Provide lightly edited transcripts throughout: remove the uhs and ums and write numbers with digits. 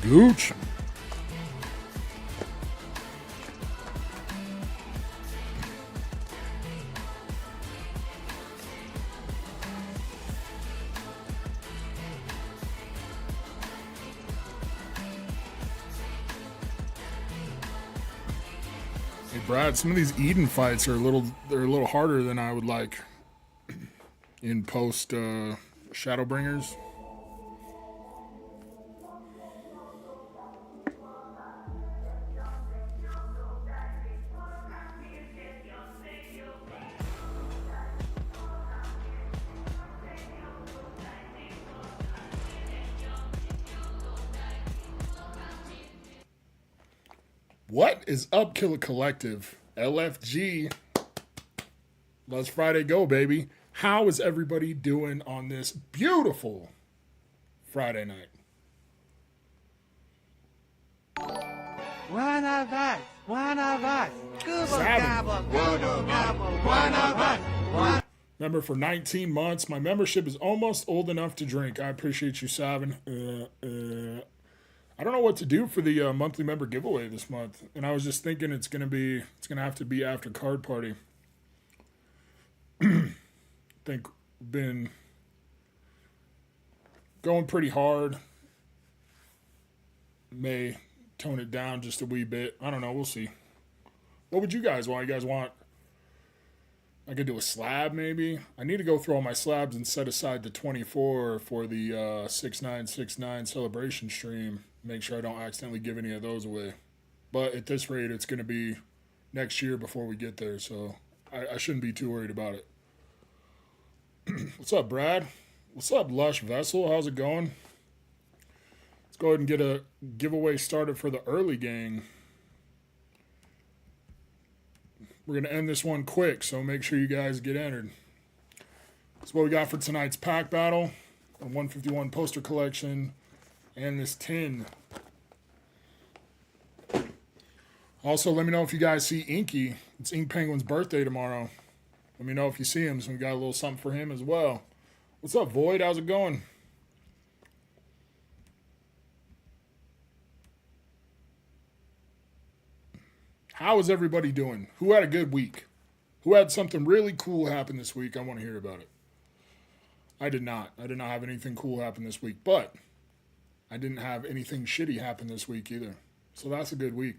Gooch. Hey Brad, some of these Eden fights are a little harder than I would like in post Shadowbringers. What is up, Killer Collective? LFG. Let's Friday go, baby. How is everybody doing on this beautiful Friday night? One of us. Google Savage. gobble, Google gobble, one of us. Member for 19 months. My membership is almost old enough to drink. I appreciate you, Savin. I don't know what to do for the monthly member giveaway this month, and I was just thinking it's gonna have to be after card party. I think been going pretty hard. May tone it down just a wee bit. I don't know. We'll see. What would you guys want? You guys want? I could do a slab maybe. I need to go through all my slabs and set aside the 24 for the 6969 celebration stream. Make sure I don't accidentally give any of those away. But at this rate, it's going to be next year before we get there, so I shouldn't be too worried about it. What's up, Brad? What's up, Lush Vessel? How's it going? Let's go ahead and get a giveaway started for the early gang. We're going to end this one quick, so make sure you guys get entered. That's what we got for tonight's pack battle. A 151 poster collection and this tin. Also, let me know if you guys see Inky. It's Ink Penguin's birthday tomorrow. Let me know if you see him, so we got a little something for him as well. What's up, Void? How's it going? How is everybody doing? Who had a good week? Who had something really cool happen this week? I want to hear about it. I did not. I did not have anything cool happen this week, but I didn't have anything shitty happen this week either. So that's a good week.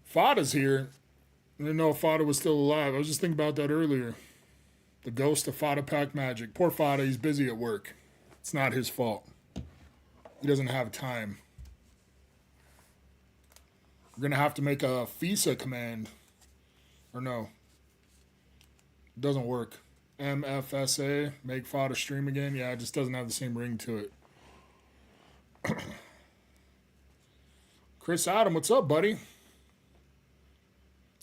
Fada's here. I didn't know if Fada was still alive. I was just thinking about that earlier. The ghost of Fada Pack Magic. Poor Fada, he's busy at work. It's not his fault. He doesn't have time. We're going to have to make a FISA command. Or no. It doesn't work. MFSA, make Fada stream again. Yeah, it just doesn't have the same ring to it. Chris Adam, what's up, buddy?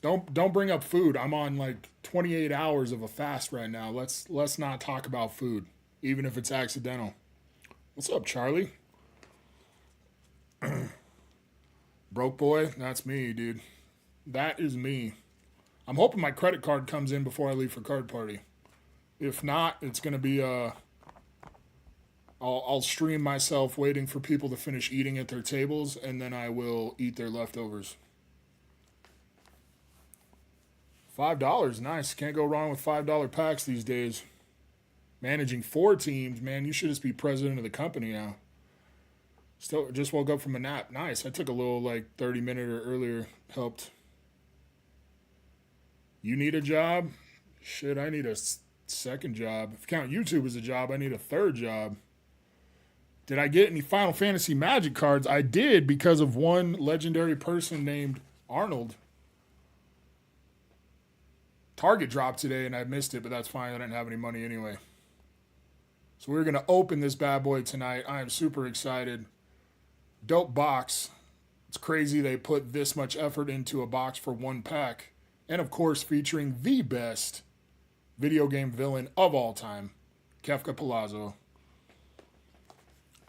Don't bring up food. I'm on like 28 hours of a fast right now. Let's not talk about food, even if it's accidental. What's up, Charlie? Broke boy, that's me, dude. That is me. I'm hoping my credit card comes in before I leave for card party. If not, it's gonna be I'll stream myself waiting for people to finish eating at their tables, and then I will eat their leftovers. $5, nice. Can't go wrong with $5 packs these days. Managing 4 teams, man, you should just be president of the company now. Still, just woke up from a nap. Nice. I took a little 30-minute or earlier. Helped. You need a job? Shit, I need a second job. If you count YouTube as a job, I need a third job. Did I get any Final Fantasy Magic cards? I did because of one legendary person named Arnold. Target dropped today and I missed it, but that's fine. I didn't have any money anyway. So we're going to open this bad boy tonight. I am super excited. Dope box. It's crazy they put this much effort into a box for one pack. And of course, featuring the best video game villain of all time, Kefka Palazzo.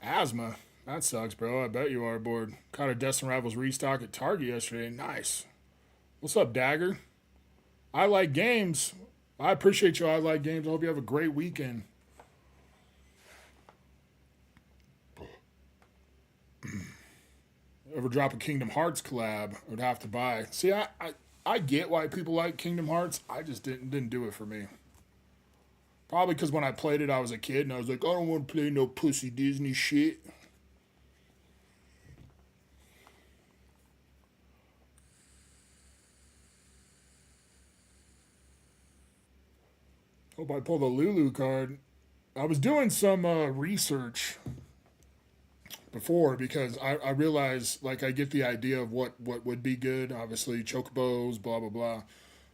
Asthma. That sucks, bro. I bet you are bored. Caught a Destin Rivals restock at Target yesterday. Nice. What's up, Dagger? I like games. I appreciate you. I like games. I hope you have a great weekend. ever drop a Kingdom Hearts collab, I would have to buy. See, I get why people like Kingdom Hearts. I just didn't do it for me. Probably because when I played it, I was a kid, and I was like, I don't want to play no pussy Disney shit. Hope I pull the Lulu card. I was doing some research before because I realized, like, I get the idea of what would be good. Obviously, chocobos, blah, blah, blah.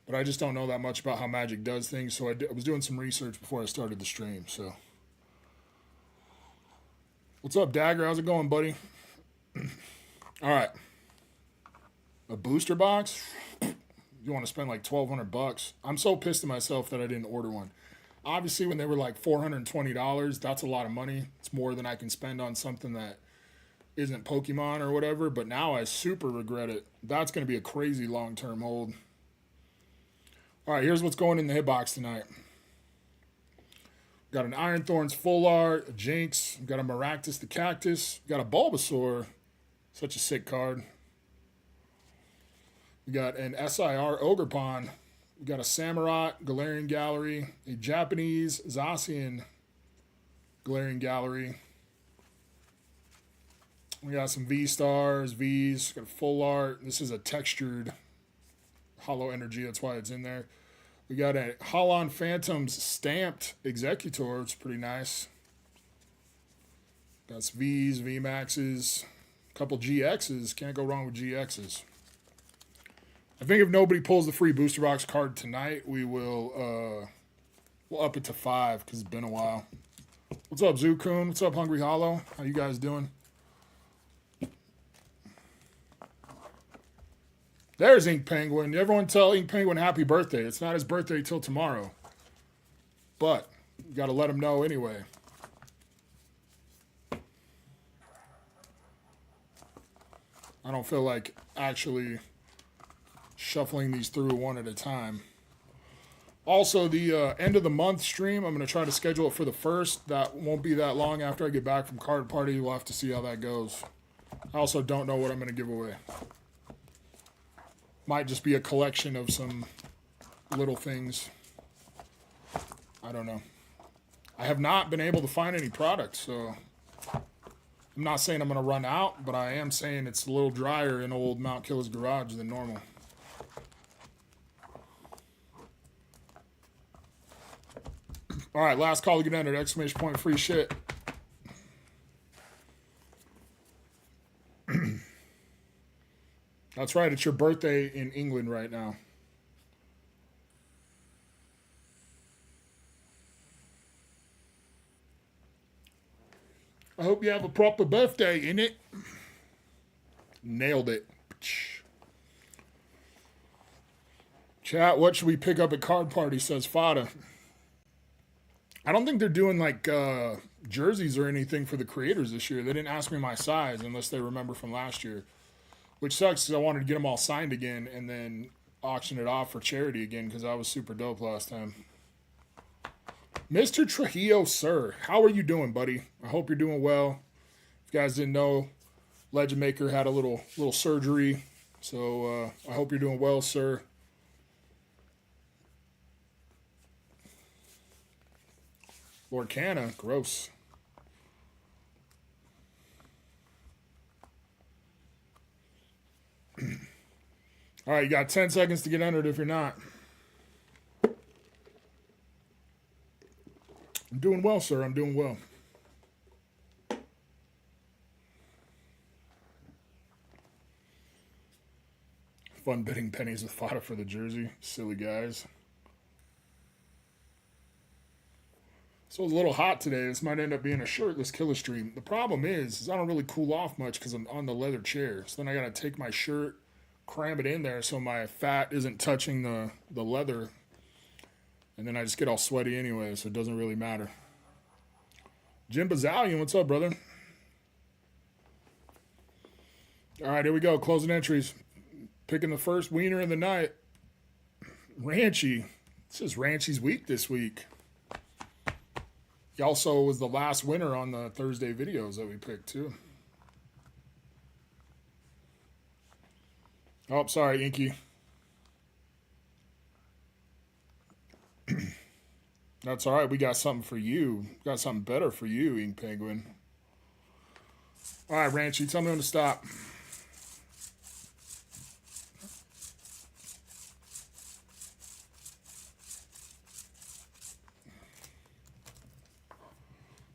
But I just don't know that much about how Magic does things, so I was doing some research before I started the stream, so. What's up, Dagger? How's it going, buddy? All right. A booster box? You want to spend like $1,200? I'm so pissed at myself that I didn't order one. Obviously, when they were like $420, that's a lot of money. It's more than I can spend on something that isn't Pokemon or whatever, but now I super regret it. That's going to be a crazy long-term hold. All right, here's what's going in the hitbox tonight. Got an Iron Thorns Full Art, a Jinx, got a Maractus the Cactus, got a Bulbasaur, such a sick card. We got an SIR Ogerpon. We got a Samurott Galarian Gallery, a Japanese Zacian Galarian Gallery. We got some V-Stars, Vs, got a Full Art. This is a textured Hollow Energy, that's why it's in there. We got a Holon Phantoms stamped Executor, it's pretty nice. Got some Vs, VMAXs, a couple GXs, can't go wrong with GXs. I think if nobody pulls the free booster box card tonight, we'll up it to 5 because it's been a while. What's up, Zukun? What's up, Hungry Hollow? How you guys doing? There's Ink Penguin. Everyone tell Ink Penguin happy birthday. It's not his birthday till tomorrow. But you got to let him know anyway. I don't feel like actually shuffling these through one at a time. Also, the end of the month stream, I'm going to try to schedule it for the 1st. That won't be that long after I get back from Card Party. We'll have to see how that goes. I also don't know what I'm going to give away. Might just be a collection of some little things. I don't know. I have not been able to find any products, so I'm not saying I'm going to run out, but I am saying it's a little drier in old Mount Killer's garage than normal. All right, last call to get entered. Exclamation point free shit. That's right. It's your birthday in England right now. I hope you have a proper birthday, innit? Nailed it. Chat, what should we pick up at Card Party, says Fada. I don't think they're doing like jerseys or anything for the creators this year. They didn't ask me my size unless they remember from last year. Which sucks because I wanted to get them all signed again and then auction it off for charity again because I was super dope last time. Mr. Trujillo, sir, how are you doing, buddy? I hope you're doing well. If you guys didn't know, Legend Maker had a little surgery, so I hope you're doing well, sir. Lorcana, gross. All right, you got 10 seconds to get entered if you're not. I'm doing well, sir. I'm doing well. Fun bidding pennies with fodder for the jersey. Silly guys. So it's a little hot today. This might end up being a shirtless killer stream. The problem is I don't really cool off much because I'm on the leather chair. So then I got to take my shirt, cram it in there so my fat isn't touching the leather. And then I just get all sweaty anyway, so it doesn't really matter. Jim Bazalian, what's up, brother? All right, here we go. Closing entries. Picking the first wiener of the night. Ranchy. It says Ranchy's week this week. He also was the last winner on the Thursday videos that we picked, too. Oh, sorry, Inky. That's all right. We got something for you. Got something better for you, Ink Penguin. All right, Ranchy, tell me when to stop.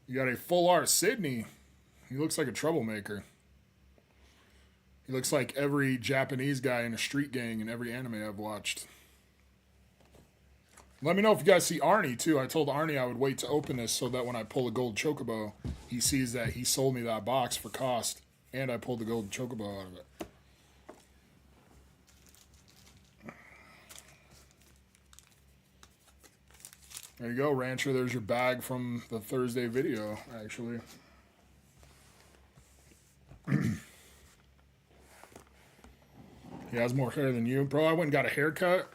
You got a full art Sydney. He looks like a troublemaker. He looks like every Japanese guy in a street gang in every anime I've watched. Let me know if you guys see Arnie, too. I told Arnie I would wait to open this so that when I pull a gold chocobo, he sees that he sold me that box for cost, and I pulled the gold chocobo out of it. There you go, Rancher. There's your bag from the Thursday video, actually. He has more hair than you. Bro, I went and got a haircut.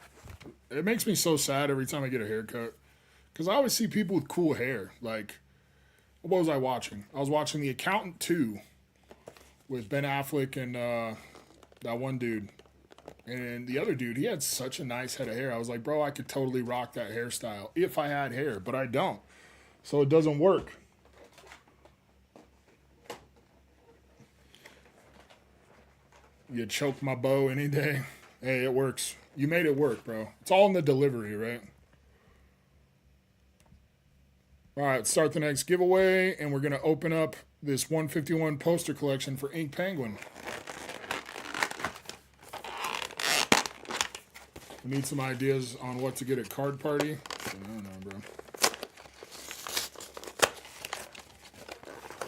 It makes me so sad every time I get a haircut. Because I always see people with cool hair. Like, what was I watching? I was watching The Accountant 2 with Ben Affleck and that one dude. And the other dude, he had such a nice head of hair. I was like, bro, I could totally rock that hairstyle if I had hair. But I don't. So it doesn't work. You choke my bow any day. Hey, it works. You made it work, bro. It's all in the delivery, right? All right, let's start the next giveaway, and we're going to open up this 151 poster collection for Ink Penguin. We need some ideas on what to get at Card Party. I don't know, bro.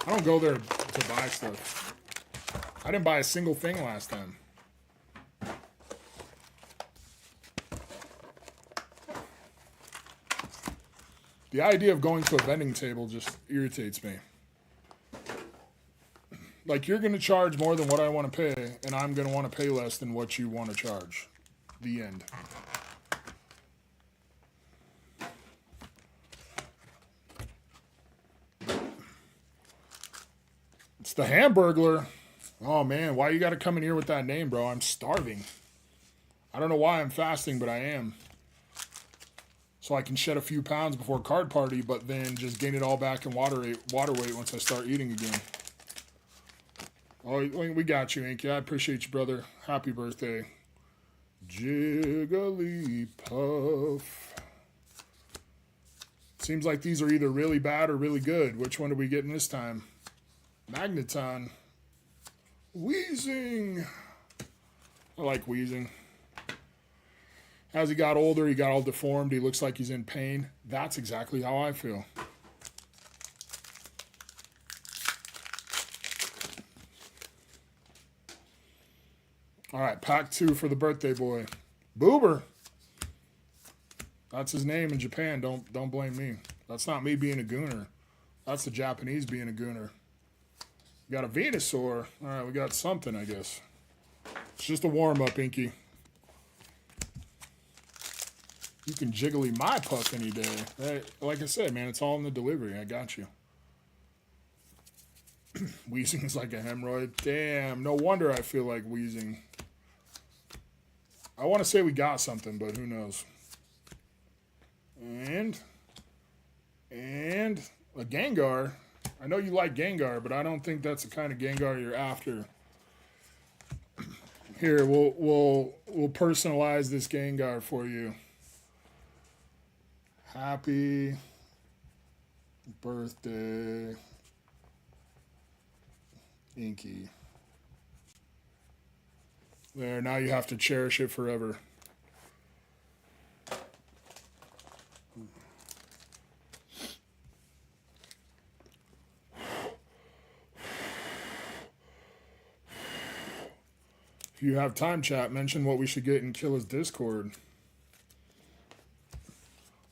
I don't go there to buy stuff. I didn't buy a single thing last time. The idea of going to a vending table just irritates me. Like, you're going to charge more than what I want to pay, and I'm going to want to pay less than what you want to charge. The end. It's the Hamburglar. Oh, man, why you got to come in here with that name, bro? I'm starving. I don't know why I'm fasting, but I am. So I can shed a few pounds before Card Party, but then just gain it all back in water weight once I start eating again. Oh, we got you, Inky. I appreciate you, brother. Happy birthday. Jigglypuff. Seems like these are either really bad or really good. Which one are we getting this time? Magneton. Wheezing. I like Wheezing. As he got older, he got all deformed. He looks like he's in pain. That's exactly how I feel. All right, pack 2 for the birthday boy. Boober. That's his name in Japan. Don't blame me. That's not me being a gooner. That's the Japanese being a gooner. We got a Venusaur. All right, we got something, I guess. It's just a warm-up, Inky. You can jiggly my puck any day. Hey, like I said, man, it's all in the delivery. I got you. Wheezing is like a hemorrhoid. Damn, no wonder I feel like wheezing. I want to say we got something, but who knows. And a Gengar. I know you like Gengar, but I don't think that's the kind of Gengar you're after. Here, we'll personalize this Gengar for you. Happy birthday, Inky. There, now you have to cherish it forever. If you have time, chat, mention what we should get in Killa's Discord.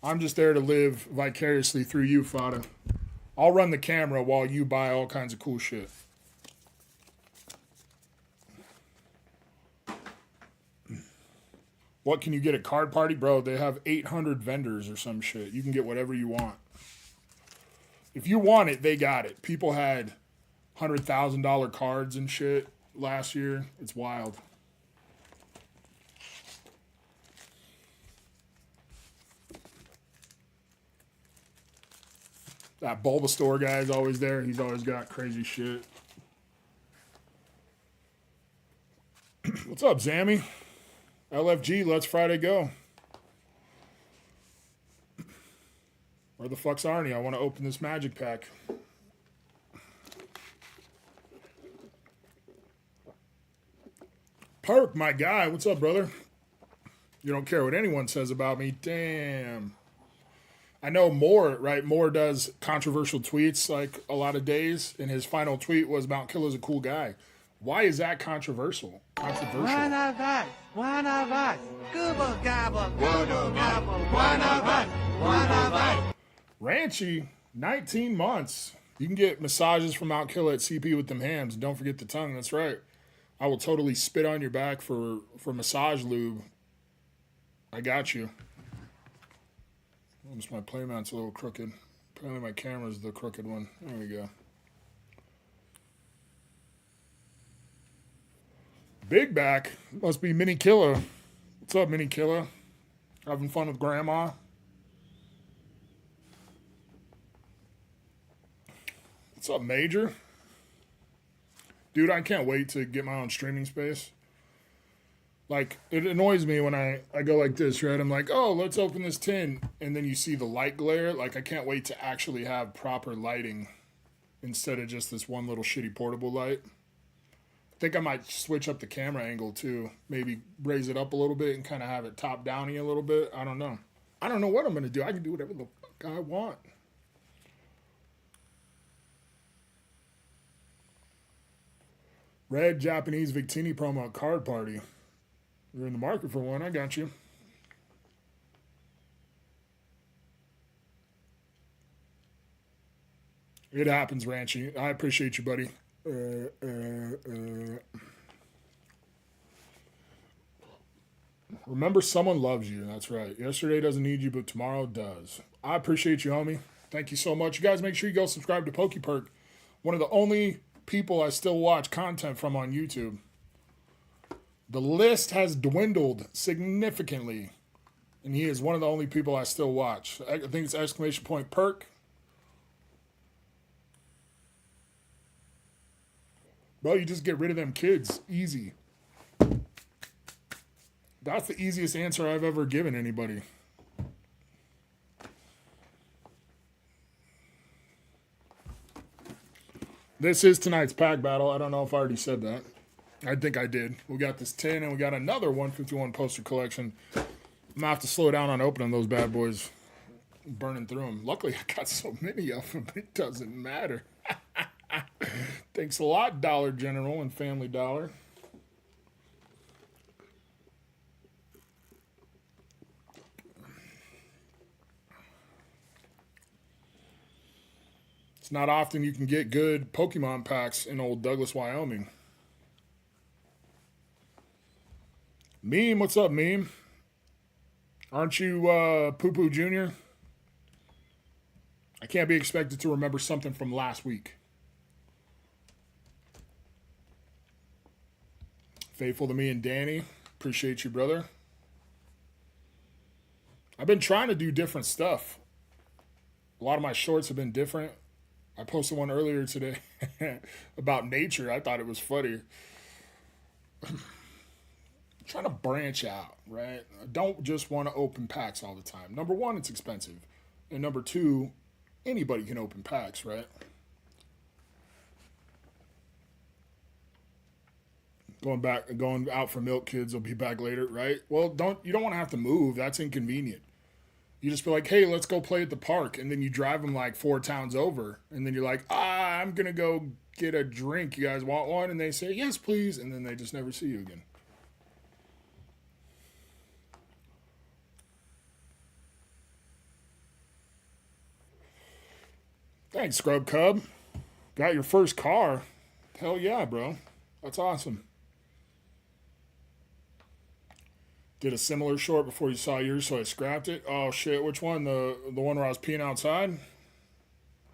I'm just there to live vicariously through you, Fada. I'll run the camera while you buy all kinds of cool shit. What can you get at Card Party? Bro, they have 800 vendors or some shit. You can get whatever you want. If you want it, they got it. People had $100,000 cards and shit last year. It's wild. That Bulbasaur guy is always there. He's always got crazy shit. What's up, Zammy? LFG, let's Friday go. Where the fuck's Arnie? I want to open this magic pack. Perk, my guy. What's up, brother? You don't care what anyone says about me. Damn. I know Moore, right? Moore does controversial tweets like a lot of days, and his final tweet was Mount Killer's a cool guy. Why is that controversial? One of us. One of us. Google gobble. Google gobble. One of us. One of us. Ranchy, 19 months. You can get massages from Mount Killer at CP with them hams. Don't forget the tongue. That's right. I will totally spit on your back for massage lube. I got you. Almost my playmount's a little crooked. Apparently my camera's the crooked one. There we go. Big back. Must be Mini Killer. What's up, Mini Killer? Having fun with Grandma? What's up, Major? Dude, I can't wait to get my own streaming space. Like, it annoys me when I go like this, right? I'm like, oh, let's open this tin. And then you see the light glare. Like, I can't wait to actually have proper lighting instead of just this one little shitty portable light. I think I might switch up the camera angle, too. Maybe raise it up a little bit and kind of have it top downy a little bit. I don't know. I don't know what I'm going to do. I can do whatever the fuck I want. Red Japanese Victini promo at Card Party. You're in the market for one. I got you. It happens, Ranchy. I appreciate you, buddy. Remember, someone loves you. That's right. Yesterday doesn't need you, but tomorrow does. I appreciate you, homie. Thank you so much. You guys make sure you go subscribe to PokePerk. One of the only people I still watch content from on YouTube. The list has dwindled significantly, and he is one of the only people I still watch. I think it's exclamation point perk. Bro, you just get rid of them kids. Easy. That's the easiest answer I've ever given anybody. This is tonight's pack battle. I don't know if I already said that. I think I did. We got this 10 and we got another 151 poster collection. I'm going to have to slow down on opening those bad boys. Burning through them. Luckily, I got so many of them, it doesn't matter. Thanks a lot, Dollar General and Family Dollar. It's not often you can get good Pokemon packs in old Douglas, Wyoming. Meme, what's up, Meme? Aren't you Poo Poo Jr.? I can't be expected to remember something from last week. Faithful to me and Danny. Appreciate you, brother. I've been trying to do different stuff. A lot of my shorts have been different. I posted one earlier today about nature. I thought it was funny. Trying to branch out, right? I don't just want to open packs all the time. Number one, it's expensive. And number two, anybody can open packs, right? Going out for milk, kids. Will be back later, right? Well, you don't want to have to move. That's inconvenient. You just be like, hey, let's go play at the park. And then you drive them like 4 towns over. And then you're like, I'm going to go get a drink. You guys want one? And they say, yes, please. And then they just never see you again. Thanks, Scrub Cub. Got your first car. Hell yeah, bro. That's awesome. Did a similar short before you saw yours, so I scrapped it. Oh, shit. Which one? The one where I was peeing outside?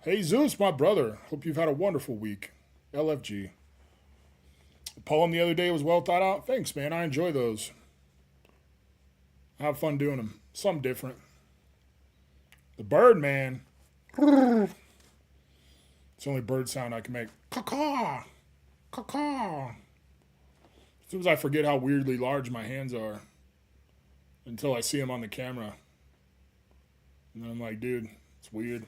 Hey, Zeus, my brother. Hope you've had a wonderful week. LFG. The poem the other day was well thought out. Thanks, man. I enjoy those. I have fun doing them. Something different. The Birdman. It's the only bird sound I can make. Caw-caw! Caw-caw! As soon as I forget how weirdly large my hands are, until I see them on the camera. And then I'm like, dude, it's weird.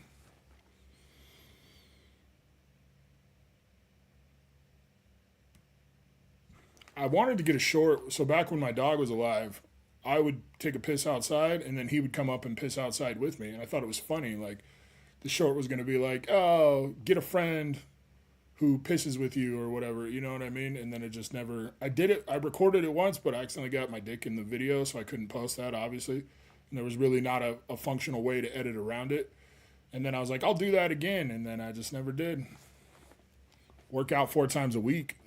I wanted to get a short, so back when my dog was alive, I would take a piss outside, and then he would come up and piss outside with me. And I thought it was funny. Like, the short was going to be like, oh, get a friend who pisses with you or whatever. You know what I mean? And then it just never... I did it. I recorded it once, but I accidentally got my dick in the video, so I couldn't post that, obviously. And there was really not a functional way to edit around it. And then I was like, I'll do that again. And then I just never did. Work out 4 times a week.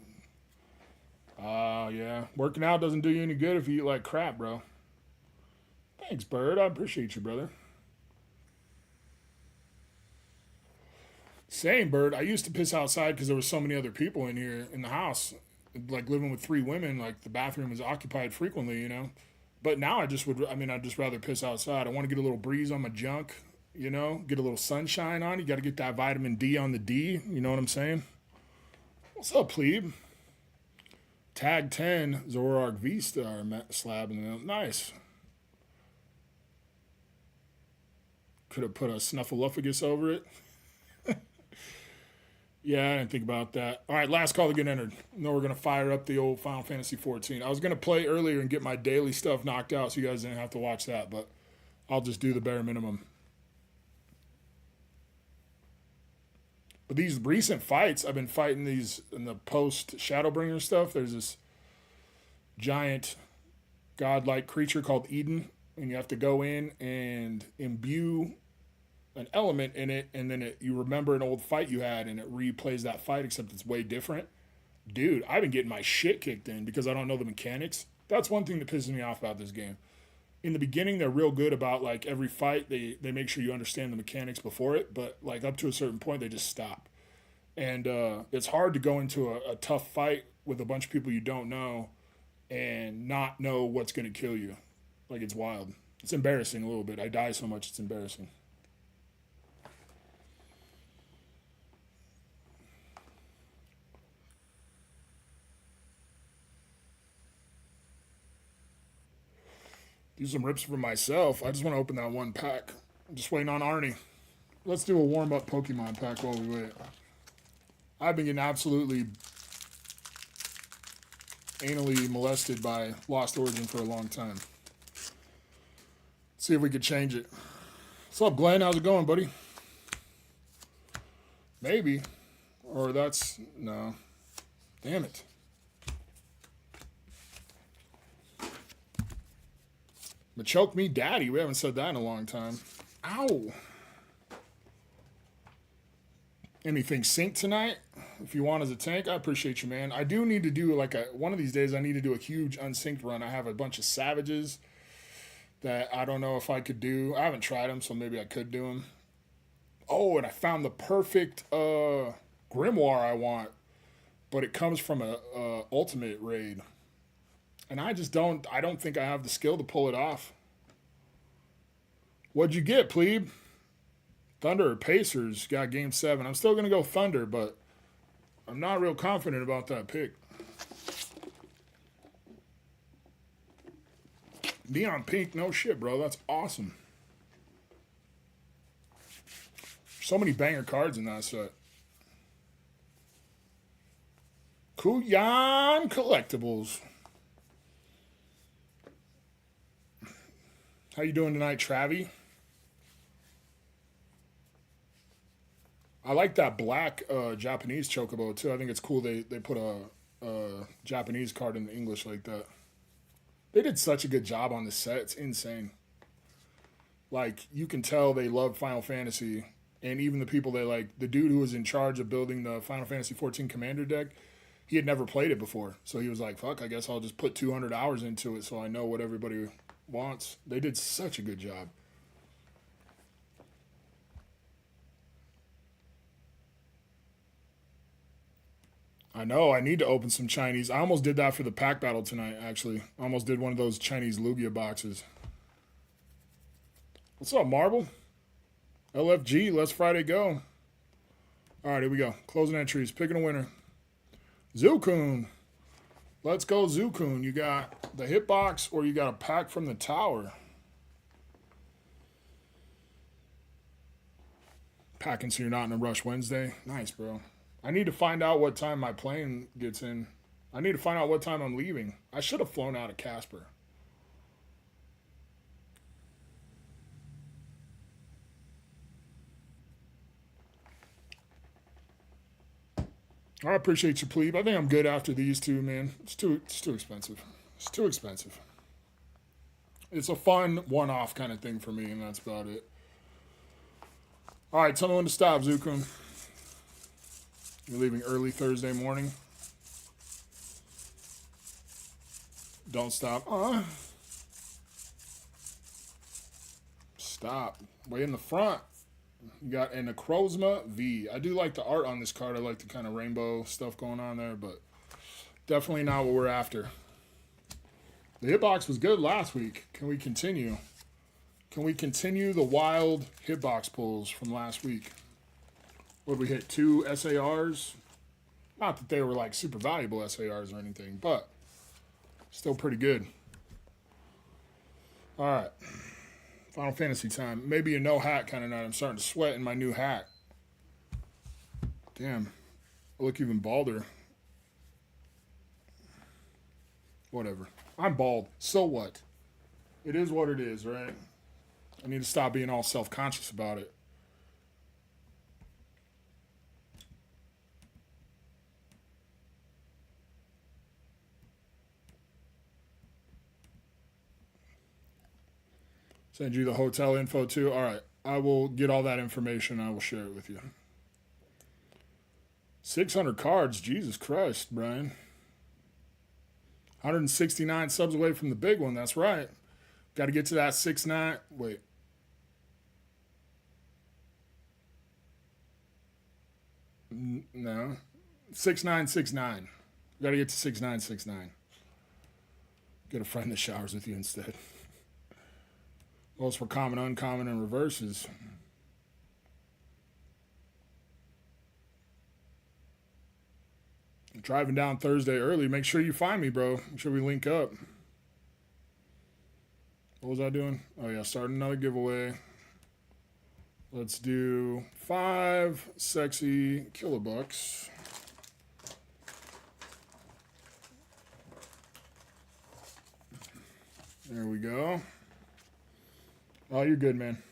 Yeah. Working out doesn't do you any good if you eat like crap, bro. Thanks, Bird. I appreciate you, brother. Same, Bird. I used to piss outside because there were so many other people in here in the house. Like living with 3 women, like the bathroom was occupied frequently, you know. But now I'd just rather piss outside. I want to get a little breeze on my junk, you know, get a little sunshine on. You got to get that vitamin D on the D. You know what I'm saying? What's up, plebe? Tag 10, Zoroark V-Star slab in the middle. Nice. Could have put a Snuffleupagus over it. Yeah, I didn't think about that. All right, last call to get entered. No, we're going to fire up the old Final Fantasy 14. I was going to play earlier and get my daily stuff knocked out so you guys didn't have to watch that, but I'll just do the bare minimum. But these recent fights, I've been fighting these in the post-Shadowbringer stuff. There's this giant godlike creature called Eden, and you have to go in and imbue an element in it, and then you remember an old fight you had, and it replays that fight, except it's way different. Dude, I've been getting my shit kicked in because I don't know the mechanics. That's one thing that pisses me off about this game. In the beginning, they're real good about, like, every fight. They make sure you understand the mechanics before it, but, like, up to a certain point, they just stop. And it's hard to go into a tough fight with a bunch of people you don't know and not know what's going to kill you. Like, it's wild. It's embarrassing a little bit. I die so much, it's embarrassing. Do some rips for myself. I just want to open that one pack. I'm just waiting on Arnie. Let's do a warm-up Pokemon pack while we wait. I've been getting absolutely anally molested by Lost Origin for a long time. Let's see if we could change it. What's up, Glenn? How's it going, buddy? Maybe. Or that's... No. Damn it. But choke me daddy. We haven't said that in a long time. Ow. Anything sync tonight? If you want as a tank, I appreciate you, man. I do need to do like one of these days I need to do a huge unsynced run. I have a bunch of savages that I don't know if I could do. I haven't tried them, so maybe I could do them. Oh, and I found the perfect grimoire I want. But it comes from a ultimate raid. And I don't think I have the skill to pull it off. What'd you get, plebe? Thunder or Pacers got game 7. I'm still going to go Thunder, but I'm not real confident about that pick. Neon pink, no shit, bro. That's awesome. So many banger cards in that set. Kuyan Collectibles. How you doing tonight, Travi? I like that black Japanese chocobo, too. I think it's cool they put a Japanese card in the English like that. They did such a good job on this set. It's insane. Like, you can tell they love Final Fantasy. And even the people they like, the dude who was in charge of building the Final Fantasy 14 Commander deck, he had never played it before. So he was like, fuck, I guess I'll just put 200 hours into it so I know what everybody wants. They did such a good job. I know, I need to open some Chinese. I almost did that for the pack battle tonight, actually. I almost did one of those Chinese Lugia boxes. What's up, Marble? LFG, let's Friday go. All right, here we go. Closing entries. Picking a winner. Zukun. Let's go, Zukun. You got the hitbox or you got a pack from the tower. Packing so you're not in a rush Wednesday. Nice, bro. I need to find out what time my plane gets in. I need to find out what time I'm leaving. I should have flown out of Casper. I appreciate your plebe. I think I'm good after these two, man. It's too expensive. It's too expensive. It's a fun one-off kind of thing for me, and that's about it. All right, tell me when to stop, Zukun. You're leaving early Thursday morning. Don't stop. Stop. Way in the front. You got a Necrozma V. I do like the art on this card. I like the kind of rainbow stuff going on there, but definitely not what we're after. The hitbox was good last week. Can we continue? Can we continue the wild hitbox pulls from last week? What did we hit? 2 SARs? Not that they were like super valuable SARs or anything, but still pretty good. All right. Final Fantasy time. Maybe a no hat kind of night. I'm starting to sweat in my new hat. Damn. I look even balder. Whatever. I'm bald. So what? It is what it is, right? I need to stop being all self-conscious about it. Send you the hotel info too. All right. I will get all that information. I will share it with you. 600 cards. Jesus Christ, Brian. 169 subs away from the big one. That's right. Got to get to that 6-9. Wait. No. 6969. Got to get to 6969. Get a friend that showers with you instead. Most were common, uncommon, and reverses. Driving down Thursday early. Make sure you find me, bro. Make sure we link up. What was I doing? Oh, yeah, starting another giveaway. Let's do 5 sexy kilobucks. There we go. Oh, you're good, man.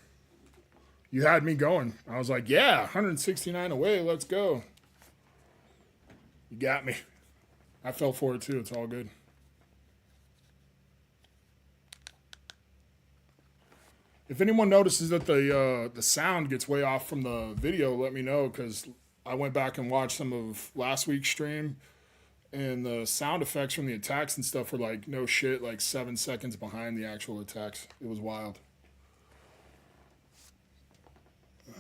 You had me going. I was like, yeah, 169 away. Let's go. You got me. I fell for it, too. It's all good. If anyone notices that the sound gets way off from the video, let me know, because I went back and watched some of last week's stream, and the sound effects from the attacks and stuff were like, no shit, like 7 seconds behind the actual attacks. It was wild.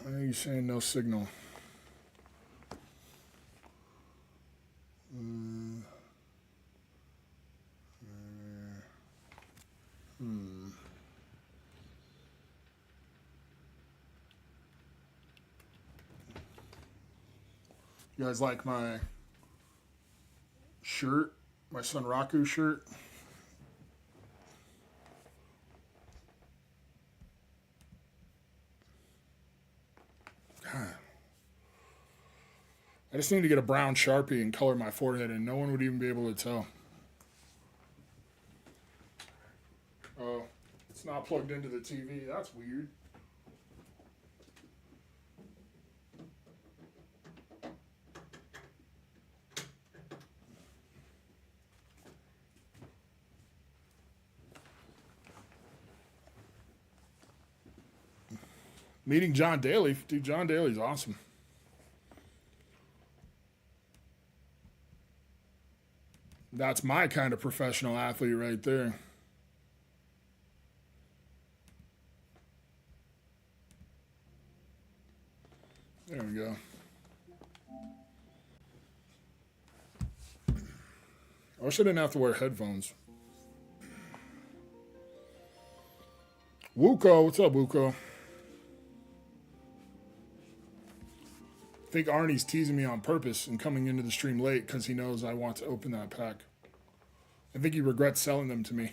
Why are you saying no signal? You guys like my shirt? My Sunraku shirt? God. I just need to get a brown Sharpie and color my forehead, and no one would even be able to tell. Oh, it's not plugged into the TV. That's weird. Meeting John Daly. Dude, John Daly's awesome. That's my kind of professional athlete right there. There we go. I wish I didn't have to wear headphones. Wuko, what's up, Wuko? I think Arnie's teasing me on purpose and coming into the stream late because he knows I want to open that pack. I think he regrets selling them to me.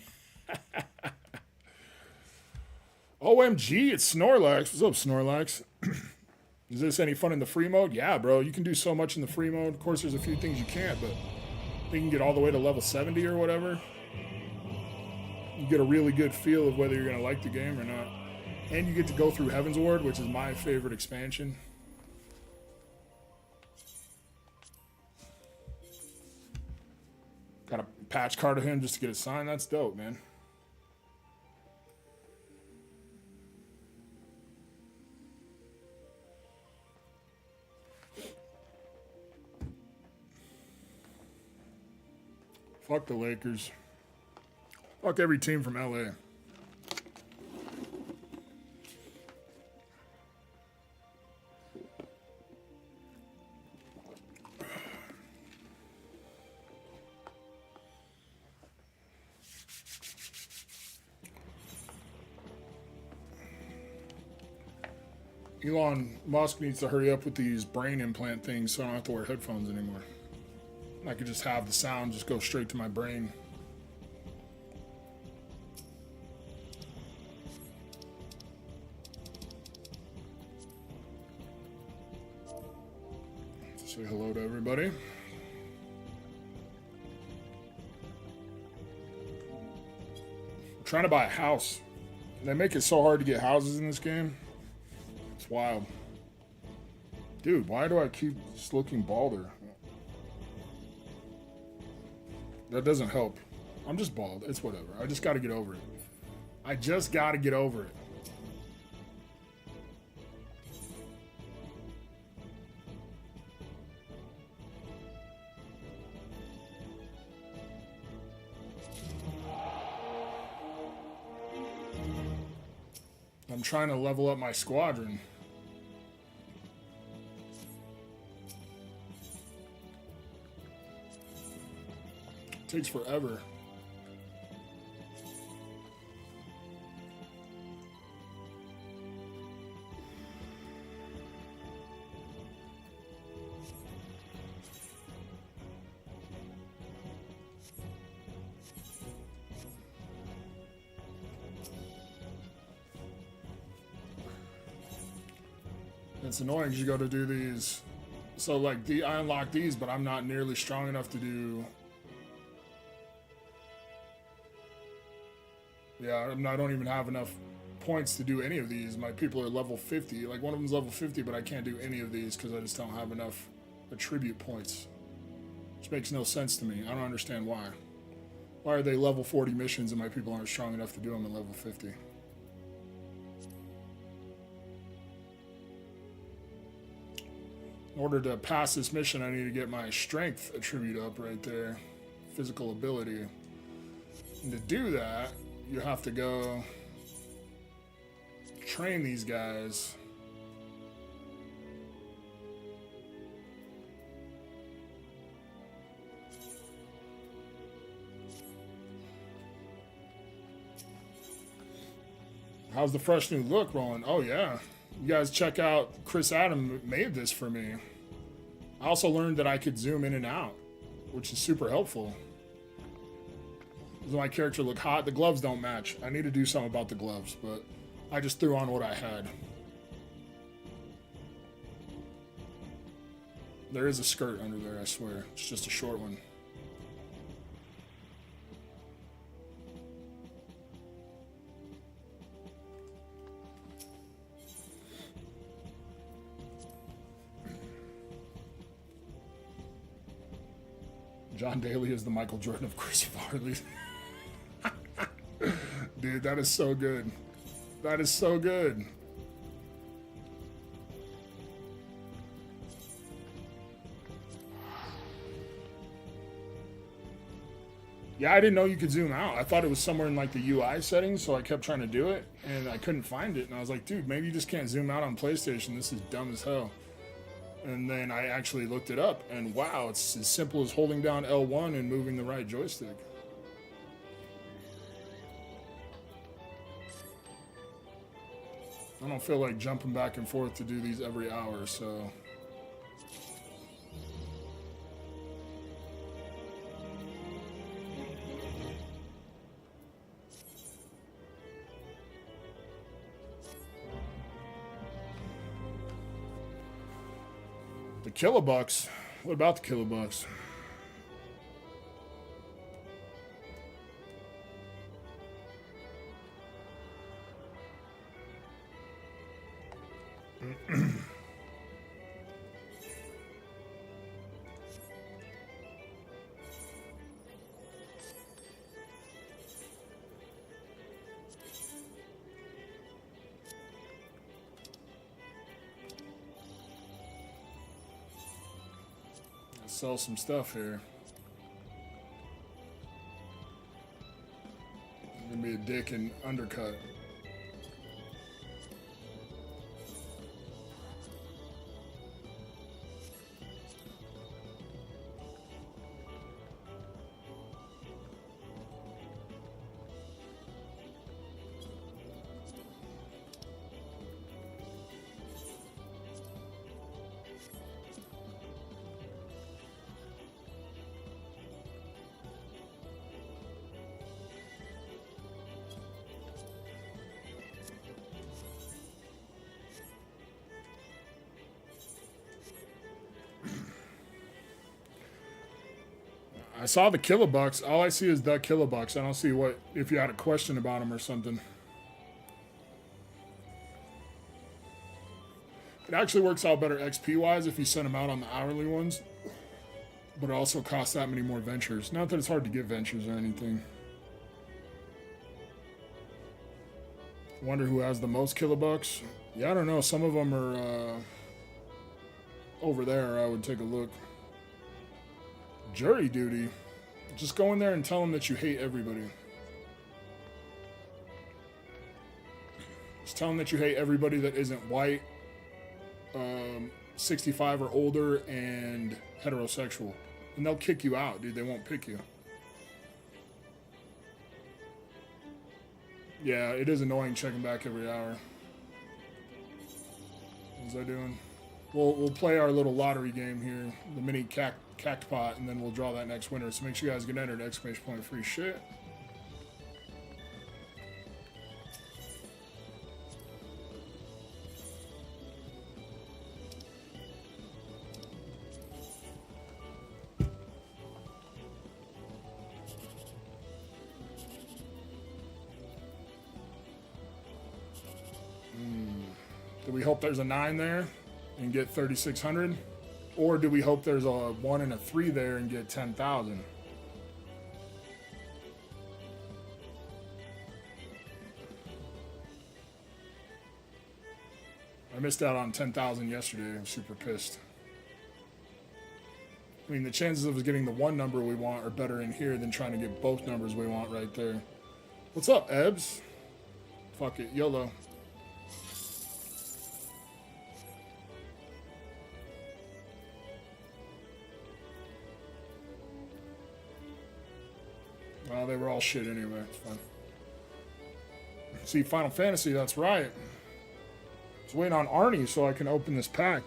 OMG, it's Snorlax. What's up, Snorlax? Is this any fun in the free mode? Yeah, bro. You can do so much in the free mode. Of course, there's a few things you can't, but I think you can get all the way to level 70 or whatever. You get a really good feel of whether you're going to like the game or not. And you get to go through Heaven's Ward, which is my favorite expansion. Got a patch card of him just to get a sign. That's dope, man. Fuck the Lakers. Fuck every team from LA. Elon Musk needs to hurry up with these brain implant things so I don't have to wear headphones anymore. I could just have the sound just go straight to my brain. Say hello to everybody. I'm trying to buy a house. They make it so hard to get houses in this game. It's wild. Dude, why do I keep just looking balder? That doesn't help. I'm just bald. It's whatever. I just got to get over it. I just got to get over it. I'm trying to level up my squadron. Takes forever. It's annoying because you go to do these. So like I unlock these, but I'm not nearly strong enough to do. Yeah, I don't even have enough points to do any of these. My people are level 50. Like, one of them's level 50, but I can't do any of these because I just don't have enough attribute points. Which makes no sense to me. I don't understand why. Why are they level 40 missions and my people aren't strong enough to do them at level 50? In order to pass this mission, I need to get my strength attribute up right there. Physical ability. And to do that, you have to go train these guys. How's the fresh new look rolling? Oh yeah. You guys check out Chris Adam made this for me. I also learned that I could zoom in and out, which is super helpful. Does my character look hot? The gloves don't match. I need to do something about the gloves, but I just threw on what I had. There is a skirt under there, I swear. It's just a short one. John Daly is the Michael Jordan of Chris Farley. Dude, that is so good. That is so good. Yeah, I didn't know you could zoom out. I thought it was somewhere in like the UI settings, so I kept trying to do it, and I couldn't find it. And I was like, dude, maybe you just can't zoom out on PlayStation. This is dumb as hell. And then I actually looked it up, and wow, it's as simple as holding down L1 and moving the right joystick. I don't feel like jumping back and forth to do these every hour, so The kilobucks. What about the kilobucks? Sell some stuff here. I'm gonna be a dick and undercut. I saw the kilobucks. All I see is the kilobucks. I don't see what if you had a question about them or something. It actually works out better XP wise if you send them out on the hourly ones, but it also costs that many more ventures. Not that it's hard to get ventures or anything. Wonder who has the most kilobucks. Yeah, I don't know. Some of them are over there. I would take a look. Jury duty. Just go in there and tell them that you hate everybody. Just tell them that you hate everybody that isn't white, 65 or older, and heterosexual. And they'll kick you out, dude. They won't pick you. Yeah, it is annoying checking back every hour. What was I doing? We'll play our little lottery game here, the mini cactpot, and then we'll draw that next winner. So make sure you guys get entered, exclamation point free shit. Do we hope there's a 9 there and get 3,600? Or do we hope there's a 1 and a 3 there and get 10,000? I missed out on 10,000 yesterday. I'm super pissed. I mean, the chances of us getting the one number we want are better in here than trying to get both numbers we want right there. What's up, Ebbs? Fuck it, YOLO. Well, they were all shit anyway. It's fine. See, Final Fantasy, that's right. I was waiting on Arnie so I can open this pack.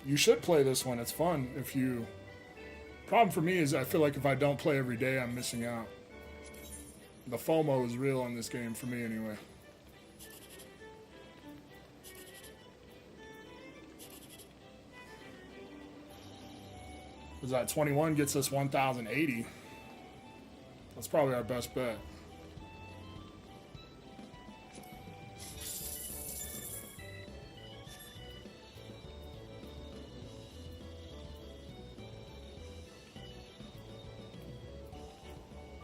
You should play this one. It's fun. If you... Problem for me is I feel like if I don't play every day, I'm missing out. The FOMO is real on this game for me anyway. Because that 21 gets us 1,080. That's probably our best bet.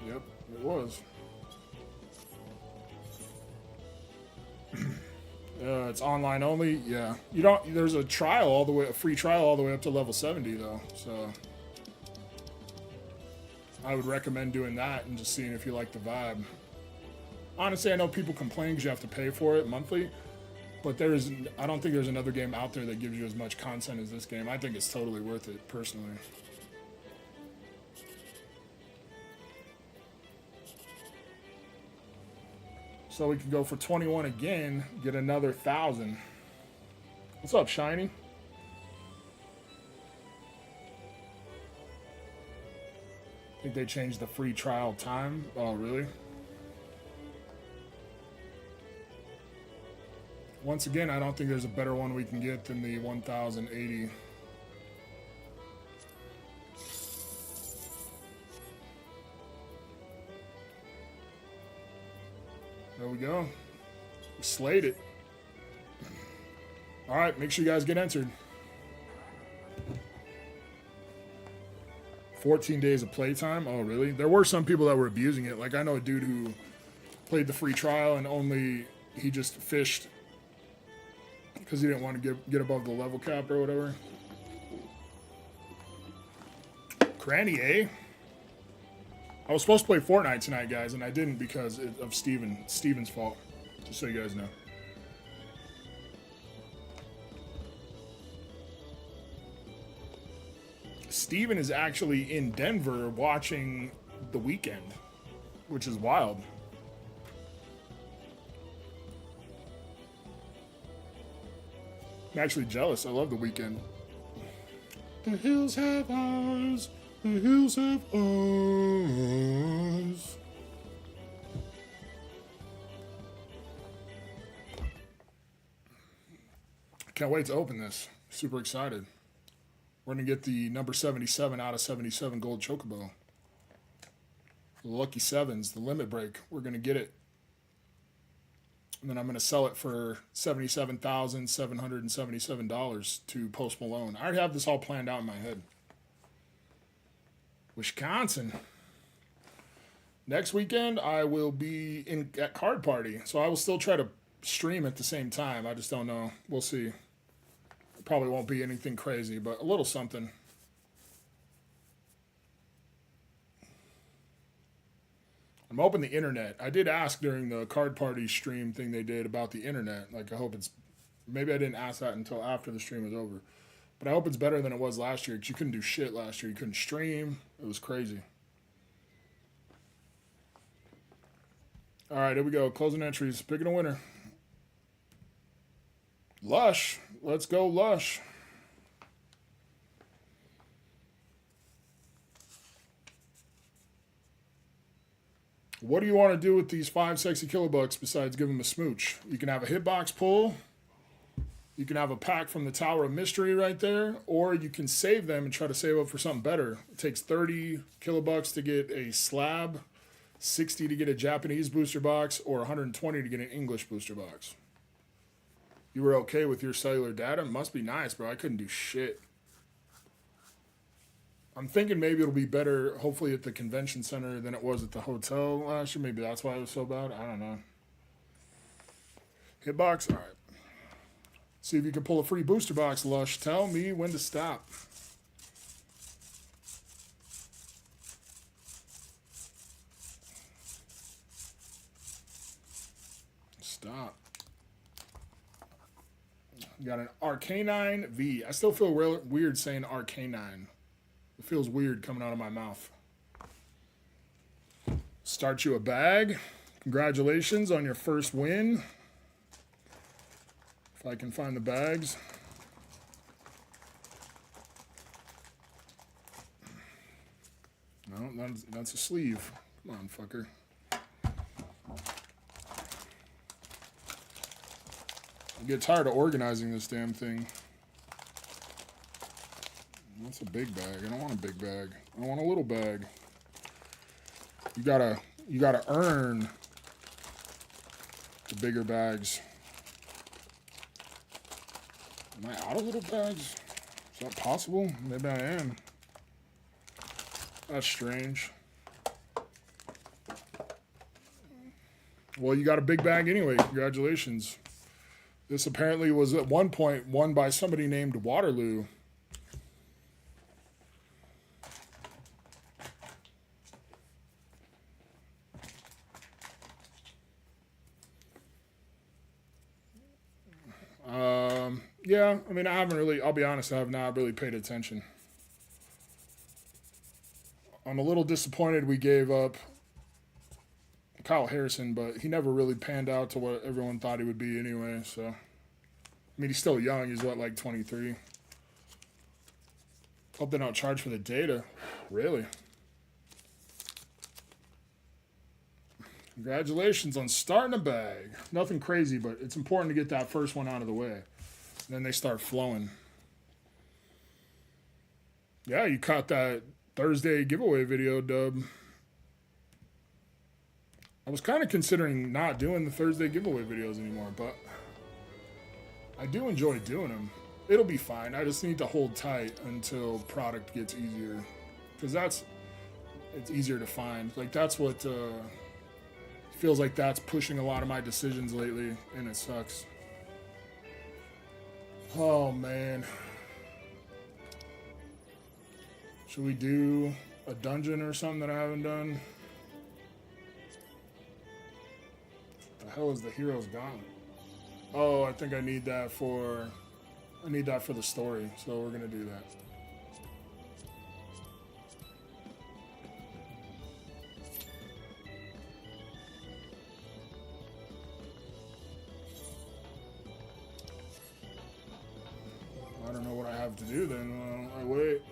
Yep, it was. It's online only. Yeah, you don't. There's a trial all the way, a free trial all the way up to level 70 though. So I would recommend doing that and just seeing if you like the vibe. Honestly, I know people complain because you have to pay for it monthly, but I don't think there's another game out there that gives you as much content as this game. I think it's totally worth it personally. So we can go for 21 again, get another 1,000. What's up, Shiny? I think they changed the free trial time. Oh, really? Once again, I don't think there's a better one we can get than the 1080. There we go. We slayed it. All right, make sure you guys get entered. 14 days of playtime? Oh, really? There were some people that were abusing it. Like, I know a dude who played the free trial and he just fished because he didn't want to get above the level cap or whatever. Cranny, eh? I was supposed to play Fortnite tonight, guys, and I didn't because of Steven's fault. Just so you guys know. Steven is actually in Denver watching The Weeknd, which is wild. I'm actually jealous. I love The Weeknd. The hills have eyes. The hills have eyes. Can't wait to open this. Super excited. We're going to get the number 77 out of 77 gold chocobo. The lucky sevens, the limit break. We're going to get it. And then I'm going to sell it for $77,777 to Post Malone. I already have this all planned out in my head. Wisconsin. Next weekend, I will be at Card Party. So I will still try to stream at the same time. I just don't know. We'll see. It probably won't be anything crazy, but a little something. I'm hoping the internet. I did ask during the Card Party stream thing they did about the internet. Like, I hope it's... Maybe I didn't ask that until after the stream was over. But I hope it's better than it was last year, because you couldn't do shit last year. You couldn't stream. It was crazy. All right, here we go. Closing entries. Picking a winner. Lush. Let's go, Lush. What do you want to do with these 5 sexy kilobucks besides give them a smooch? You can have a hitbox pull. You can have a pack from the Tower of Mystery right there. Or you can save them and try to save up for something better. It takes 30 kilobucks to get a slab, 60 to get a Japanese booster box, or 120 to get an English booster box. You were okay with your cellular data? Must be nice, bro. I couldn't do shit. I'm thinking maybe it'll be better, hopefully, at the convention center than it was at the hotel last year. Maybe that's why it was so bad. I don't know. Hitbox? All right. See if you can pull a free booster box, Lush. Tell me when to stop. Stop. You got an Arcanine V. I still feel weird saying Arcanine. It feels weird coming out of my mouth. Start you a bag. Congratulations on your first win. If I can find the bags. No, that's a sleeve. Come on, fucker. I get tired of organizing this damn thing. That's a big bag. I don't want a big bag. I want a little bag. You gotta earn the bigger bags. Am I out of little bags? Is that possible? Maybe I am. That's strange. Well, you got a big bag anyway. Congratulations. This apparently was at one point won by somebody named Waterloo. Yeah, I mean, I haven't really, I'll be honest, I have not really paid attention. I'm a little disappointed we gave up Kyle Harrison, but he never really panned out to what everyone thought he would be anyway, so. I mean, he's still young. He's, what, like 23? Hope they don't charge for the data. Really? Congratulations on starting a bag. Nothing crazy, but it's important to get that first one out of the way. Then they start flowing. Yeah, you caught that Thursday giveaway video, Dub. I was kind of considering not doing the Thursday giveaway videos anymore, but I do enjoy doing them. It'll be fine. I just need to hold tight until product gets easier. Because it's easier to find. Like, that's what feels like that's pushing a lot of my decisions lately, and it sucks. Oh, man. Should we do a dungeon or something that I haven't done? The hell is the Hero's Gauntlet? Oh, I think I need that for the story, so we're gonna do that. I don't know what I have to do then. I wait.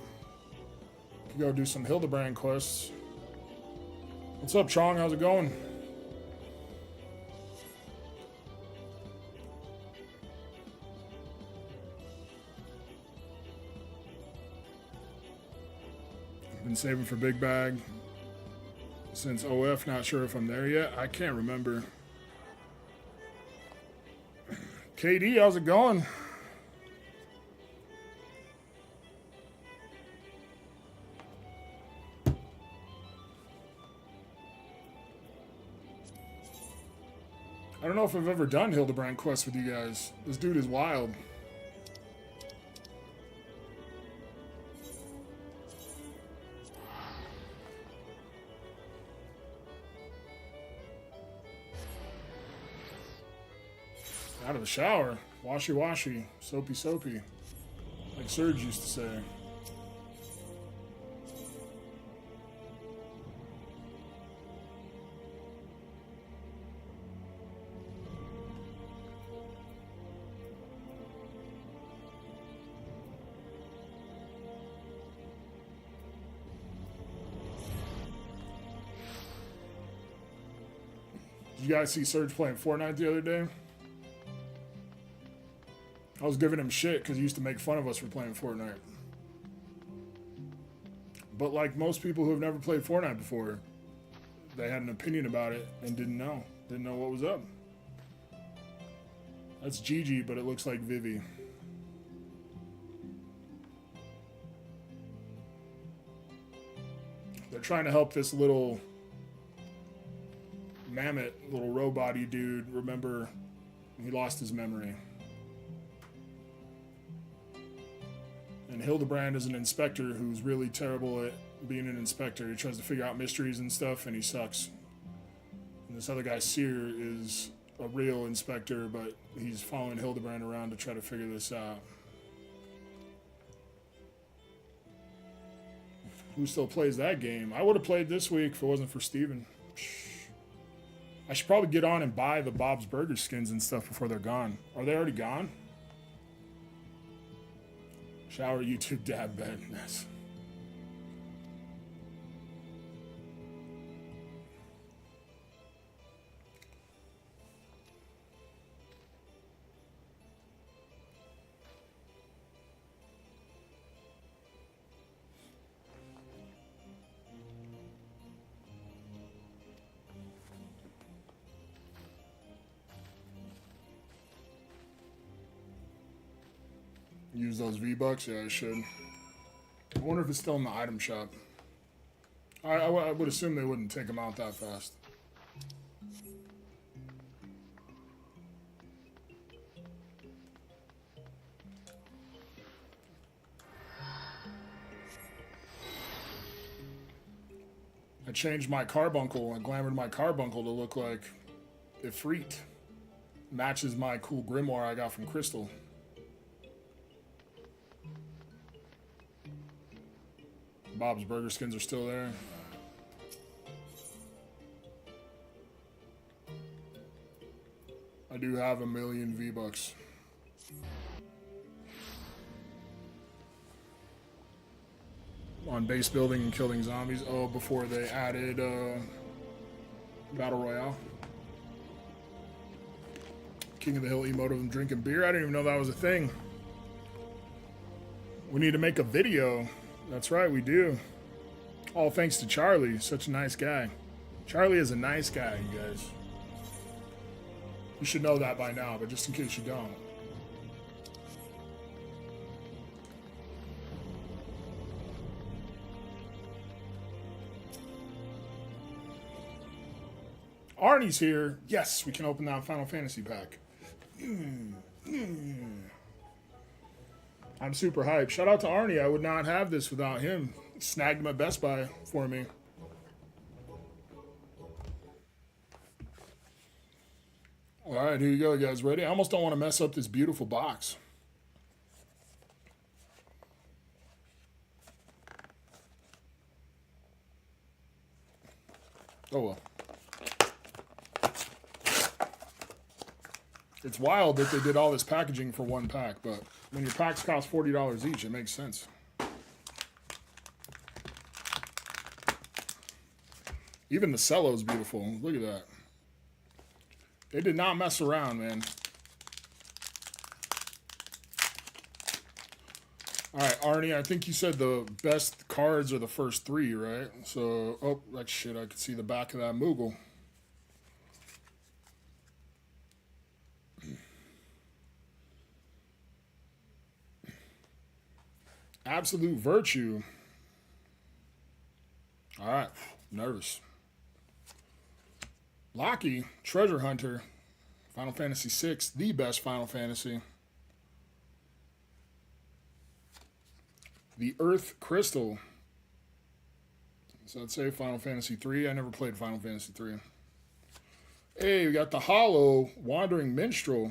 Could go do some Hildebrand quests. What's up, Chong? How's it going? Been saving for Big Bag since OF. Not sure if I'm there yet. I can't remember. KD, how's it going? I don't know if I've ever done Hildebrand quests with you guys. This dude is wild. Out of the shower. Washy washy. Soapy soapy. Like Serge used to say. Did you guys see Serge playing Fortnite the other day? I was giving him shit because he used to make fun of us for playing Fortnite. But like most people who have never played Fortnite before, they had an opinion about it and didn't know. Didn't know what was up. That's Gigi, but it looks like Vivi. They're trying to help this little mammoth, little robot-y dude remember he lost his memory. And Hildebrand is an inspector who's really terrible at being an inspector. He tries to figure out mysteries and stuff, and he sucks. And this other guy, Seer, is a real inspector, but he's following Hildebrand around to try to figure this out. Who still plays that game? I would have played this week if it wasn't for Steven. I should probably get on and buy the Bob's Burger skins and stuff before they're gone. Are they already gone? Shower, YouTube, dab, bed. Yes. Use those V-Bucks? Yeah, I should. I wonder if it's still in the item shop. I would assume they wouldn't take them out that fast. I changed my carbuncle. I glamored my carbuncle to look like Ifrit. Matches my cool grimoire I got from Crystal. Bob's Burger skins are still there. I do have 1,000,000 V-Bucks. On base building and killing zombies. Oh, before they added Battle Royale. King of the Hill emote of him drinking beer. I didn't even know that was a thing. We need to make a video. That's right, we do. All thanks to Charlie. Such a nice guy. Charlie is a nice guy, you guys. You should know that by now, but just in case you don't. Arnie's here. Yes, we can open that Final Fantasy pack. I'm super hyped. Shout out to Arnie. I would not have this without him. He snagged him at Best Buy for me. All right, here you go, you guys. Ready? I almost don't want to mess up this beautiful box. Oh, well. It's wild that they did all this packaging for one pack, but when your packs cost $40 each, it makes sense. Even the cello's beautiful. Look at that. They did not mess around, man. All right, Arnie, I think you said the best cards are the first three, right? So, oh, like shit, I could see the back of that Moogle. Absolute Virtue. All right, nervous. Locky, Treasure Hunter, Final Fantasy VI, the best Final Fantasy. The Earth Crystal. So I'd say Final Fantasy III. I never played Final Fantasy III. Hey, we got the Hollow, Wandering Minstrel.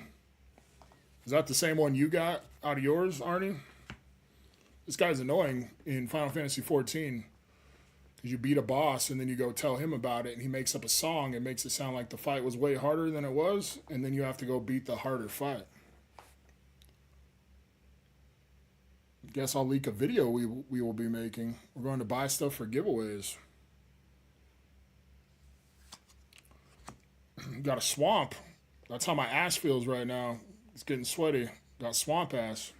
Is that the same one you got out of yours, Arnie? This guy's annoying in Final Fantasy XIV. Because you beat a boss and then you go tell him about it and he makes up a song and makes it sound like the fight was way harder than it was. And then you have to go beat the harder fight. Guess I'll leak a video we will be making. We're going to buy stuff for giveaways. Got a swamp. That's how my ass feels right now. It's getting sweaty. Got swamp ass.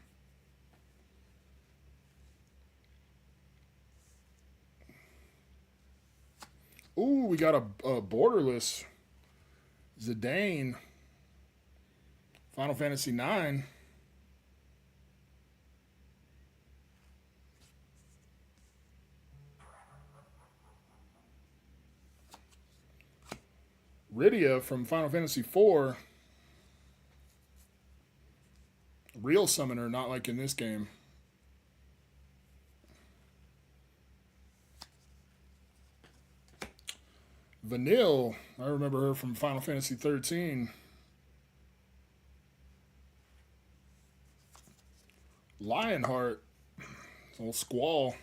Ooh, we got a borderless Zidane. Final Fantasy IX. Rydia from Final Fantasy IV. Real summoner, not like in this game. Vanille, I remember her from Final Fantasy XIII. Lionheart, little Squall.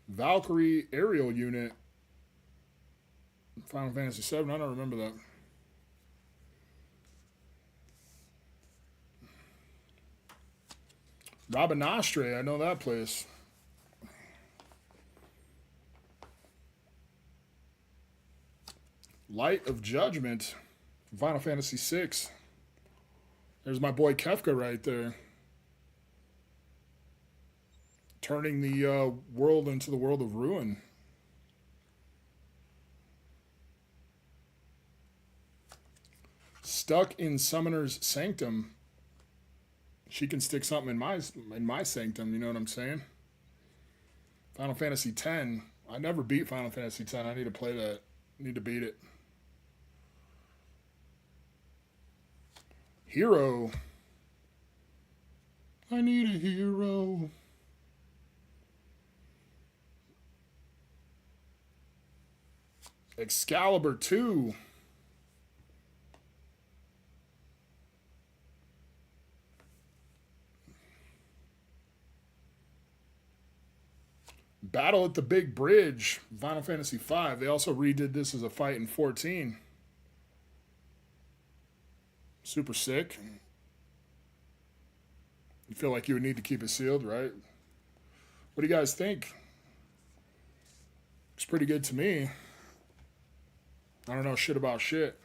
Valkyrie aerial unit. Final Fantasy VII, I don't remember that. Rabanastre, I know that place. Light of Judgment, Final Fantasy VI. There's my boy Kefka right there. Turning the world into the world of ruin. Stuck in Summoner's Sanctum. She can stick something in my sanctum, you know what I'm saying? Final Fantasy X. I never beat Final Fantasy X. I need to play that. I need to beat it. Hero. I need a hero. Excalibur 2. Battle at the Big Bridge, Final Fantasy V. They also redid this as a fight in 14. Super sick. You feel like you would need to keep it sealed, right? What do you guys think? Looks pretty good to me. I don't know shit about shit.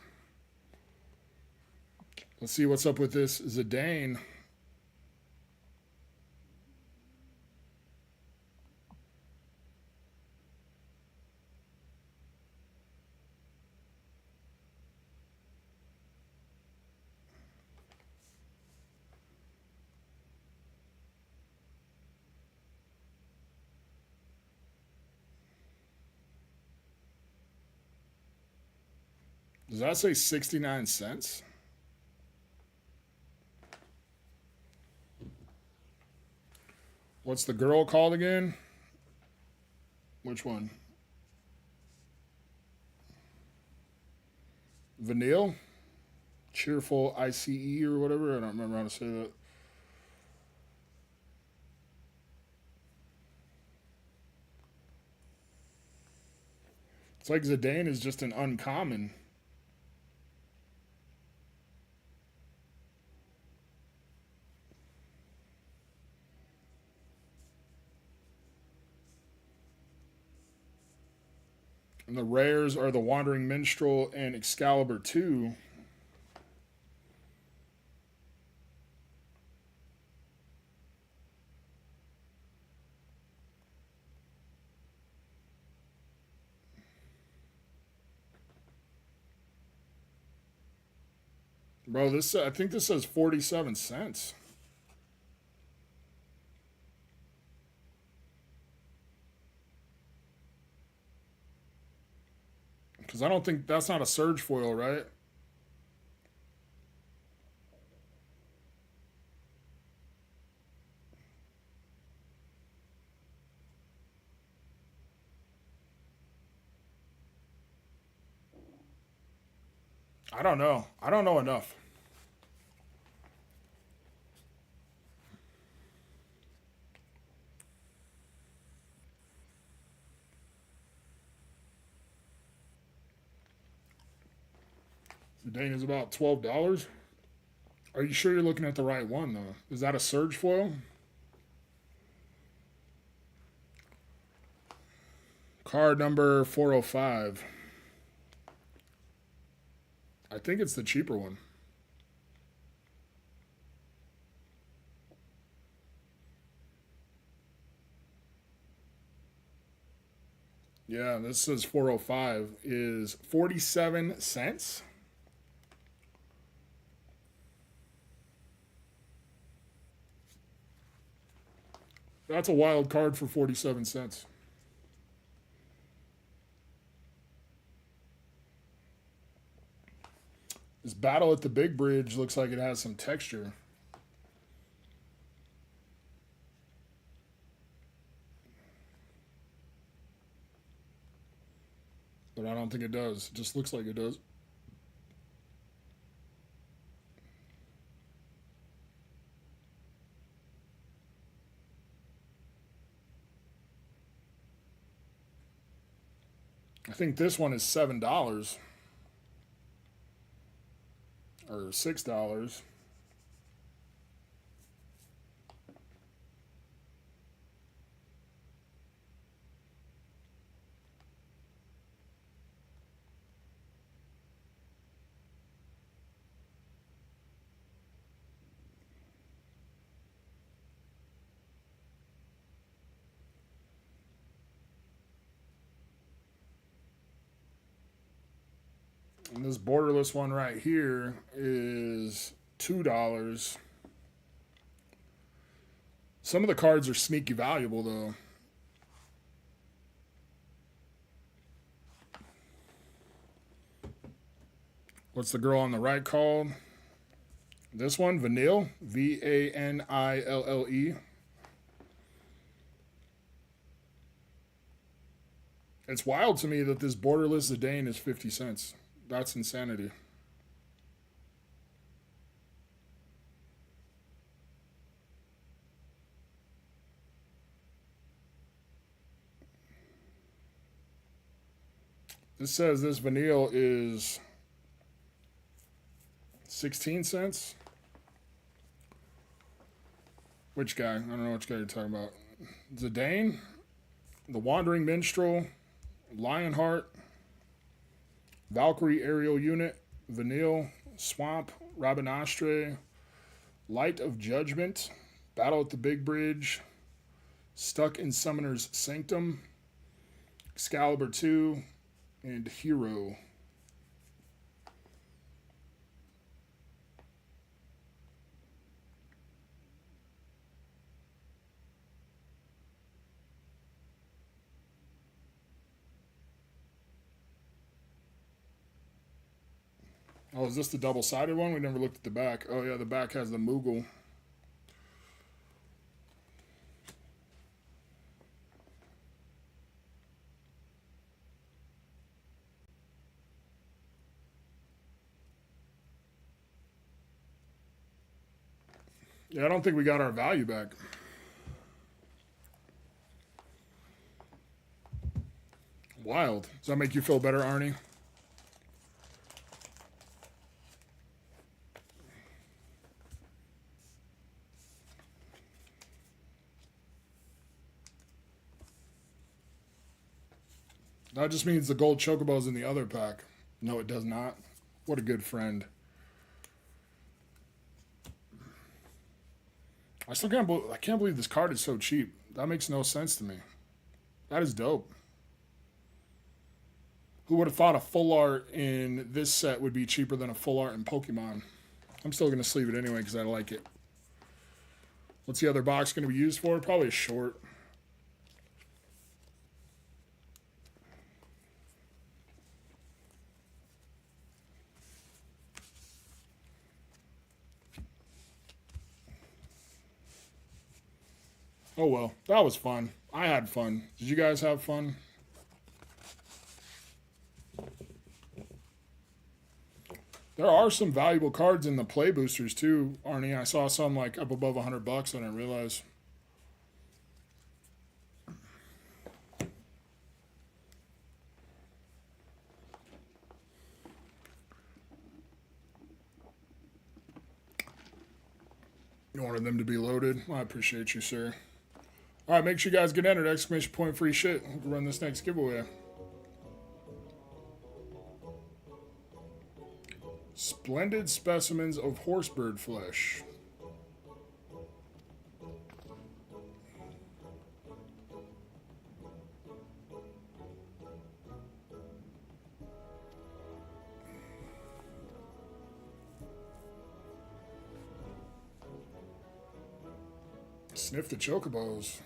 Let's see what's up with this Zidane. Does that say 69 cents? What's the girl called again? Which one? Vanille? Cheerful ICE or whatever? I don't remember how to say that. It's like Zidane is just an uncommon. And the rares are the Wandering Minstrel and Excalibur 2. Bro, this I think this says 47 cents. Because I don't think that's not a surge foil, right? I don't know. I don't know enough. Zidane is about $12. Are you sure you're looking at the right one, though? Is that a surge foil? Card number 405. I think it's the cheaper one. Yeah, this says 405 is 47 cents. That's a wild card for 47 cents. This Battle at the Big Bridge looks like it has some texture. But I don't think it does. It just looks like it does. I think this one is $7 or $6. And this borderless one right here is $2. Some of the cards are sneaky valuable, though. What's the girl on the right called? This one, Vanille. Vanille. It's wild to me that this borderless Zidane is 50 cents. That's insanity. This says this Vanille is 16 cents. Which guy? I don't know which guy you're talking about. Zidane, the Wandering Minstrel, Lionheart, Valkyrie Aerial Unit, Vanille, Swamp, Rabanastre, Light of Judgment, Battle at the Big Bridge, Stuck in Summoner's Sanctum, Excalibur 2, and Hero. Oh, is this the double-sided one? We never looked at the back. Oh, yeah, the back has the Moogle. Yeah, I don't think we got our value back. Wild. Does that make you feel better, Arnie? That just means the gold chocobo's in the other pack. No, it does not. What a good friend. I still can't believe this card is so cheap. That makes no sense to me. That is dope. Who would have thought a full art in this set would be cheaper than a full art in Pokemon? I'm still going to sleeve it anyway because I like it. What's the other box going to be used for? Probably a short. Oh well, that was fun. I had fun. Did you guys have fun? There are some valuable cards in the play boosters too, Arnie. I saw some like up above $100. I didn't realize. You wanted them to be loaded. I appreciate you, sir. All right, make sure you guys get entered. Exclamation point free shit. We'll run this next giveaway. Splendid specimens of horsebird flesh. Sniff the chocobos.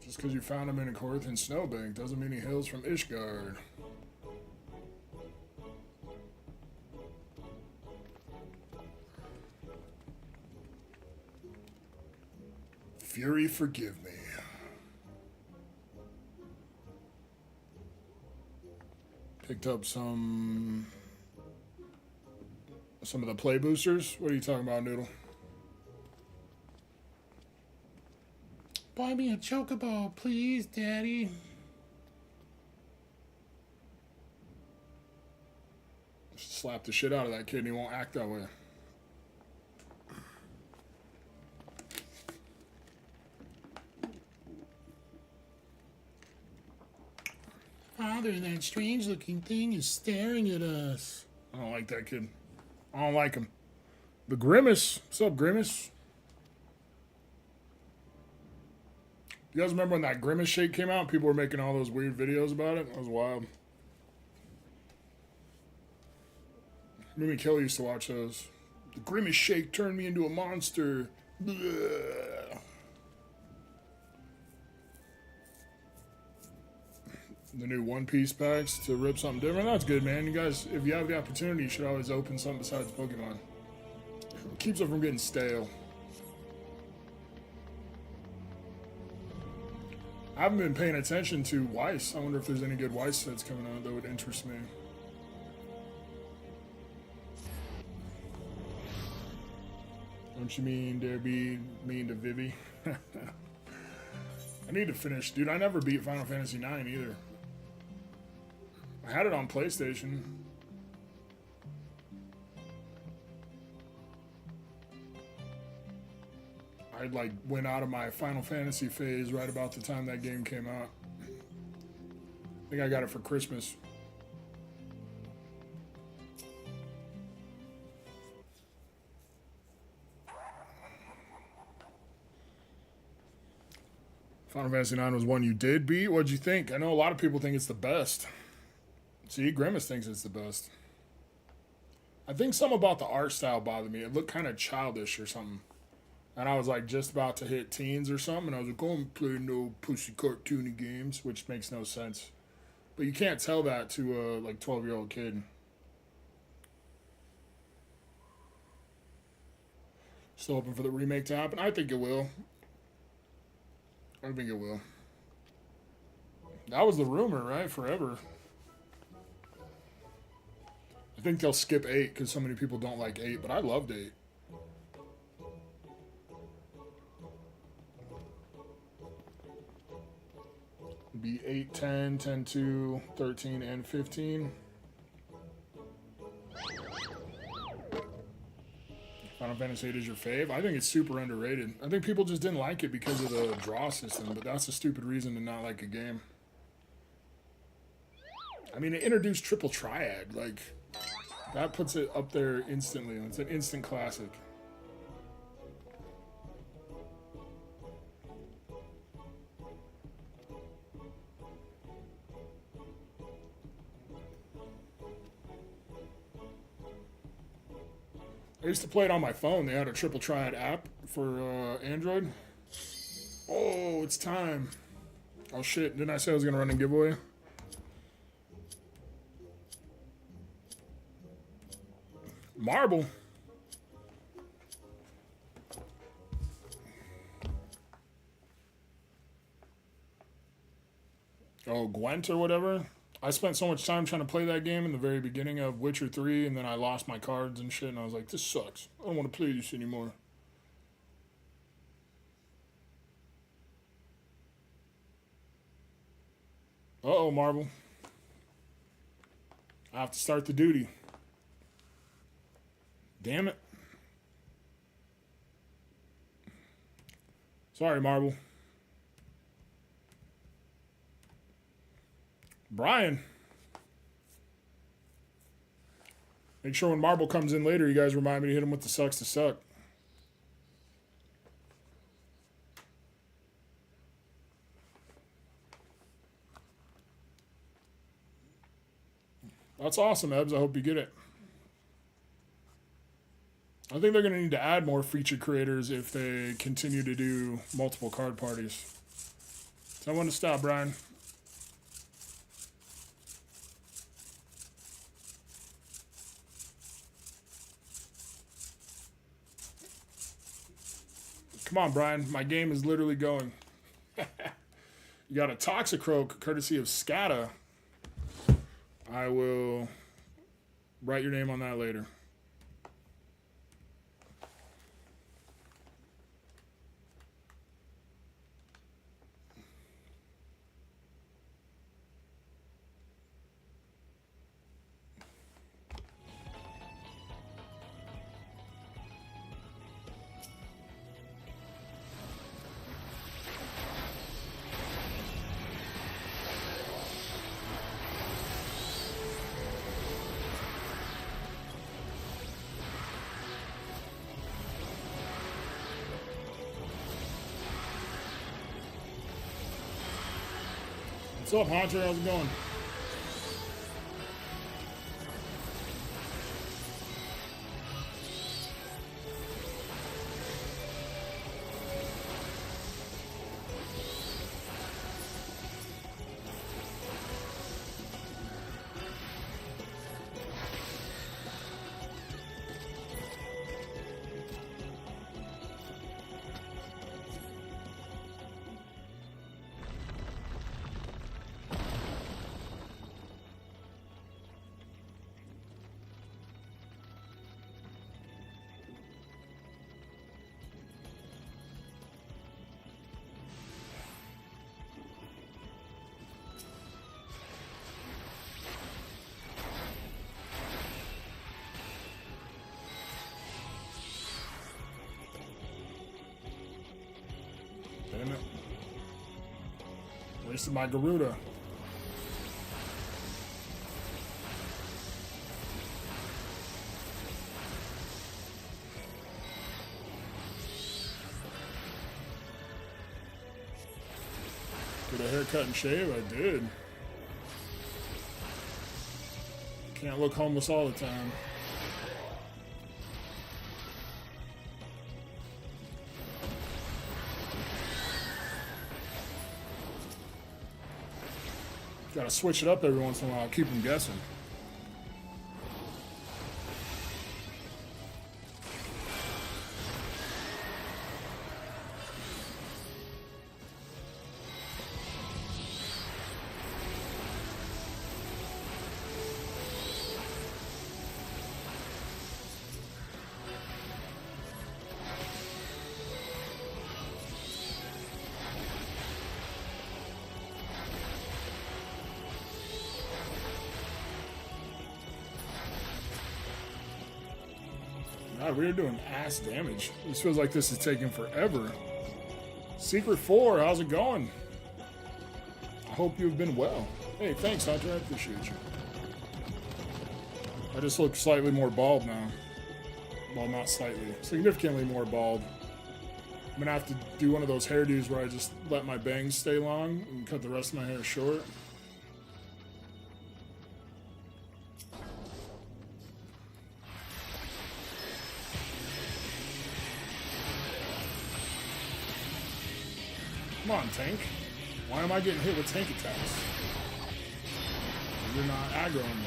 Just because you found him in a Corinthian snowbank doesn't mean he hails from Ishgard. Fury, forgive me. Picked up some of the play boosters. What are you talking about, Noodle? Buy me a chocobo, please, Daddy. Slap the shit out of that kid and he won't act that way. Father, that strange-looking thing is staring at us. I don't like that kid. I don't like him. The Grimace. What's up, Grimace? You guys remember when that Grimace shake came out? People were making all those weird videos about it. That was wild. Mimi Kelly used to watch those. The Grimace shake turned me into a monster. Bleh. The new One Piece packs to rip something different. That's good, man. You guys, if you have the opportunity, you should always open something besides Pokemon. It keeps it from getting stale. I haven't been paying attention to Weiss. I wonder if there's any good Weiss sets coming out that would interest me. Don't you mean to be mean to Vivi? I need to finish. Dude, I never beat Final Fantasy IX either. I had it on PlayStation. I like went out of my Final Fantasy phase right about the time that game came out. I think I got it for Christmas. Final Fantasy IX was one you did beat. What'd you think? I know a lot of people think it's the best. See, Grimace thinks it's the best. I think something about the art style bothered me. It looked kind of childish or something. And I was like just about to hit teens or something. And I was like, oh, I'm playing no pussy cartoony games, which makes no sense. But you can't tell that to a like 12-year-old kid. Still hoping for the remake to happen. I think it will. I think it will. That was the rumor, right? Forever. I think they'll skip 8 because so many people don't like 8, but I loved 8. It'd be 8, 10, 10, 2, 13, and 15. Final Fantasy 8 is your fave? I think it's super underrated. I think people just didn't like it because of the draw system, but that's a stupid reason to not like a game. I mean, it introduced Triple Triad. Like, that puts it up there instantly. It's an instant classic. I used to play it on my phone. They had a Triple Triad app for Android. Oh, it's time. Oh, shit. Didn't I say I was going to run a giveaway? Marble. Oh, Gwent or whatever. I spent so much time trying to play that game in the very beginning of Witcher 3, and then I lost my cards and shit, and I was like, this sucks. I don't want to play this anymore. Uh-oh, Marble. I have to start the duty. Damn it. Sorry, Marble. Brian. Make sure when Marble comes in later, you guys remind me to hit him with the sucks to suck. That's awesome, Ebbs. I hope you get it. I think they're going to need to add more feature creators if they continue to do multiple card parties. Tell when to stop, Brian. Come on, Brian. My game is literally going. You got a Toxicroak courtesy of Scata. I will write your name on that later. What's up, Hunter? How's it going? Damn it. Wasted my Garuda. Get a haircut and shave? I did. Can't look homeless all the time. Gotta switch it up every once in a while, keep them guessing. God, we are doing ass damage. This feels like this is taking forever. Secret 4, how's it going? I hope you've been well. Hey, thanks, Hunter. I appreciate you. I just look slightly more bald now. Well, not slightly. Significantly more bald. I'm gonna have to do one of those hairdos where I just let my bangs stay long and cut the rest of my hair short. Come on, tank. Why am I getting hit with tank attacks? You're not aggroing me.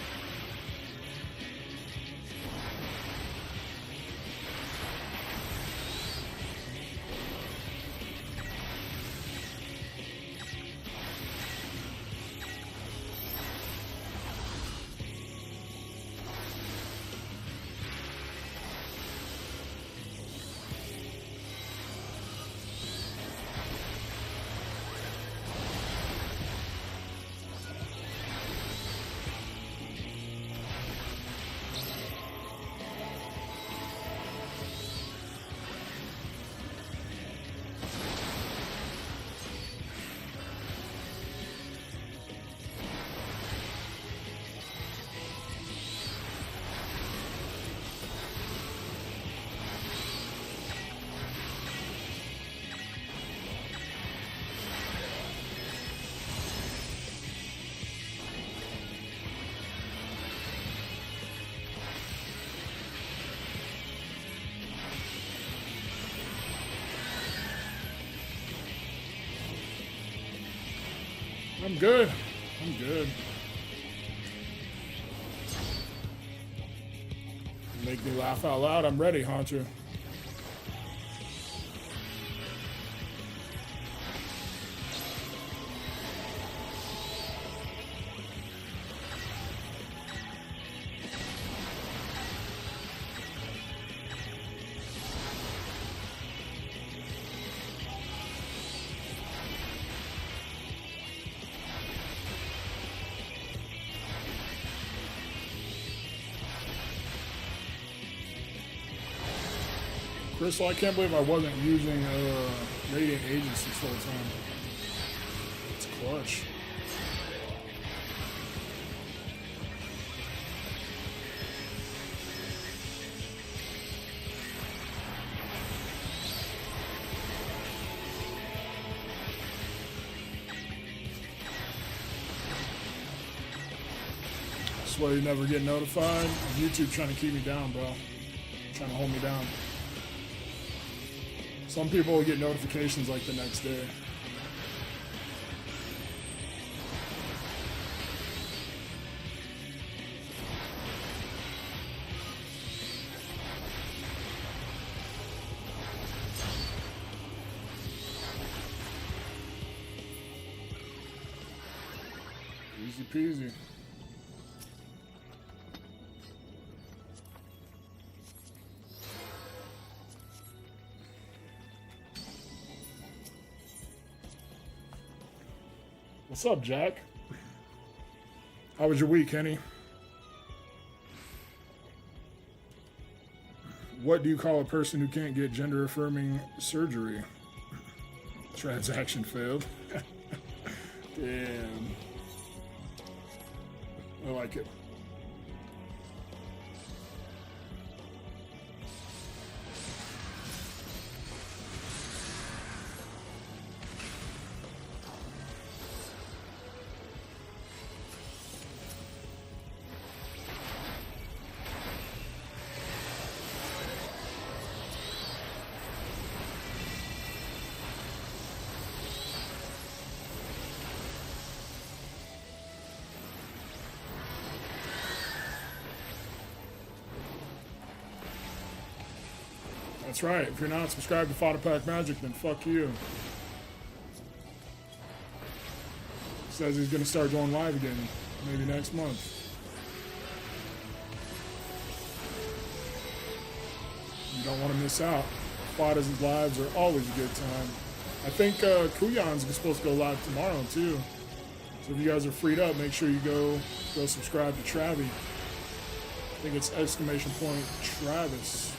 I'm good. I'm good. Make me laugh out loud. I'm ready, Hunter. Crystal, I can't believe I wasn't using Radiant Agents this whole time. It's clutch. I swear you never get notified. YouTube trying to keep me down, bro. Trying to hold me down. Some people will get notifications like the next day. Easy peasy. What's up, Jack? How was your week, Henny? What do you call a person who can't get gender-affirming surgery? Transaction failed. Damn. I like it. That's right. If you're not subscribed to Fodder Pack Magic, then fuck you. Says he's going to start going live again, maybe next month. You don't want to miss out. Fodder's lives are always a good time. I think Kuyan's supposed to go live tomorrow too. So if you guys are freed up, make sure you go subscribe to Travi. I think it's !Travis.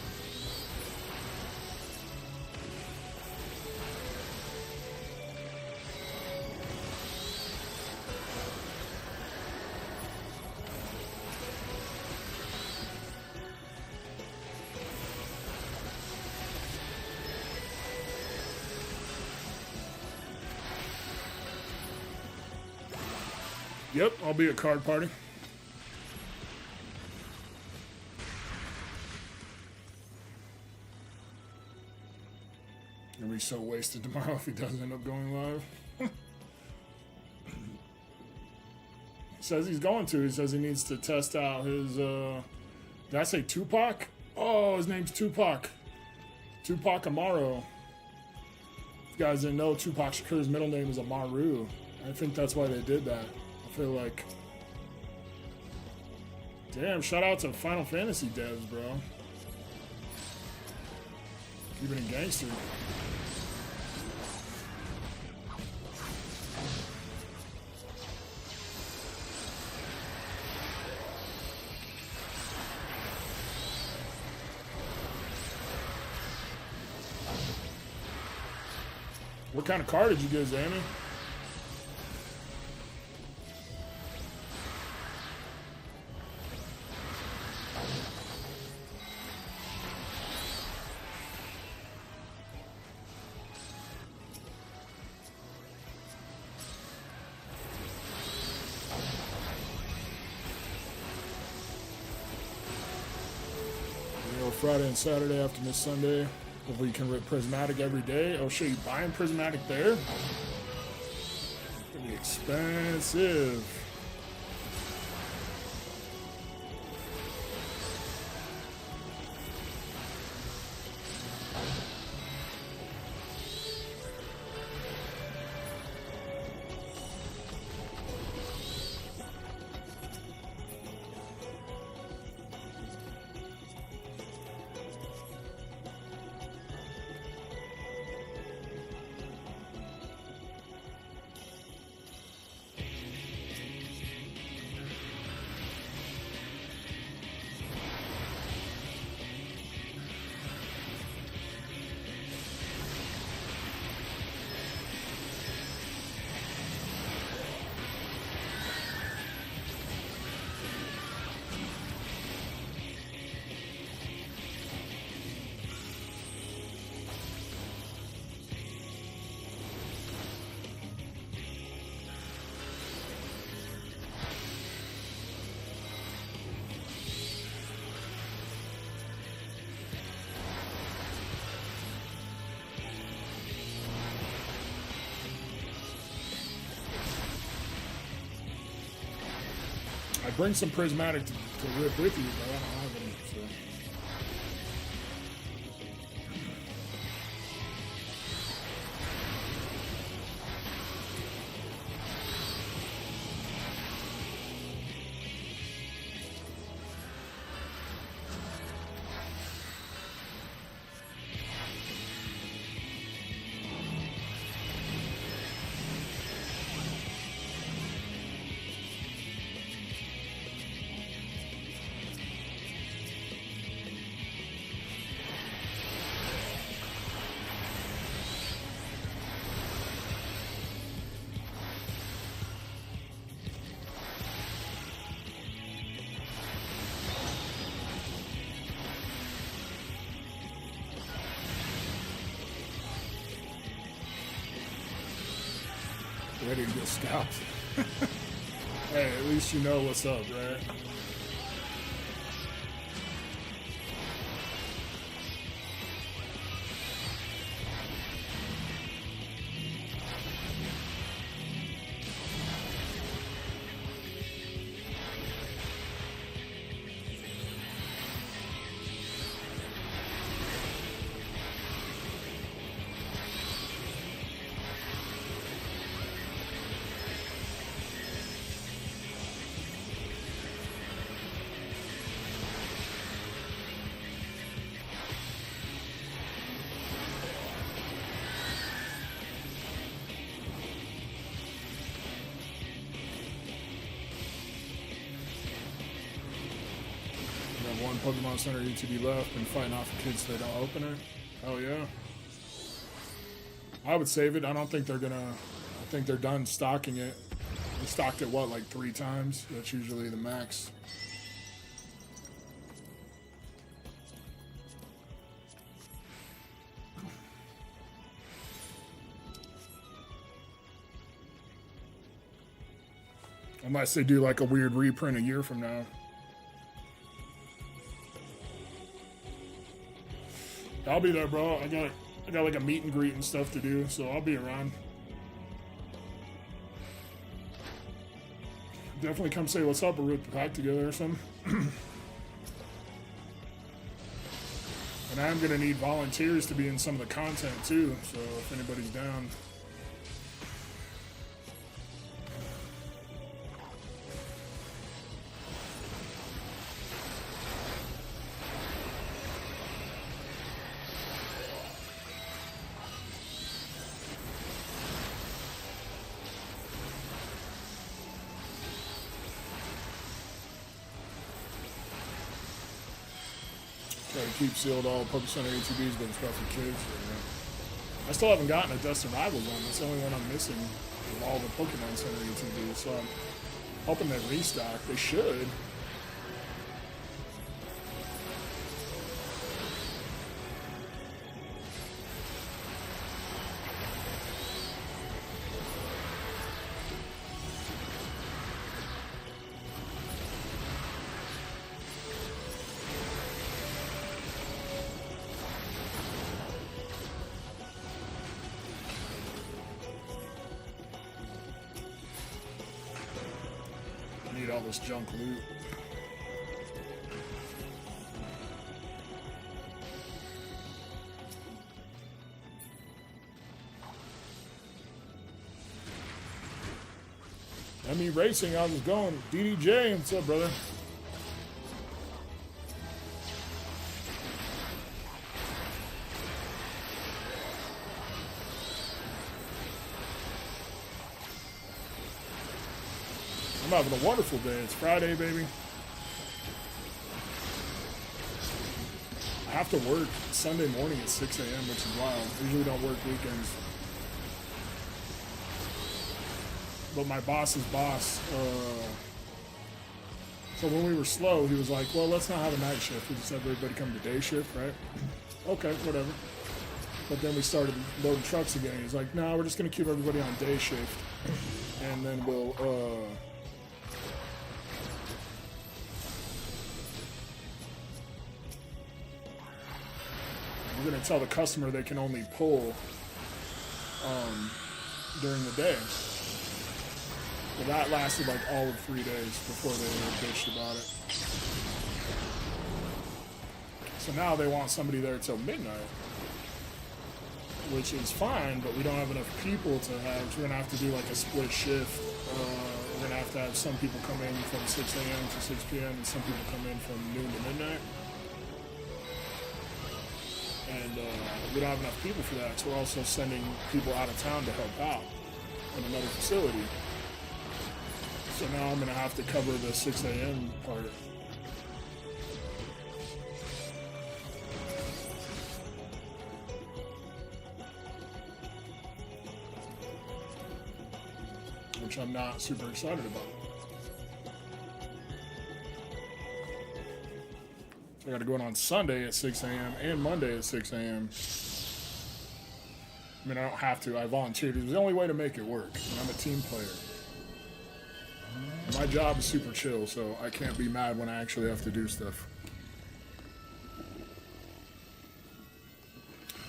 Yep, I'll be at card party. Gonna be so wasted tomorrow if he doesn't end up going live. Says he's going to. He says he needs to test out his, did I say Tupac? Oh, his name's Tupac. Tupac Amaro. If you guys didn't know, Tupac Shakur's middle name is Amaru. I think that's why they did that. I feel like... Damn, shout out to Final Fantasy devs, bro. Keeping it gangster. What kind of card did you get, Zammy? Friday and Saturday after this Sunday. Hopefully you can rip Prismatic every day. Oh shit, you buying Prismatic there? It's gonna be expensive. I bring some Prismatic to rip with you, but I don't have any, so. ready to get scalped. Hey, at least you know what's up, right? One Pokemon Center ETB left and fighting off the kids so they don't open it. Hell yeah. I would save it. I don't think they're gonna. I think they're done stocking it. They stocked it, what, like 3 times? That's usually the max. Unless they do like a weird reprint a year from now. I'll be there, bro. I got like a meet and greet and stuff to do, so I'll be around. Definitely come say what's up or root the pack together or something. And I'm gonna need volunteers to be in some of the content too, so if anybody's down. Try to keep sealed all Poke Center ATBs, but it's rough for kids. Yeah. I still haven't gotten a Death Survival one. That's the only one I'm missing of all the Pokemon Center ATBs. So I'm hoping they restock. They should. Need all this junk loot. I mean, racing, I was going. DDJ, what's up, brother? I'm having a wonderful day. It's Friday, baby. I have to work Sunday morning at 6 a.m., which is wild. I usually don't work weekends. But my boss's boss, so when we were slow, he was like, well, let's not have a night shift. We just have everybody come to day shift, right? Okay, whatever. But then we started loading trucks again. He's like, no, we're just going to keep everybody on day shift. And then we'll, we're going to tell the customer they can only pull during the day. But that lasted like all of 3 days before they bitched about it. So now they want somebody there till midnight, which is fine, but we don't have enough people to have. So we're going to have to do like a split shift. We're going to have some people come in from 6 a.m. to 6 p.m. and some people come in from noon to midnight. And we don't have enough people for that, so we're also sending people out of town to help out in another facility. So now I'm going to have to cover the 6 a.m. part. Which I'm not super excited about. I got to go in on Sunday at 6 a.m. and Monday at 6 a.m. I mean, I don't have to. I volunteered. It was the only way to make it work. And I'm a team player. My job is super chill, so I can't be mad when I actually have to do stuff.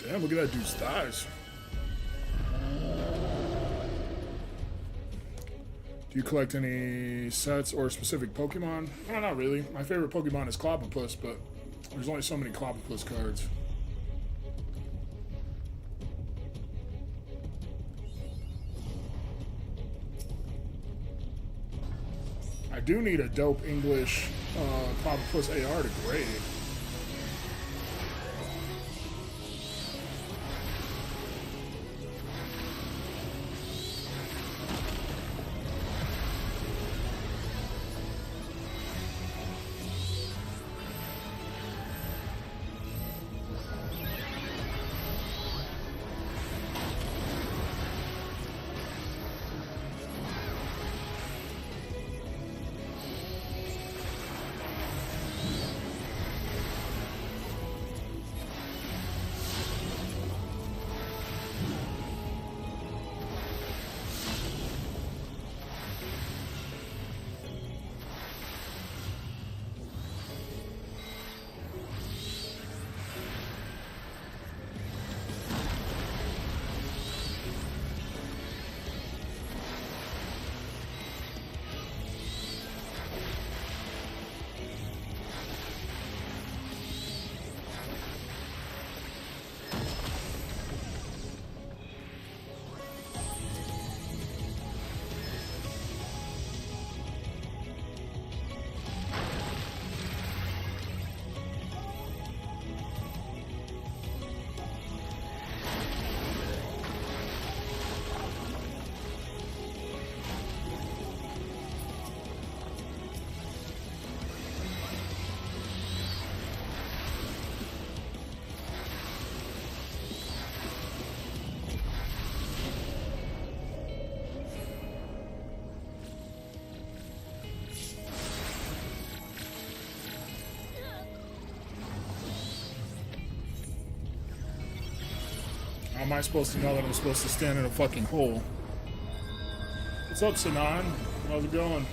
Damn, look at that dude's thighs. Do you collect any sets or specific Pokemon? No, not really. My favorite Pokemon is Clobbopus, but there's only so many Clobbopus cards. I do need a dope English Clobbopus AR to grade. How am I supposed to know that I'm supposed to stand in a fucking hole? What's up, Sanan? How's it going?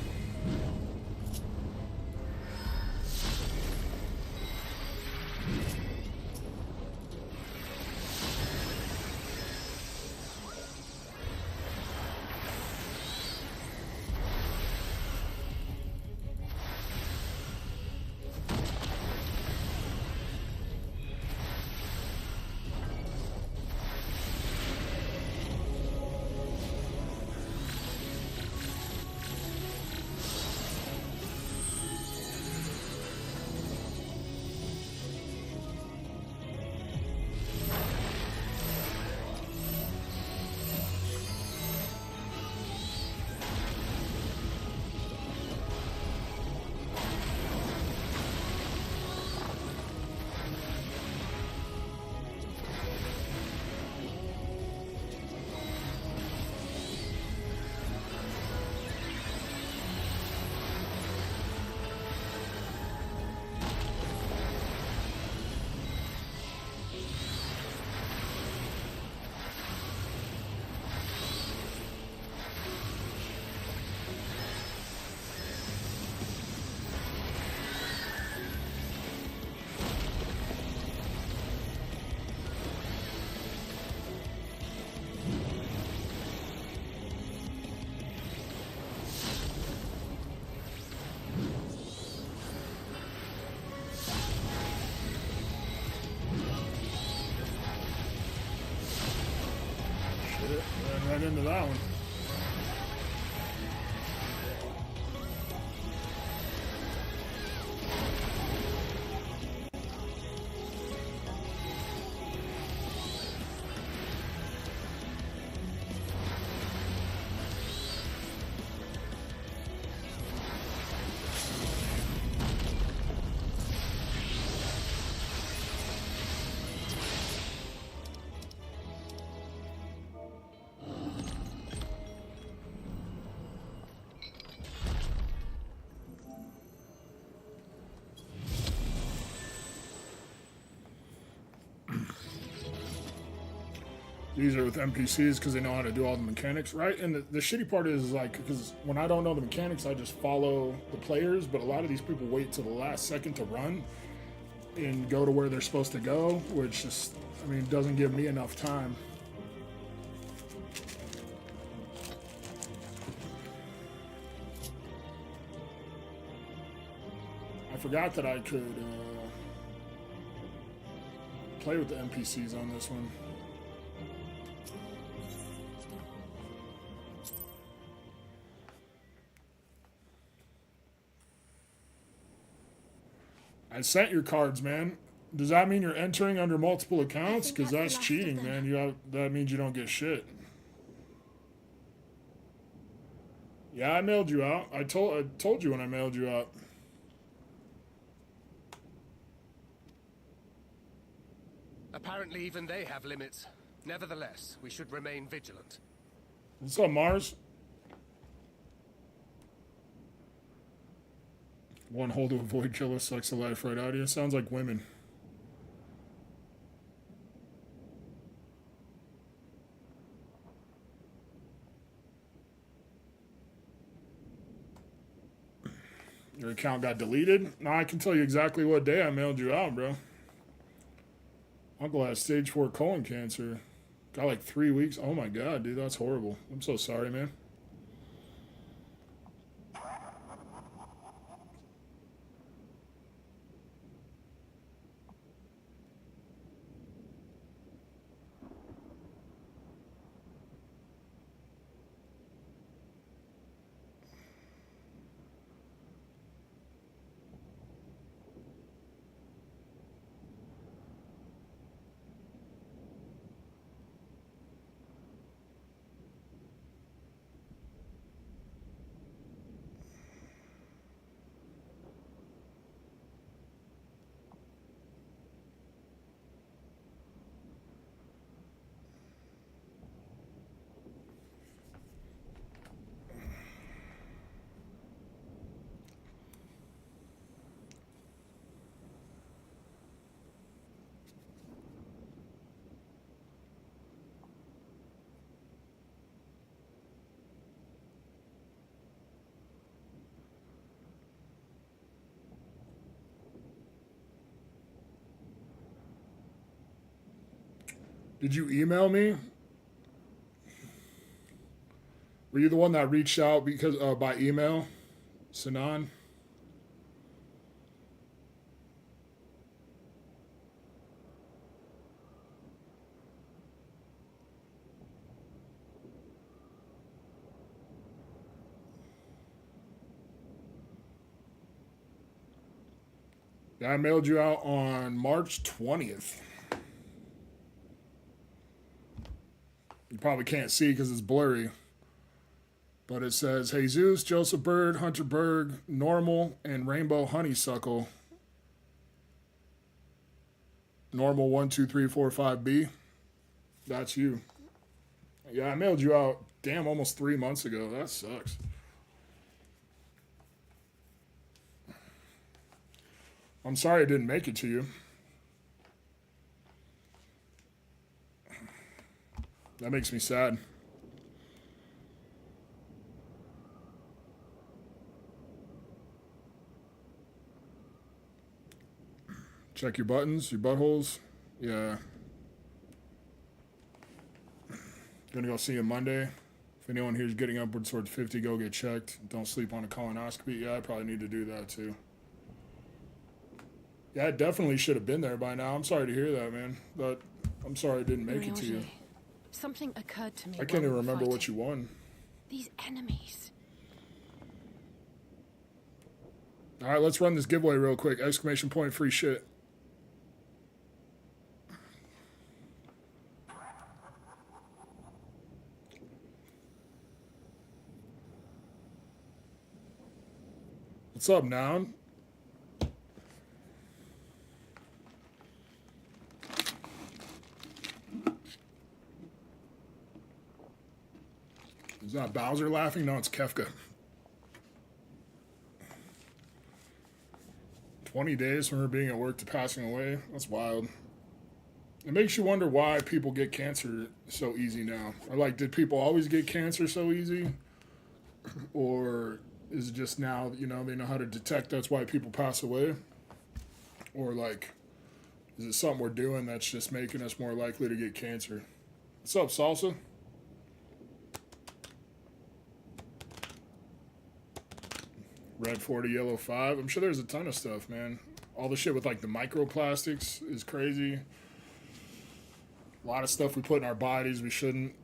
Right into that one. easier with NPCs because they know how to do all the mechanics, right? And the shitty part is like, because when I don't know the mechanics, I just follow the players, but a lot of these people wait till the last second to run and go to where they're supposed to go, which just, I mean, doesn't give me enough time. I forgot that I could play with the NPCs on this one. I sent your cards, man. Does that mean you're entering under multiple accounts? Because that's cheating, man. That means you don't get shit. Yeah, I mailed you out. I told you when I mailed you out. Apparently even they have limits. Nevertheless, we should remain vigilant. What's up, Mars? One hole to avoid killer sucks the life right out of you. Sounds like women. Your account got deleted? No, I can tell you exactly what day I mailed you out, bro. Uncle has stage 4 colon cancer. Got like 3 weeks. Oh my god, dude, that's horrible. I'm so sorry, man. Did you email me? Were you the one that reached out because by email, Sinan? Yeah, I mailed you out on March 20th. You probably can't see because it's blurry. But it says Jesus, Joseph Bird, Hunter Berg, Normal, and Rainbow Honeysuckle. Normal 1, 2, 3, 4, 5B. That's you. Yeah, I mailed you out, damn, almost 3 months ago. That sucks. I'm sorry I didn't make it to you. That makes me sad. Check your buttons, your buttholes. Yeah. Gonna go see you Monday. If anyone here's getting upwards towards 50, go get checked. Don't sleep on a colonoscopy. Yeah, I probably need to do that too. Yeah, I definitely should have been there by now. I'm sorry to hear that, man. But I'm sorry I didn't make it to you. Something occurred to me. I can't even remember what you won. These enemies. All right, let's run this giveaway real quick. Exclamation point, free shit. What's up, Noun? Is that Bowser laughing? No, it's Kefka. 20 days from her being at work to passing away. That's wild. It makes you wonder why people get cancer so easy now. Or like, did people always get cancer so easy? Or is it just now, you know, they know how to detect that's why people pass away? Or like, is it something we're doing that's just making us more likely to get cancer? What's up, Salsa? Red 40, yellow 5. I'm sure there's a ton of stuff, man. All the shit with like the microplastics is crazy. A lot of stuff we put in our bodies we shouldn't.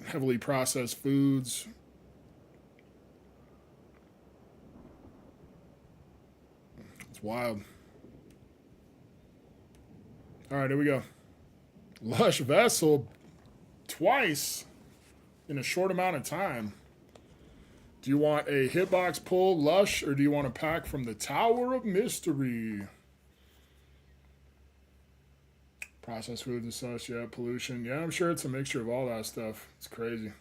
Heavily processed foods. It's wild. All right, here we go. Lush Vessel twice in a short amount of time. Do you want a hitbox pull, Lush, or do you want a pack from the Tower of Mystery? Processed foods and such, yeah, pollution. Yeah, I'm sure it's a mixture of all that stuff. It's crazy.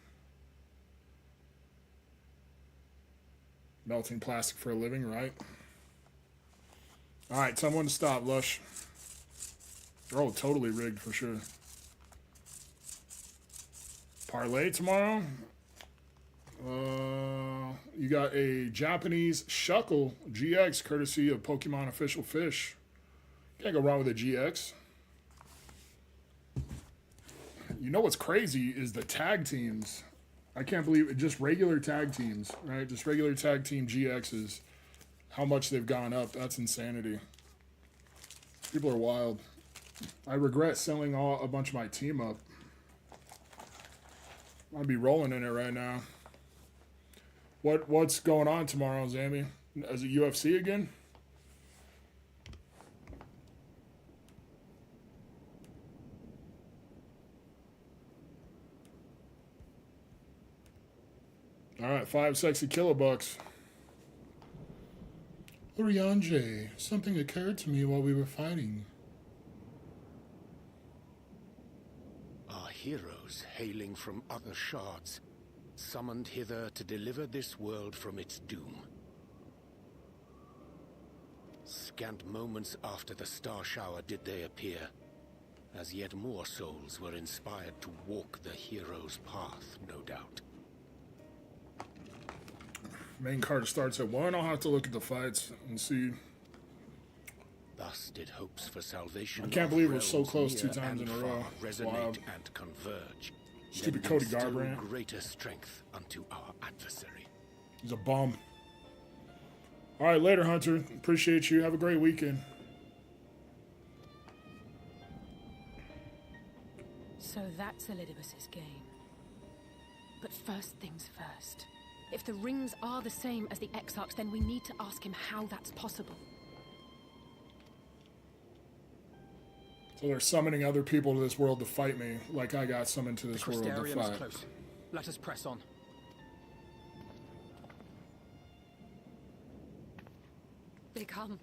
Melting plastic for a living, right? All right, tell me when to stop, Lush. Oh, totally rigged for sure. Parlay tomorrow. You got a Japanese Shuckle GX courtesy of Pokemon Official Fish. Can't go wrong with a GX. You know what's crazy is the tag teams. I can't believe it. Just regular tag teams, right? Just regular tag team GXs. How much they've gone up. That's insanity. People are wild. I regret selling a bunch of my team up. I'd be rolling in it right now. What's going on tomorrow, Zammy? Is it UFC again? All right, 5 sexy kilobucks. Urianje, something occurred to me while we were fighting. Our heroes, hailing from other shards, summoned hither to deliver this world from its doom. Scant moments after the star shower did they appear, as yet more souls were inspired to walk the hero's path, no doubt. Main card starts at 1. I'll have to look at the fights and see. Thus did hopes for salvation. I can't believe it was so close 2 times in a row. Resonate Wild. and converge. Stupid Cody still Garbrandt. Greater strength unto our adversary. He's a bum. All right, later, Hunter. Appreciate you. Have a great weekend. So that's Elidibus's game. But first things first. If the rings are the same as the Exarchs, then we need to ask him how that's possible. So they're summoning other people to this world to fight me, like I got summoned to this world to Crystarium is fight. close. Let us press on. They come.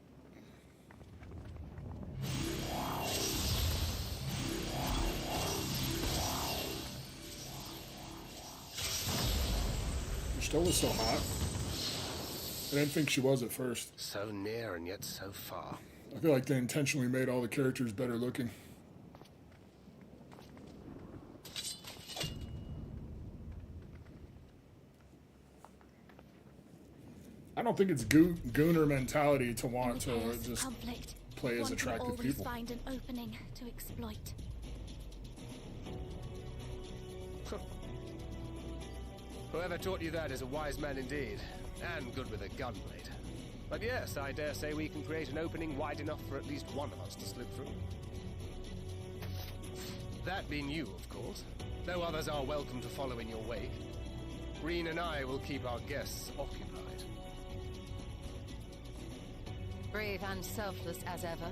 Still was so hot. I didn't think she was at first. So near and yet so far. I feel like they intentionally made all the characters better looking. I don't think it's gooner mentality to want to just play as attractive people. Find an opening to exploit. Whoever taught you that is a wise man indeed, and good with a gunblade. But yes, I dare say we can create an opening wide enough for at least one of us to slip through. That being you, of course, though others are welcome to follow in your wake. Green and I will keep our guests occupied. Brave and selfless as ever.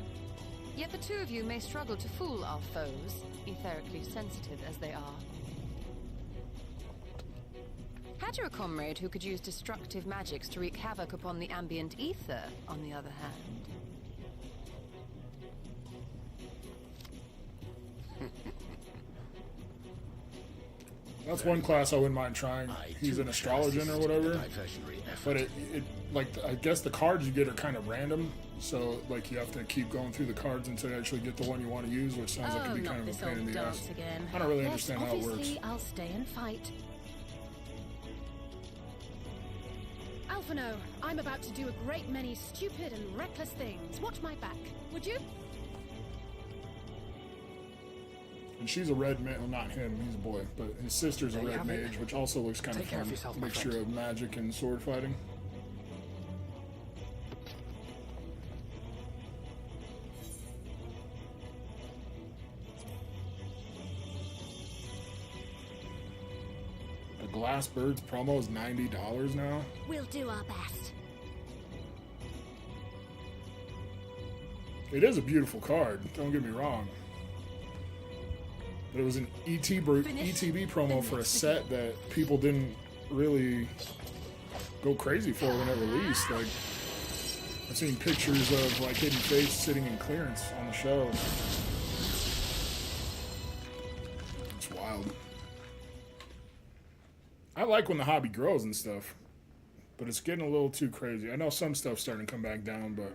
Yet the two of you may struggle to fool our foes, etherically sensitive as they are. Had you a comrade who could use destructive magics to wreak havoc upon the ambient ether, on the other hand? That's one class I wouldn't mind trying. I He's too an shall astrologian assist or in whatever. the diversionary effort. But it like, I guess the cards you get are kind of random. So, like, you have to keep going through the cards until you actually get the one you want to use, which sounds like it could be kind of a pain in the ass. Again. I don't really Yes, understand how it works. obviously, I'll stay and fight. Alphino, I'm about to do a great many stupid and reckless things. Watch my back, would you? And she's a red mage. Well, not him, he's a boy. But his sister's a There you red have it. mage, which also looks kind of Take care of fun. yourself, my Mixture friend. of magic and sword fighting. The Glass Birds promo is $90 now. We'll do our best. It is a beautiful card, don't get me wrong. But it was an ETB promo for a set that people didn't really go crazy for when it released. Like, I've seen pictures of like Hidden Fates sitting in clearance on the show. It's wild. I like when the hobby grows and stuff, but it's getting a little too crazy. I know some stuff's starting to come back down, but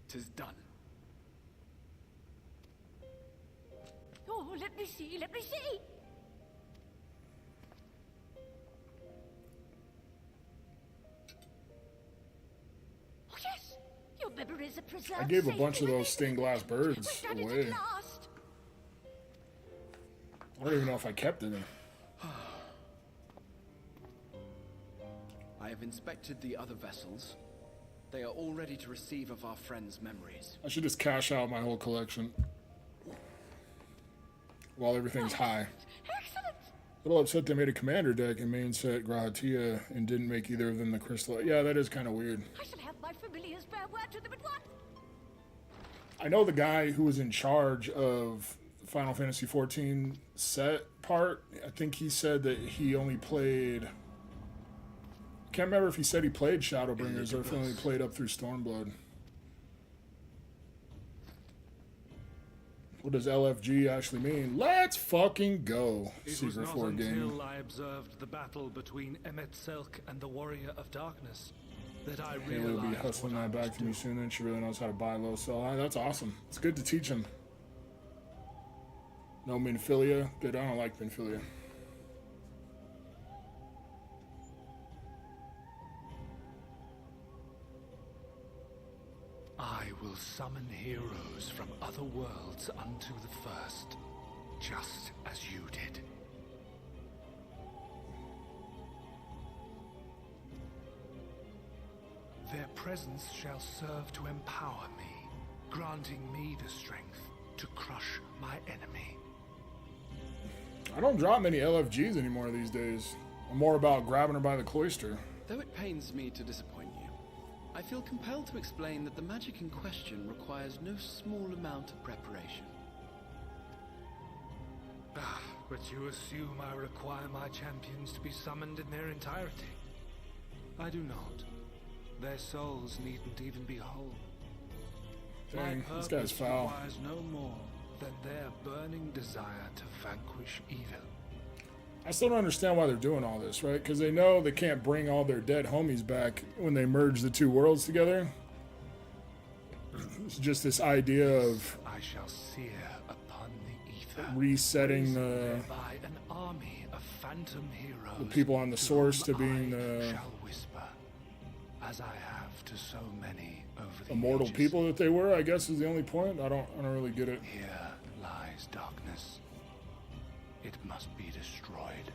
tis done. Oh, let me see, let me see. Oh, yes, your memories are preserved. I gave a bunch of safely those stained glass birds We've done it away. at last. I don't even know if I kept any. I have inspected the other vessels. They are all ready to receive of our friends' memories. I should just cash out my whole collection while everything's high. Excellent. A little upset they made a commander deck in main set Grahatia and didn't make either of them the crystal. Yeah, that is kind of weird. I shall have my familiars bear word to them at once. I know the guy who was in charge of the Final Fantasy XIV set part. I think he said that he only played... Can't remember if he said he played Shadowbringers or if he only played up through Stormblood. What does LFG actually mean? Let's fucking go. It was Secret not 4 game. until I observed the battle between Emmet Selk and the Warrior of Darkness that I Haley will realized be hustling what I that was back to me doing. soon, and she really knows how to buy low sell high. That's awesome. It's good to teach him. No Minfilia. Good. I don't like Minfilia. I will summon heroes from other worlds unto the first, just as you did. Their presence shall serve to empower me, granting me the strength to crush my enemy. I don't drop many LFGs anymore these days. I'm more about grabbing her by the cloister. Though it pains me to disappoint you, I feel compelled to explain that the magic in question requires no small amount of preparation. Ah, but you assume I require my champions to be summoned in their entirety. I do not. Their souls needn't even be whole. Dang, My this guy's purpose foul. requires no more than their burning desire to vanquish evil. I still don't understand why they're doing all this, right? Because they know they can't bring all their dead homies back when they merge the two worlds together. It's just this idea of I shall sear upon the ether, resetting the whereby an army of phantom heroes, people on the source to whom being I the shall whisper, as I have to so many over the immortal ages. people that they were, I guess, is the only point. I don't really get it. Here lies darkness. It must be destroyed.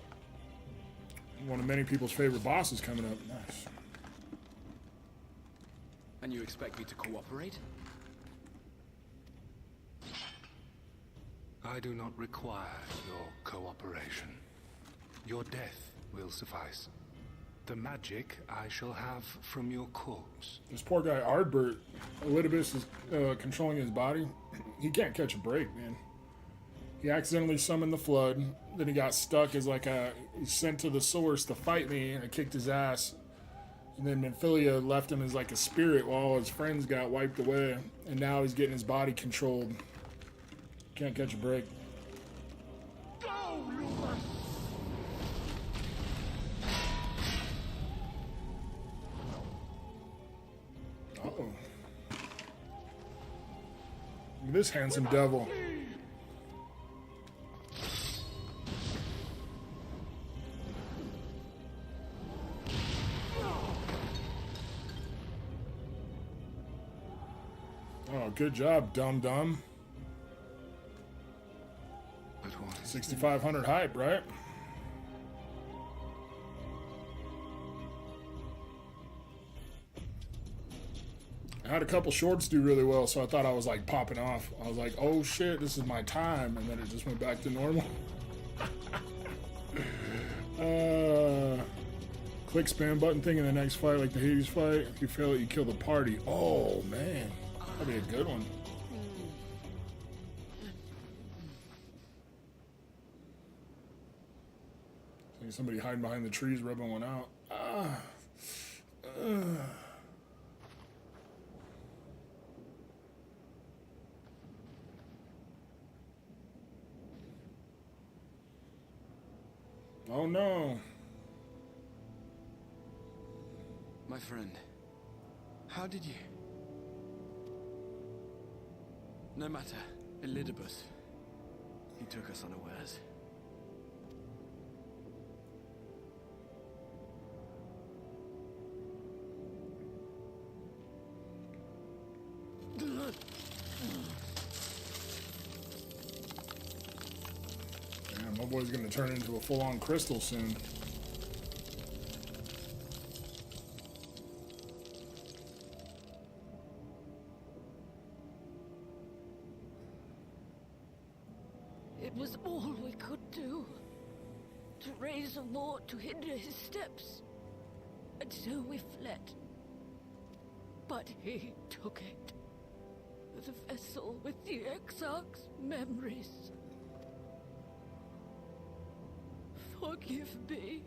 One of many people's favorite bosses coming up. Nice. And you expect me to cooperate? I do not require your cooperation. Your death will suffice. The magic I shall have from your corpse. This poor guy, Ardbert, Elidibus is controlling his body. He can't catch a break, man. He accidentally summoned the flood. Then he got stuck as like he's sent to the source to fight me, and I kicked his ass. And then Minfilia left him as like a spirit while all his friends got wiped away. And now he's getting his body controlled. Can't catch a break. Go, Lupus! Uh-oh. Look at this handsome devil. Oh, good job, dum-dum. 6,500 hype, right? I had a couple shorts do really well, so I thought I was like popping off. I was like, oh shit, this is my time. And then it just went back to normal. Click spam button thing in the next fight, like the Hades fight. If you fail it, you kill the party. Oh, man. That'd be a good one. See somebody hiding behind the trees, rubbing one out. Oh no. My friend, how did you... No matter, Elidibus. He took us unawares. Damn, my boy's gonna turn into a full-on crystal soon. It was all we could do. To raise a ward to hinder his steps. And so we fled. But he took it. The vessel with the Exarch's memories. Forgive me.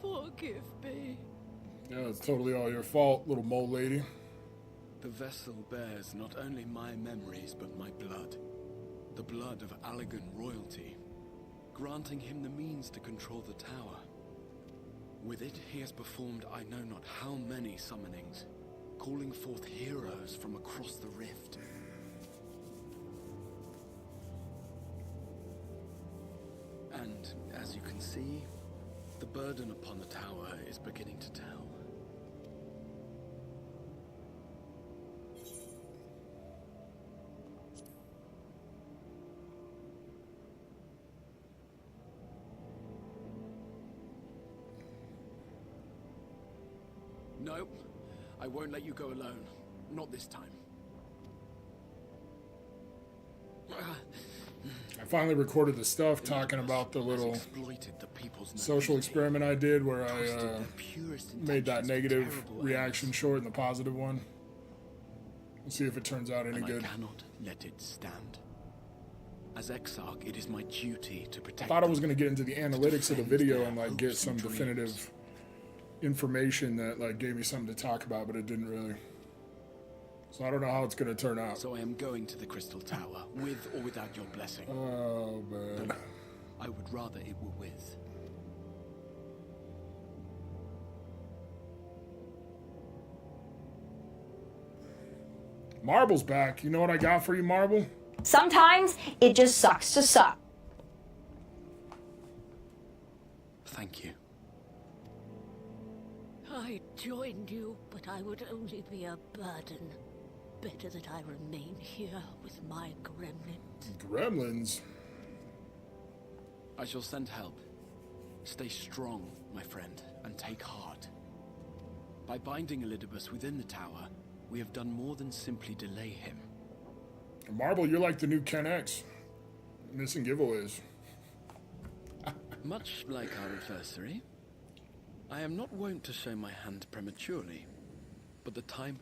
Forgive me. Yeah, it's totally all your fault, little mole lady. The vessel bears not only my memories, but my blood. The blood of Allegan royalty, granting him the means to control the tower. With it, he has performed I know not how many summonings, calling forth heroes from across the rift. And, as you can see, the burden upon the tower is beginning to tell. No, I won't let you go alone. Not this time. I finally recorded the stuff talking about the little social experiment I did where I made that negative reaction short and the positive one. We'll see if it turns out any good. I cannot let it stand. As Exarch, it is my duty to protect. I thought I was going to get into the analytics of the video and like get some definitive information that like gave me something to talk about, but it didn't really. So I don't know how it's going to turn out. So I am going to the Crystal Tower, with or without your blessing. Oh, man. No, I would rather it were with. Marble's back. You know what I got for you, Marble? Sometimes it just sucks to suck. Thank you. I joined you, but I would only be a burden. Better that I remain here with my gremlins. Gremlins? I shall send help. Stay strong, my friend, and take heart. By binding Elidibus within the tower, we have done more than simply delay him. Marble, you're like the new Ken X. Missing giveaways. Much like our adversary, I am not wont to show my hand prematurely, but the time...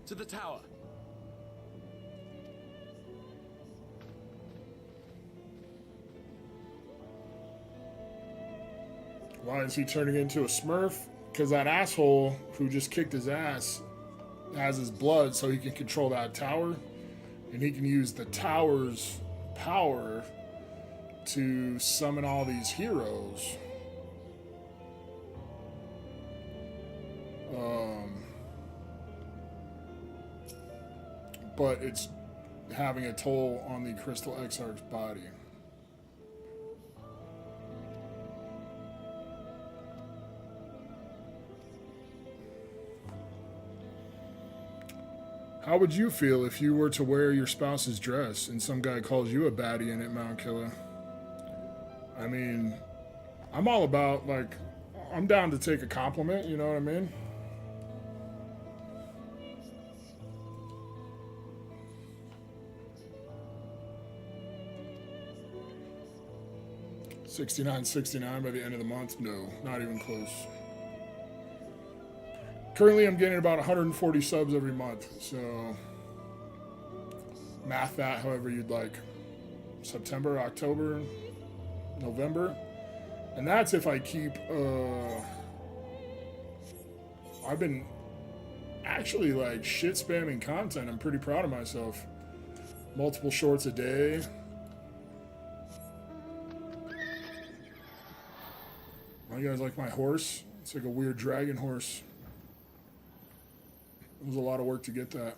To the tower. Why is he turning into a Smurf? Because that asshole who just kicked his ass has his blood, so he can control that tower. And he can use the tower's power to summon all these heroes. But it's having a toll on the Crystal Exarch's body. How would you feel if you were to wear your spouse's dress and some guy calls you a baddie in it, Mount Killer? I mean, I'm all about, like, I'm down to take a compliment, you know what I mean? $69.69 by the end of the month? No, not even close. Currently, I'm getting about 140 subs every month, so math that however you'd like. September, October, November, and that's if I keep. I've been actually like shit spamming content. I'm pretty proud of myself. Multiple shorts a day. You guys like my horse? It's like a weird dragon horse. It was a lot of work to get that.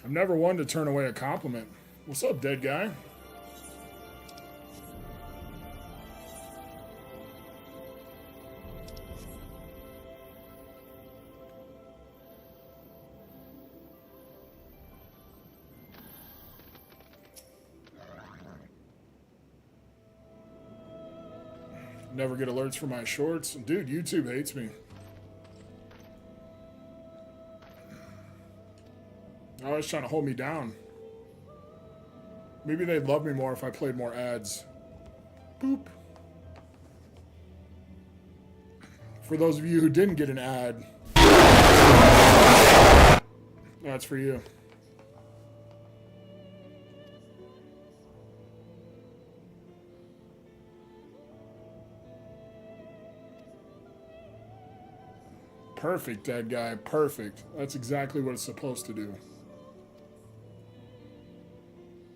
I'm never one to turn away a compliment. What's up, dead guy? Never get alerts for my shorts. Dude, YouTube hates me. They're always trying to hold me down. Maybe they'd love me more if I played more ads. Boop. For those of you who didn't get an ad, that's for you. Perfect, dead guy. Perfect. That's exactly what it's supposed to do.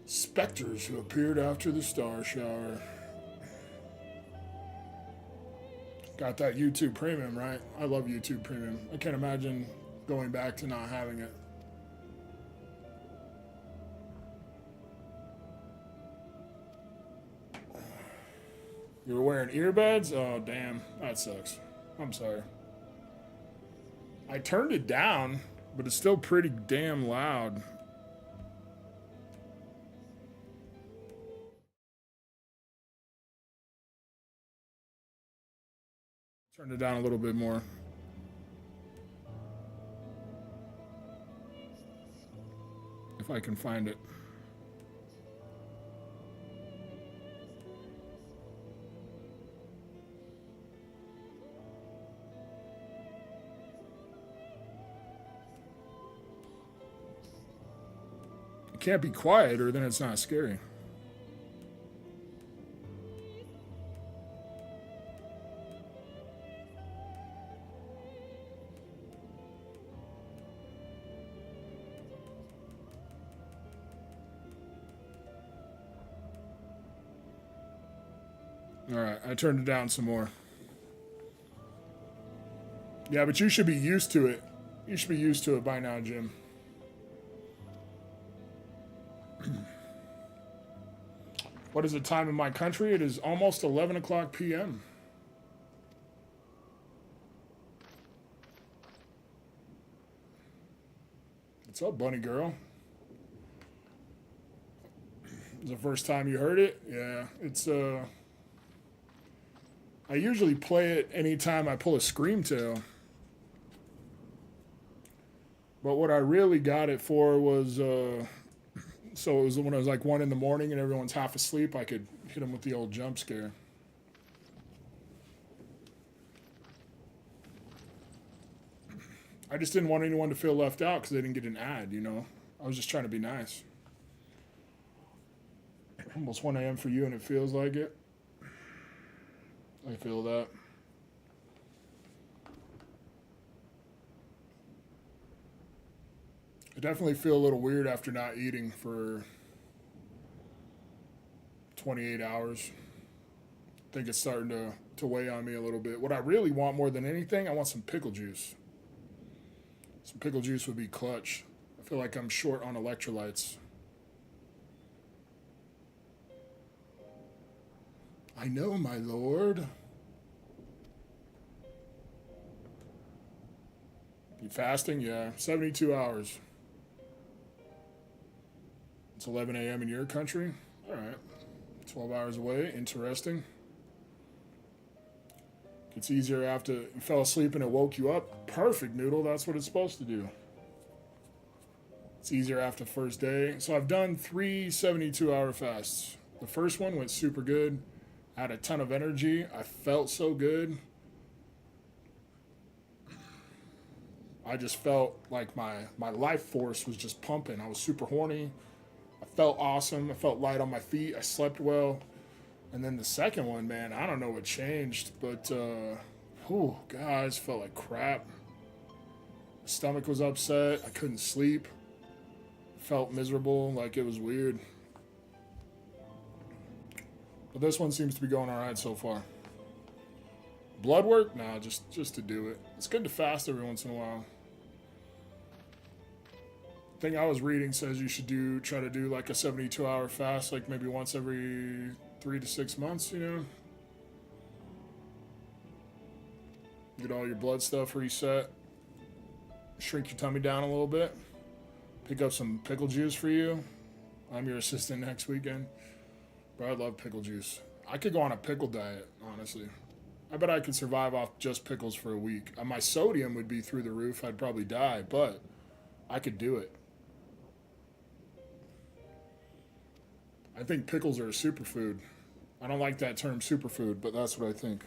Specters who appeared after the star shower. Got that YouTube Premium, right? I love YouTube Premium. I can't imagine going back to not having it. You were wearing earbuds? Oh, damn. That sucks. I'm sorry. I turned it down, but it's still pretty damn loud. Turned it down a little bit more. If I can find it. It can't be quiet or then it's not scary. All right, I turned it down some more. Yeah, but you should be used to it. You should be used to it by now, Jim. What is the time in my country? It is almost 11 o'clock p.m. What's up, bunny girl? Is the first time you heard it? Yeah, it's I usually play it anytime I pull a Screamtail. But what I really got it for was, so it was when it was like 1 in the morning and everyone's half asleep, I could Hit him with the old jump scare. I just didn't want anyone to feel left out because they didn't get an ad, you know? I was just trying to be nice. Almost 1 a.m. for you and it feels like it. I feel that. I definitely feel a little weird after not eating for 28 hours. I think it's starting to weigh on me a little bit. What I really want more than anything, I want some pickle juice. Some pickle juice would be clutch. I feel like I'm short on electrolytes. I know, my lord. You fasting? Yeah, 72 hours. It's 11 a.m. in your country? All right. 12 hours away. Interesting. It's easier after you fell asleep and it woke you up. Perfect, Noodle. That's what it's supposed to do. It's easier after first day. So I've done 3 72-hour fasts. The first one went super good. I had a ton of energy. I felt so good. I just felt like my life force was just pumping. I was super horny. I felt awesome. I felt light on my feet. I slept well. And then the second one, man, I don't know what changed, but, guys, felt like crap. My stomach was upset. I couldn't sleep. Felt miserable, like it was weird. But this one seems to be going all right so far. Blood work? Nah, just to do it. It's good to fast every once in a while. The thing I was reading says you should try to do like a 72-hour fast, like maybe once every 3 to 6 months, you know? Get all your blood stuff reset. Shrink your tummy down a little bit. Pick up some pickle juice for you. I'm your assistant next weekend. But I love pickle juice. I could go on a pickle diet, honestly. I bet I could survive off just pickles for a week. My sodium would be through the roof. I'd probably die, but I could do it. I think pickles are a superfood. I don't like that term superfood, but that's what I think.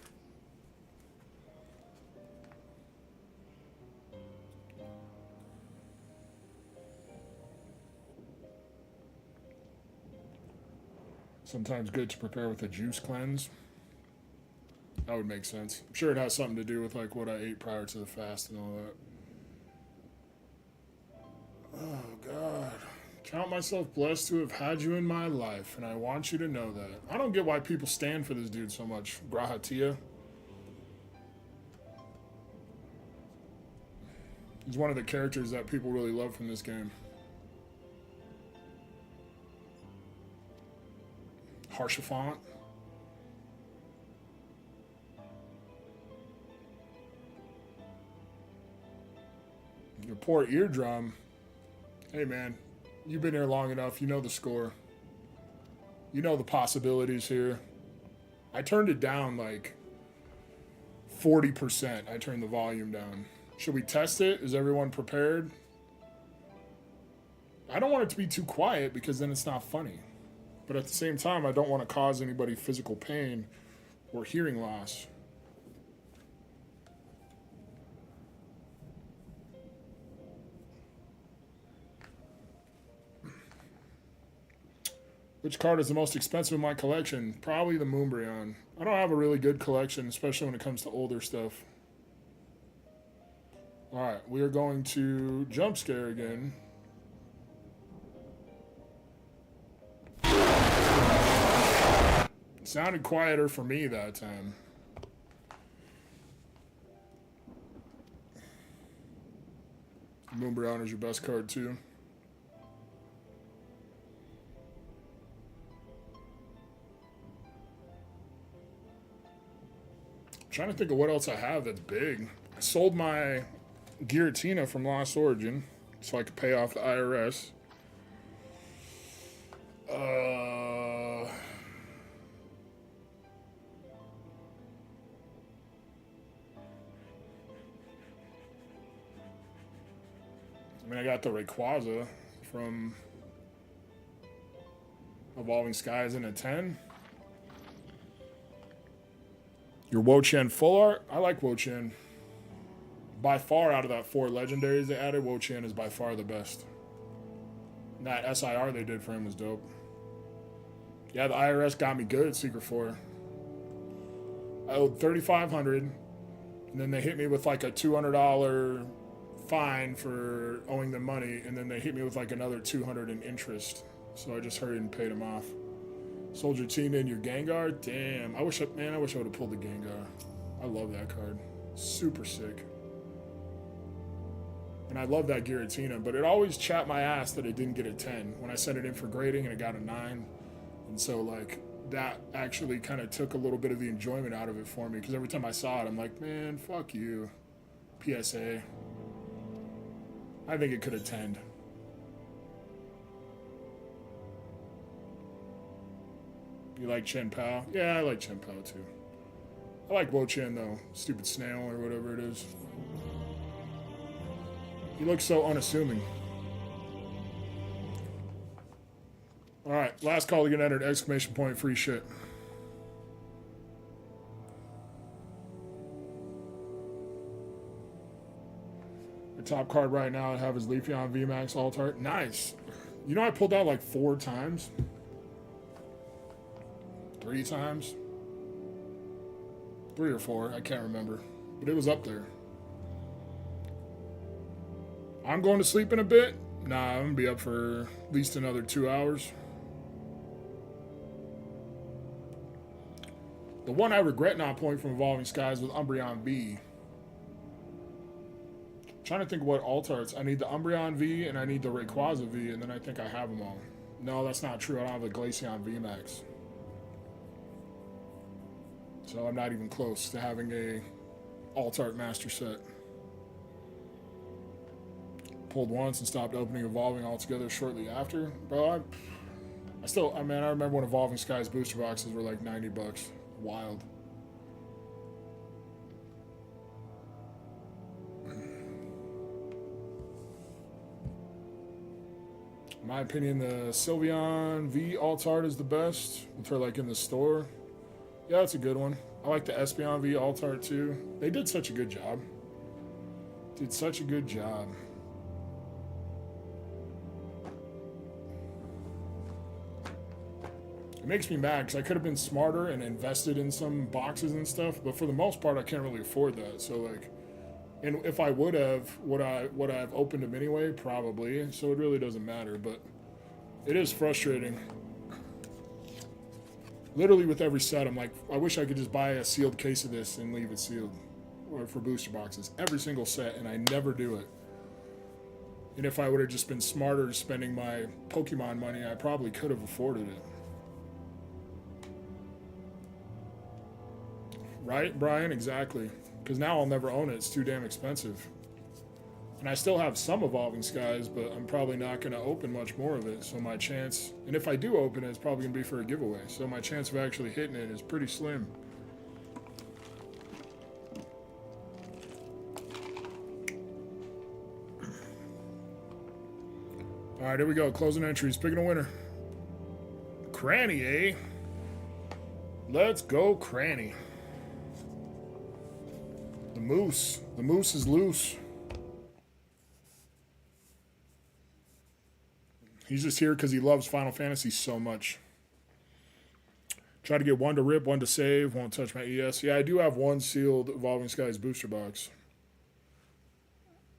Sometimes good to prepare with a juice cleanse. That would make sense. I'm sure it has something to do with like what I ate prior to the fast and all that. Oh, God. Count myself blessed to have had you in my life, and I want you to know that. I don't get why people stand for this dude so much. Grahatia. He's one of the characters that people really love from this game. Harshafont. Your poor eardrum. Hey, man. You've been here long enough. You know the score. You know the possibilities here. I turned it down like 40%. I turned the volume down. Should we test it? Is everyone prepared? I don't want it to be too quiet because then it's not funny. But at the same time, I don't want to cause anybody physical pain or hearing loss. Which card is the most expensive in my collection? Probably the Moonbryon. I don't have a really good collection, especially when it comes to older stuff. Alright, we are going to jump scare again. It sounded quieter for me that time. Moonbryon is your best card too. Trying to think of what else I have that's big. I sold my Giratina from Lost Origin so I could pay off the IRS. I mean, I got the Rayquaza from Evolving Skies in a 10. Your Wo-Chien full art? I like Wo-Chien. By far, out of that 4 legendaries they added, Wo-Chien is by far the best. And that SIR they did for him was dope. Yeah, the IRS got me good at Secret 4. I owed $3,500, and then they hit me with like a $200 fine for owing them money, and then they hit me with like another $200 in interest. So I just hurried and paid them off. Soldier team in your Gengar? Damn. I wish I would have pulled the Gengar. I love that card. Super sick. And I love that Giratina, but it always chapped my ass that it didn't get a 10 when I sent it in for grading and it got a 9. And so, like, that actually kind of took a little bit of the enjoyment out of it for me, because every time I saw it, I'm like, man, fuck you. PSA. I think it could have 10'd. You like Chen Pao? Yeah, I like Chen Pao too. I like Wo-Chien though. Stupid snail or whatever it is. He looks so unassuming. Alright, last call to get entered. Exclamation point, free shit. The top card right now I have is Leafeon VMAX Alt-Art. Nice. You know I pulled out like 4 times? 3 times? 3 or 4, I can't remember. But it was up there. I'm going to sleep in a bit. Nah, I'm going to be up for at least another 2 hours. The one I regret not pulling from Evolving Skies was Umbreon V. Trying to think what alt-arts. I need the Umbreon V and I need the Rayquaza V, and then I think I have them all. No, that's not true. I don't have the Glaceon VMAX. So I'm not even close to having a alt-art master set. Pulled once and stopped opening Evolving altogether shortly after. Bro, I remember when Evolving Skies booster boxes were like $90. Wild. In my opinion, the Sylveon V alt-art is the best. With her like in the store. Yeah, that's a good one. I like the Espeon V alt-art too. They did such a good job. Did such a good job. It makes me mad because I could have been smarter and invested in some boxes and stuff, but for the most part, I can't really afford that. So like, and if I would I have opened them anyway? Probably. So it really doesn't matter, but it is frustrating. Literally with every set, I'm like, I wish I could just buy a sealed case of this and leave it sealed, or for booster boxes. Every single set, and I never do it. And if I would have just been smarter spending my Pokemon money, I probably could have afforded it. Right, Brian? Exactly. Because now I'll never own it. It's too damn expensive. And I still have some Evolving Skies, but I'm probably not going to open much more of it. So my chance, and if I do open it, it's probably going to be for a giveaway. So my chance of actually hitting it is pretty slim. All right, here we go. Closing entries. Picking a winner. Cranny, eh? Let's go, Cranny. The moose. The moose is loose. He's just here because he loves Final Fantasy so much. Try to get one to rip, one to save. Won't touch my ES. Yeah, I do have one sealed Evolving Skies booster box.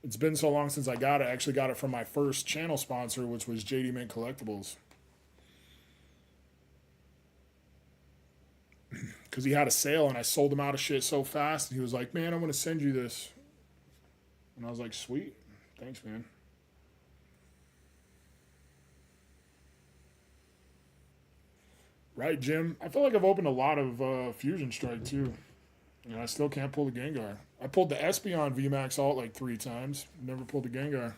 It's been so long since I got it. I actually got it from my first channel sponsor, which was JD Mint Collectibles. Because he had a sale and I sold him out of shit so fast. And he was like, man, I'm going to send you this. And I was like, sweet. Thanks, man. Right, Jim? I feel like I've opened a lot of Fusion Strike, too. And I still can't pull the Gengar. I pulled the Espeon VMAX Alt like 3 times. Never pulled the Gengar.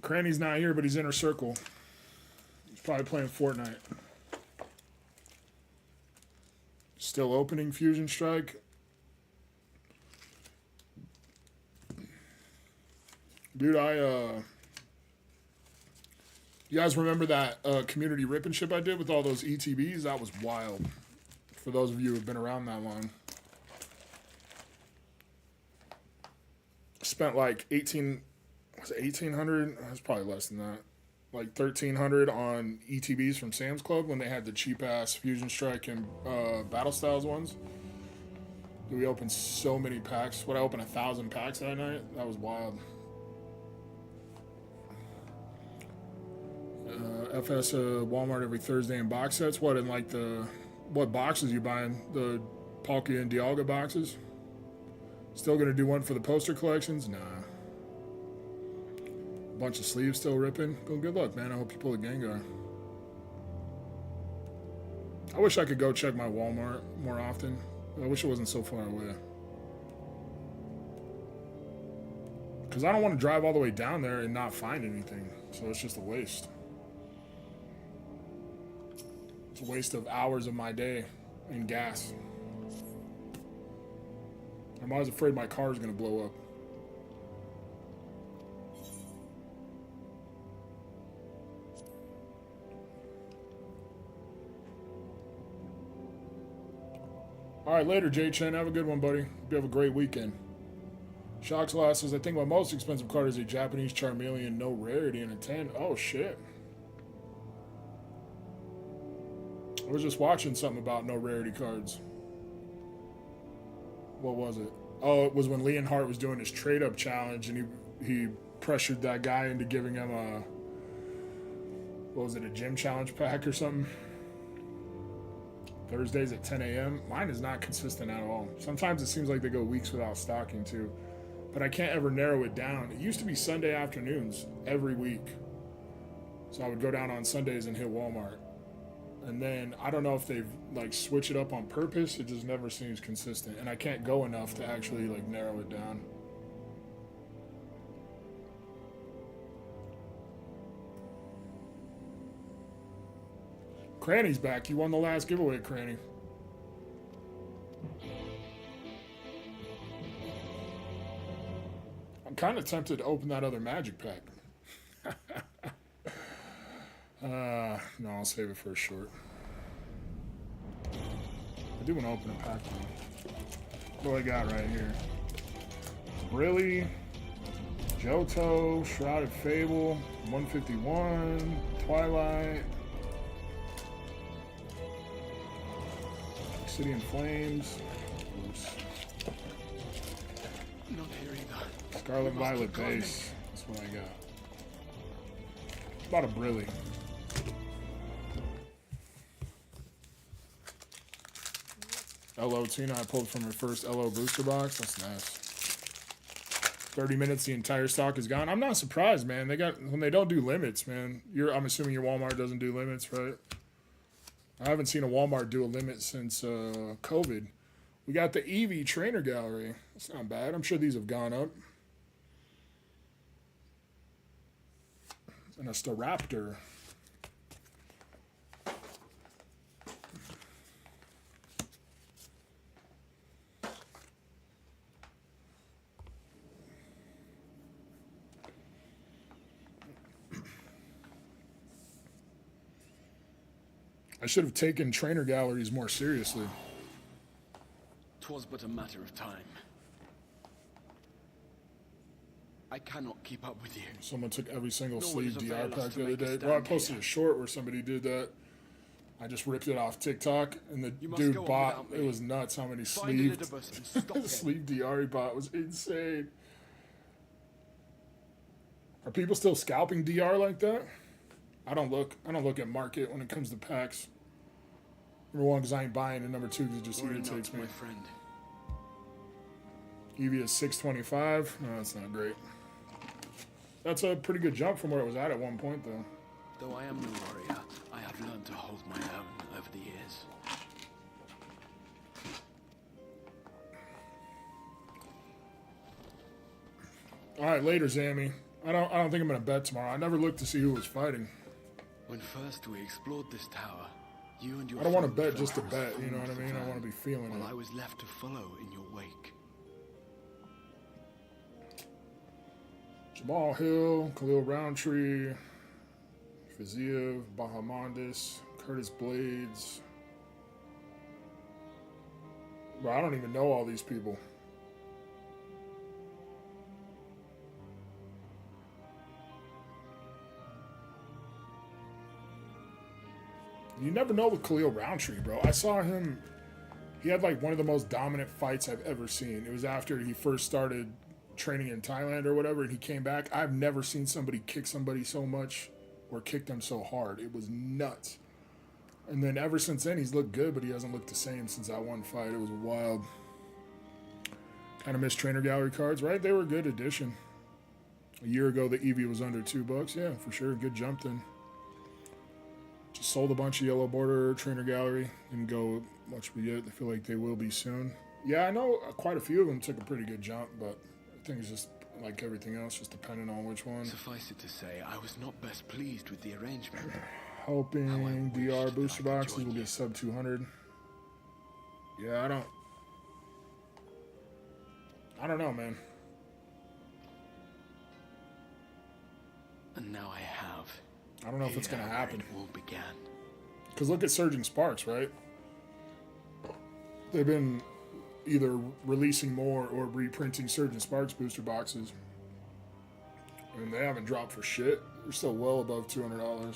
Cranny's not here, but he's in her circle. He's probably playing Fortnite. Still opening Fusion Strike. Dude, You guys remember that community rip and ship I did with all those ETBs? That was wild. For those of you who have been around that long. Spent like 1800? That's probably less than that. Like 1300 on ETBs from Sam's Club when they had the cheap ass Fusion Strike and Battle Styles ones. We opened so many packs. What, I opened 1,000 packs that night? That was wild. FS Walmart every Thursday in box sets. What, in like the... What boxes you buying? The Palkia and Dialga boxes? Still gonna do one for the poster collections? Nah. Bunch of sleeves still ripping. Well, good luck, man. I hope you pull a Gengar. I wish I could go check my Walmart more often. I wish it wasn't so far away. Because I don't want to drive all the way down there and not find anything. So it's just a waste. It's a waste of hours of my day and gas. I'm always afraid my car is going to blow up. All right, later, J Chen. Have a good one, buddy. Hope you have a great weekend. Shockslaw says, I think my most expensive card is a Japanese Charmeleon, no rarity, and a 10. Oh, shit. I was just watching something about no rarity cards. What was it? Oh, it was when Leonhardt was doing his trade-up challenge, and he pressured that guy into giving him a... What was it, a gym challenge pack or something? Thursdays at 10 a.m. Mine is not consistent at all. Sometimes it seems like they go weeks without stocking too. But I can't ever narrow it down. It used to be Sunday afternoons every week. So I would go down on Sundays and hit Walmart. And then I don't know if they've like switched it up on purpose. It just never seems consistent. And I can't go enough to actually like narrow it down. Cranny's back. You won the last giveaway, Cranny. I'm kind of tempted to open that other magic pack. No, I'll save it for a short. I do want to open a pack though. What do I got right here? Brilly, Johto, Shrouded Fable, 151, Twilight, City in Flames. Oops. Not here either. Scarlet Violet base. That's what I got. About a Brilly. LO Tina, I pulled from her first LO booster box. That's nice. 30 minutes, the entire stock is gone. I'm not surprised, man. When they don't do limits, man. I'm assuming your Walmart doesn't do limits, right? I haven't seen a Walmart do a limit since COVID. We got the Eevee Trainer Gallery. That's not bad. I'm sure these have gone up. And a Staraptor. I should have taken trainer galleries more seriously. 'Twas but a matter of time. I cannot keep up with you. Someone took every single Nor sleeve will it DR avail us pack to the other make a day. Well, I stand posted here. a short where somebody did that. I just ripped it off TikTok, and the You must dude go on bought. without me. It was nuts how many Find sleeved. Elidibus and stop him. Sleeve DR he bought was insane. Are people still scalping DR like that? I don't look at market when it comes to packs. Number one, because I ain't buying, and number two, because it just Worry irritates not, me. my friend. Eevee is 625. No, that's not great. That's a pretty good jump from where it was at one point, though. Though I am no warrior, I have learned to hold my own over the years. All right, later, Zammy. I don't think I'm gonna bet tomorrow. I never looked to see who was fighting. When first we explored this tower, you and your I don't want to foe bet just to fought bet. You know for what I mean? I want to be feeling while it. I was left to follow in your wake. Jamal Hill, Khalil Roundtree, ffxiv, Bahamondis, Curtis Blades. Bro, I don't even know all these people. You never know with Khalil Roundtree, bro. I saw him. He had like one of the most dominant fights I've ever seen. It was after he first started training in Thailand or whatever, and he came back. I've never seen somebody kick somebody so much or kick them so hard. It was nuts. And then ever since then, he's looked good, but he hasn't looked the same since that one fight. It was wild. Kind of missed trainer gallery cards, right? They were a good addition. A year ago, the Eevee was under $2. Yeah, for sure. Good jump then. Just sold a bunch of yellow border trainer gallery and go much we get. I feel like they will be soon. Yeah, I know quite a few of them took a pretty good jump, but I think it's just like everything else, just depending on which one. Suffice it to say, I was not best pleased with the arrangement. Hoping DR booster boxes will get sub 200. Yeah, I don't know, man. And now I have. I don't know if it's gonna happen. It all began. Because look at Surging Sparks, right? They've been either releasing more or reprinting Surging Sparks booster boxes, and they haven't dropped for shit. They're still well above $200.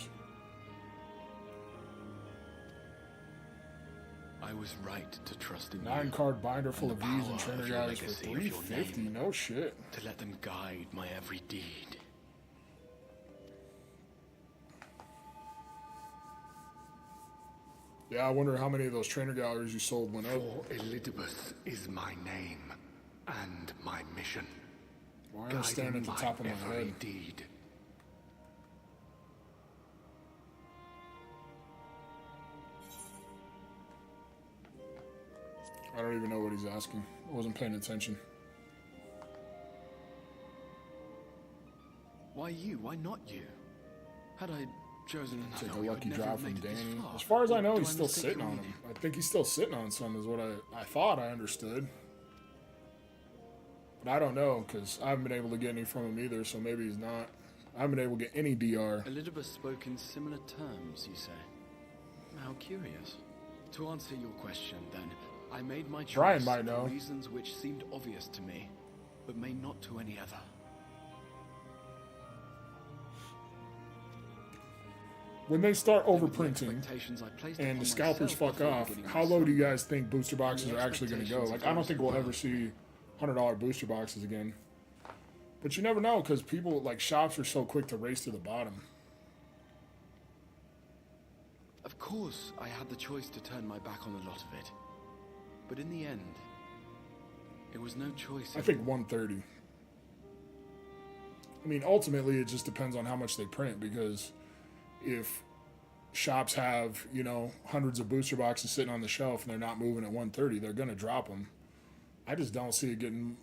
I was right to trust in 9-card binder full of V's and power trainer of your guys for legacy of your $350. name. No shit. To let them guide my every deed. Yeah, I wonder how many of those trainer galleries you sold went up. For Elidibus is my name and my mission. Why am I standing at the top of my every head? deed. I don't even know what he's asking. I wasn't paying attention. Why you? Why not you? Had I chosen another, Take a we lucky would never drop have from made it this Danny. far. As far as I Or know, do he's still mistake sitting your on him. meaning? I think he's still sitting on some, is what I thought I understood. But I don't know, because I haven't been able to get any from him either, so maybe he's not. I haven't been able to get any DR. Elidibus spoke in similar terms, you say? How curious. To answer your question, then, I made my choice Brian might for know. reasons which seemed obvious to me, but may not to any other. When they start With the overprinting expectations I placed and upon the scalpers myself fuck before off, beginning how my low do you summer, guys think booster boxes are actually going to go? Like, I don't think we'll ever see $100 booster boxes again. But you never know, because people, like, shops are so quick to race to the bottom. Of course, I had the choice to turn my back on a lot of it. But in the end, it was no choice. I think 130. I mean, ultimately, it just depends on how much they print, because if shops have, you know, hundreds of booster boxes sitting on the shelf and they're not moving at 130, they're going to drop them. I just don't see it getting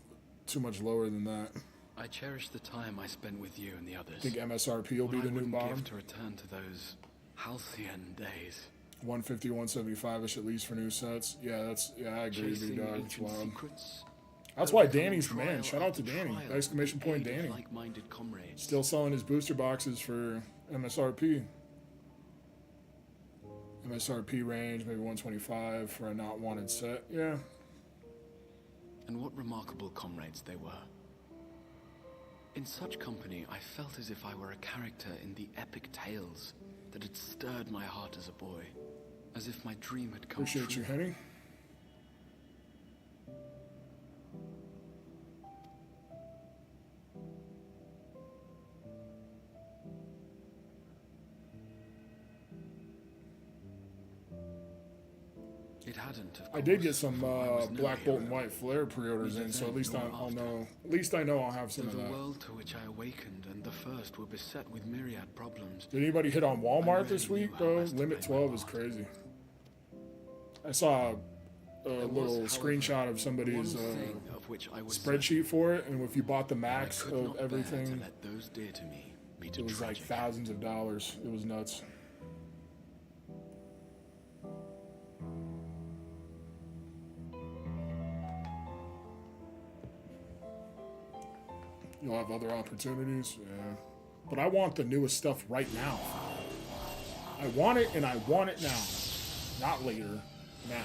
too much lower than that. I cherish the time I spent with you and the others. I think MSRP will be the new bottom. Give to return to those halcyon days. 150, 175-ish at least for new sets. Yeah, I agree with you, dog. It's wild. Secrets, That's why Danny's the man. Shout out to Danny. Exclamation point Danny. Like-minded comrades. Still selling his booster boxes for MSRP. MSRP range, maybe 125 for a not wanted set. Yeah. And what remarkable comrades they were. In such company, I felt as if I were a character in the epic tales that had stirred my heart as a boy. As if my dream had come Appreciate true. you, Henny. It hadn't, of course. I did get some for I was no Black Bolt and hero. White Flare pre-orders Neither in, so at then least nor I'll after. know. At least I know I'll have some Though of the that. world to which I awakened and the first were beset with myriad problems. Did anybody hit on I Walmart really this week, knew how bro? best to Limit play my 12 is part. crazy. I saw a There was, little however, screenshot of somebody's one thing of which I was spreadsheet for it, and if you bought the certain, I max could of not bear to everything, let those dear to me meet it a was like tragic. thousands of dollars. It was nuts. You'll have other opportunities, yeah. But I want the newest stuff right now. I want it, and I want it now. Not later. Now.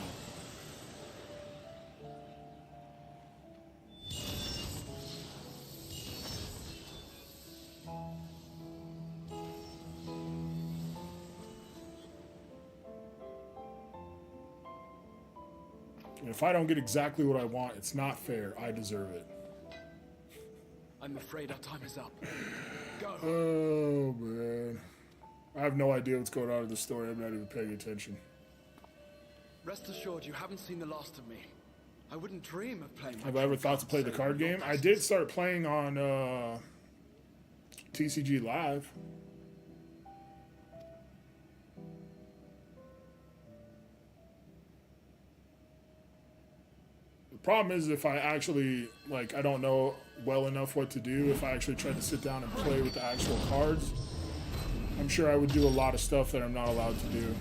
And if I don't get exactly what I want, it's not fair. I deserve it. I'm afraid our time is up. Go. Oh, man. I have no idea what's going on in the story. I'm not even paying attention. Rest assured, you haven't seen the last of me. I wouldn't dream of playing. Have I ever thought to play the card game? I did start playing on TCG Live. The problem is if I actually, like, I don't know well enough what to do, if I actually tried to sit down and play with the actual cards, I'm sure I would do a lot of stuff that I'm not allowed to do.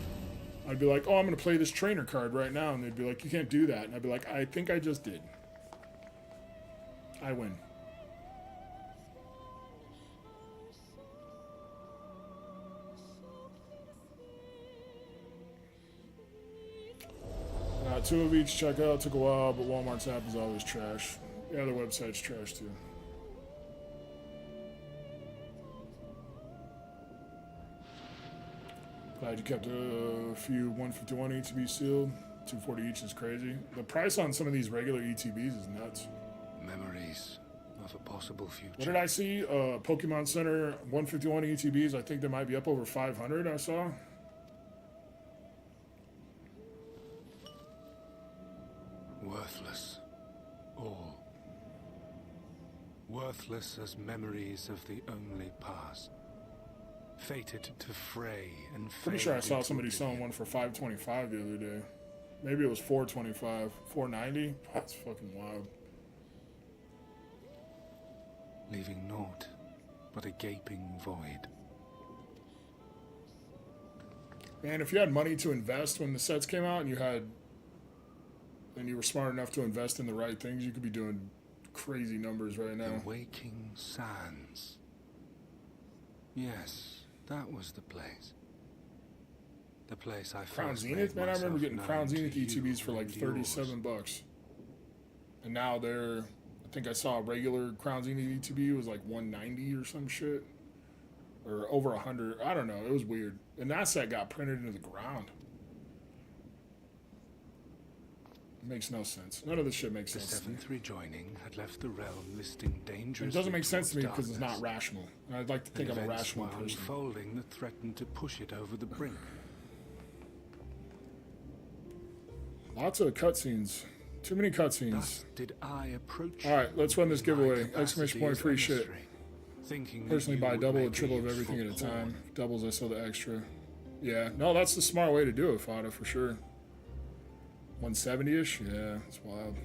I'd be like, oh, I'm going to play this trainer card right now. And they'd be like, you can't do that. And I'd be like, I think I just did. I win. Two of each checkout took a while, but Walmart's app is always trash. Yeah, their website's trash too. Glad you kept a few 151 ETB sealed. 240 each is crazy. The price on some of these regular ETBs is nuts. Memories of a possible future. What did I see? Pokemon Center 151 ETBs. I think they might be up over 500. I saw. Worthless. All. Worthless as memories of the only past. Fated to fray and Pretty sure I saw somebody selling one for $525 the other day. Maybe it was $425, $490. That's fucking wild. Leaving naught but a gaping void. Man, if you had money to invest when the sets came out, and you were smart enough to invest in the right things, you could be doing crazy numbers right now. The Waking Sands. Yes, that was the place. The place I Crown first Zenith, made man, I remember myself getting Crown known to Zenith you ETBs for like and yours. $37. And now they're, I think I saw a regular Crown Zenith ETB was like $190 or some shit. Or over $100. I don't know. It was weird. And that set got printed into the ground. It makes no sense. None of this shit makes The sense. seventh rejoining had left the realm listing dangerously. It doesn't make sense to me towards because it's not darkness. rational. And I'd like to think And I'm a events rational were person. unfolding that threatened to push it over the brink. Lots of cutscenes. Too many cutscenes. Thus did I approach. All right, let's run this you in my giveaway. capacity Exclamation point as free shit. emissary, thinking that Personally you buy would double or make a triple of useful everything at a time. pawn. Doubles, I sell the extra. Yeah, no, that's the smart way to do it, Fada, for sure. 170-ish? Yeah, it's wild.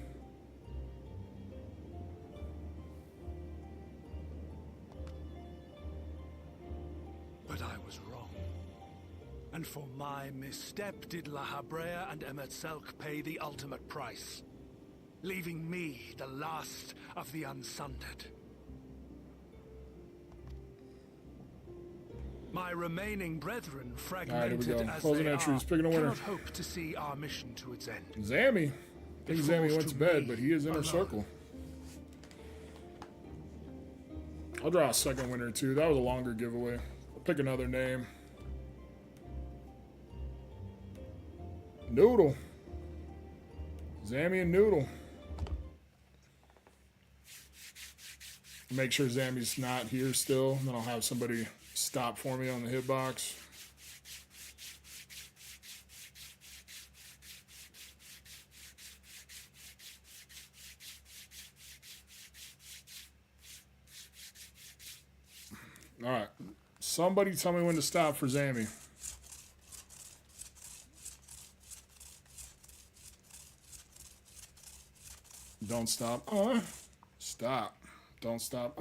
But I was wrong. And for my misstep did La Habrea and Emetzelk pay the ultimate price, leaving me the last of the unsundered. My remaining brethren, fragmented here we go. as Closing they entries, are, picking a winner. cannot hope to see our mission to its end. Zammy. I think It Zammy falls went to to bed, me but he is in our alone. circle. I'll draw a second winner, too. That was a longer giveaway. I'll pick another name. Noodle. Zammy and Noodle. Make sure Zammy's not here still, and then I'll have somebody stop for me on the hitbox. All right. Somebody tell me when to stop for Zammy. Don't stop. Stop. Don't stop.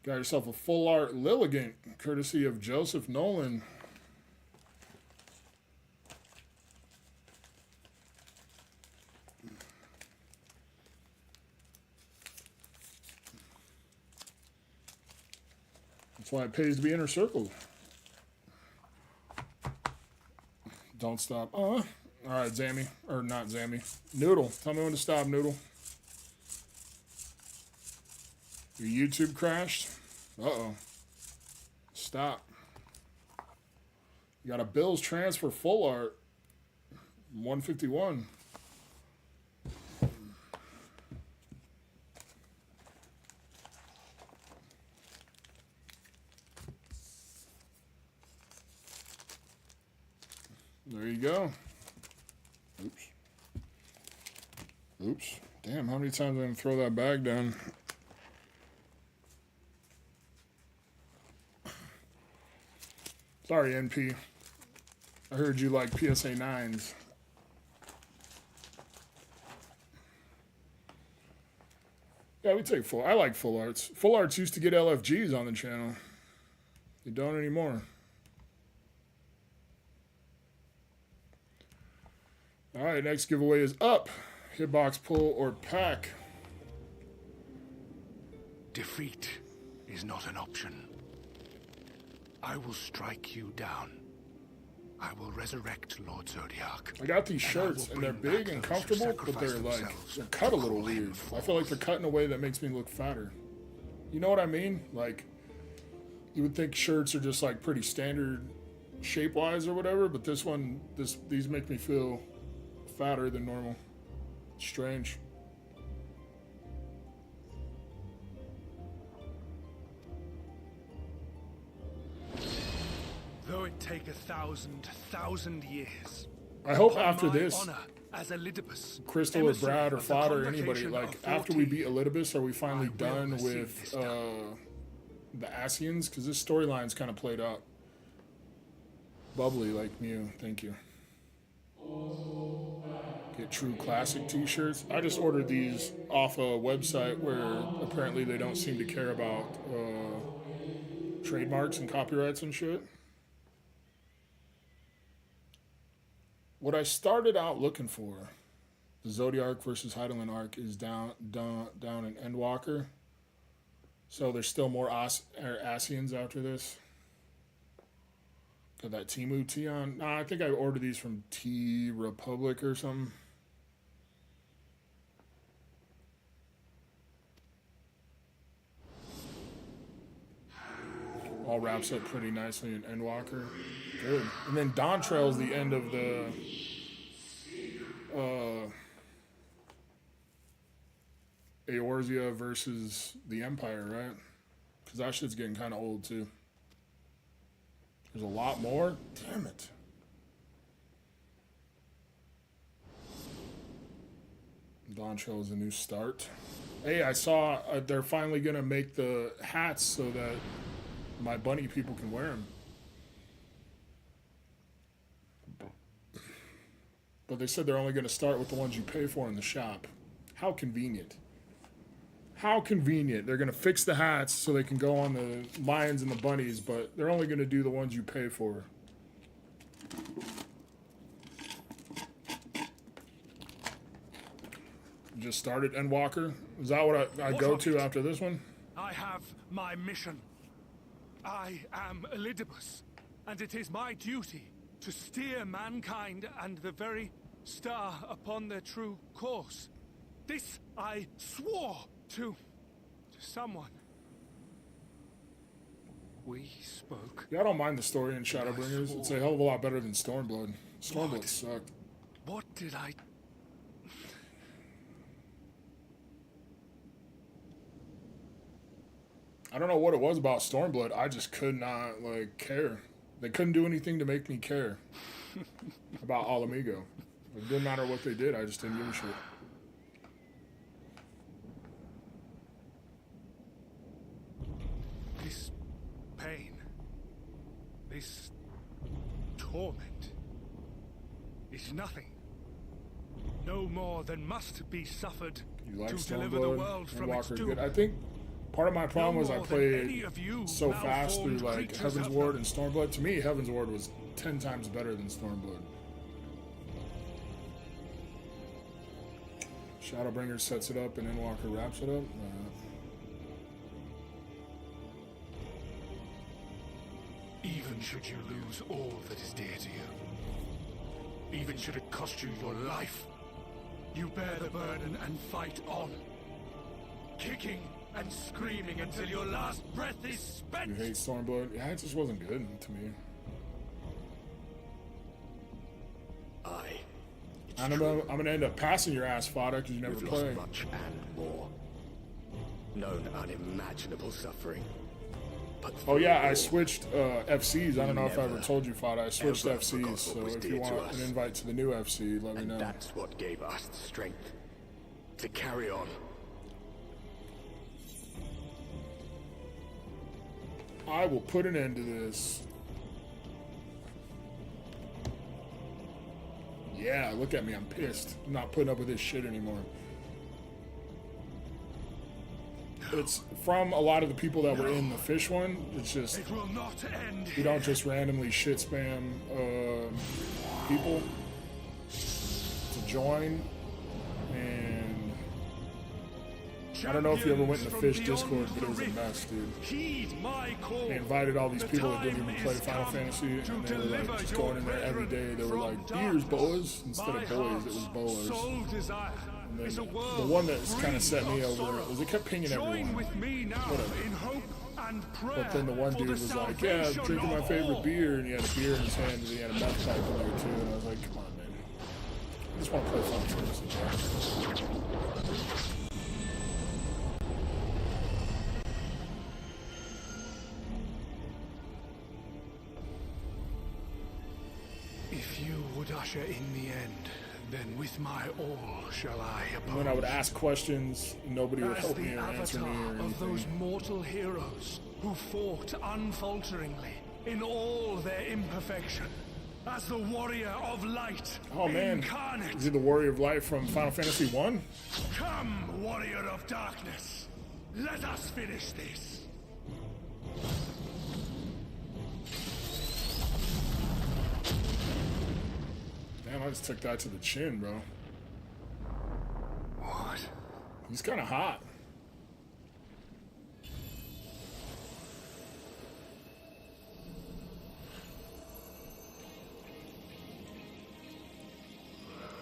Got yourself a full art Lilligant, courtesy of Joseph Nolan. That's why it pays to be inner circle. Don't stop. All right, Zammy. Or not Zammy. Noodle. Tell me when to stop, Noodle. Your YouTube crashed? Uh-oh. Stop. You got a Bills transfer full art. 151. There you go. Oops. Oops. Damn, how many times am I going to throw that bag down? Sorry, NP. I heard you like PSA 9s. Yeah, we take full. I like full arts. Full arts used to get LFGs on the channel. They don't anymore. All right, next giveaway is up. Hitbox, pull, or pack. Defeat is not an option. I will strike you down. I will resurrect Lord Zodiac. I got these shirts, and they're big and comfortable, but they're like, they're cut a little weird. I feel like they're cut in a way that makes me look fatter. You know what I mean? Like, you would think shirts are just like pretty standard shape-wise or whatever, but this one, these make me feel fatter than normal. Strange. Though it take 1,000 years. I hope upon after my this, honor as Elidibus, Crystal or Brad or emissary of the Fodder or anybody, convocation like of after we 40, beat Elidibus, are we finally I will done receive with this done. the Asians? Because this storyline's kind of played out. Bubbly like Mew, thank you. Get true classic t-shirts. I just ordered these off a website where apparently they don't seem to care about trademarks and copyrights and shit. What I started out looking for, the Zodiac versus Heidelin arc, is down in Endwalker. So there's still more Asians after this. Got that Temu Tion. Nah, I think I ordered these from T Republic or something. All wraps up pretty nicely in Endwalker. Good. And then Dawn Trail's the end of the Eorzea versus the Empire, right? Because that shit's getting kind of old too. There's a lot more? Damn it. Dawn Trail is a new start. Hey, I saw they're finally going to make the hats so that my bunny people can wear them. But they said they're only going to start with the ones you pay for in the shop. How convenient. How convenient. They're going to fix the hats so they can go on the lions and the bunnies, but they're only going to do the ones you pay for. Just started Endwalker. Is that what I go to after this one? I have my mission. I am Elidibus, and it is my duty to steer mankind and the very star upon their true course. This I swore to someone. We spoke. Yeah, I don't mind the story in Shadowbringers. It's a hell of a lot better than Stormblood. Stormblood sucked. What did I... I don't know what it was about Stormblood. I just could not, like, care. They couldn't do anything to make me care about Alamigo. It didn't matter what they did. I just didn't give a shit. This pain, this torment, is nothing. No more than must be suffered You like to deliver the Stormblood world and from its Walker doom. good. I think part of my problem was I more than any played of you so fast through, malformed like, creatures Heaven's have Ward done. and Stormblood. To me, Heaven's Ward was 10 times better than Stormblood. Shadowbringer sets it up and Endwalker wraps it up. Even should you lose all that is dear to you, even should it cost you your life. You bear the burden and fight on, kicking and screaming until your last breath is spent. You hate Stormblood? Yeah, it just wasn't good to me. I don't know. I'm gonna end up passing your ass, fodder, because you never play. Much and more. Known unimaginable suffering. But oh yeah, I switched FCs. I don't know if I ever told you, fodder. I switched FCs. So if you want an invite to the new FC, let me know. That's what gave us the strength to carry on. I will put an end to this. Yeah, look at me. I'm pissed. I'm not putting up with this shit anymore. It's from a lot of the people that were in the fish one. It's just it will not end. We don't just randomly shit spam people to join. And I don't know if you ever went in the fish Discord, but it was a mess, dude. They invited all these people that didn't even play Final Fantasy, and they were like just going in there every day. They were like, beers, boys. Instead of boys, it was boas. And then the one that's kind of set me over was it kept pinging everyone. Whatever. But then the one dude was like, yeah, drinking my favorite beer, and he had a beer in his hand, and he had a meth pipe in there too. And I was like, come on, man. I just want to play Final Fantasy. If you would usher in the end, then with my all shall I oppose. And then I would ask questions, and nobody would help me or answer me or anything. Of those mortal heroes who fought unfalteringly in all their imperfection, as the warrior of light. Oh man, incarnate. Is he the warrior of light from Final Fantasy 1? Come, warrior of darkness, let us finish this. Damn, I just took that to the chin, bro. What? He's kind of hot.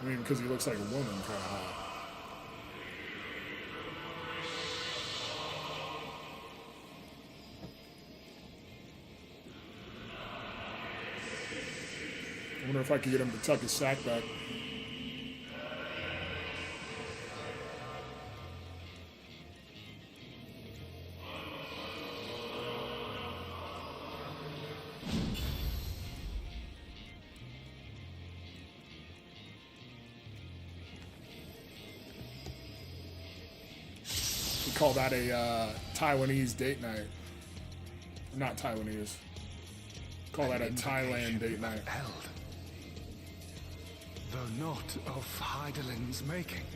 I mean, because he looks like a woman, kind of hot. I wonder if I could get him to tuck his sack back. We call that a Taiwanese date night. Not Taiwanese. Call that a Thailand date night. Held. Though not of Heideling's making.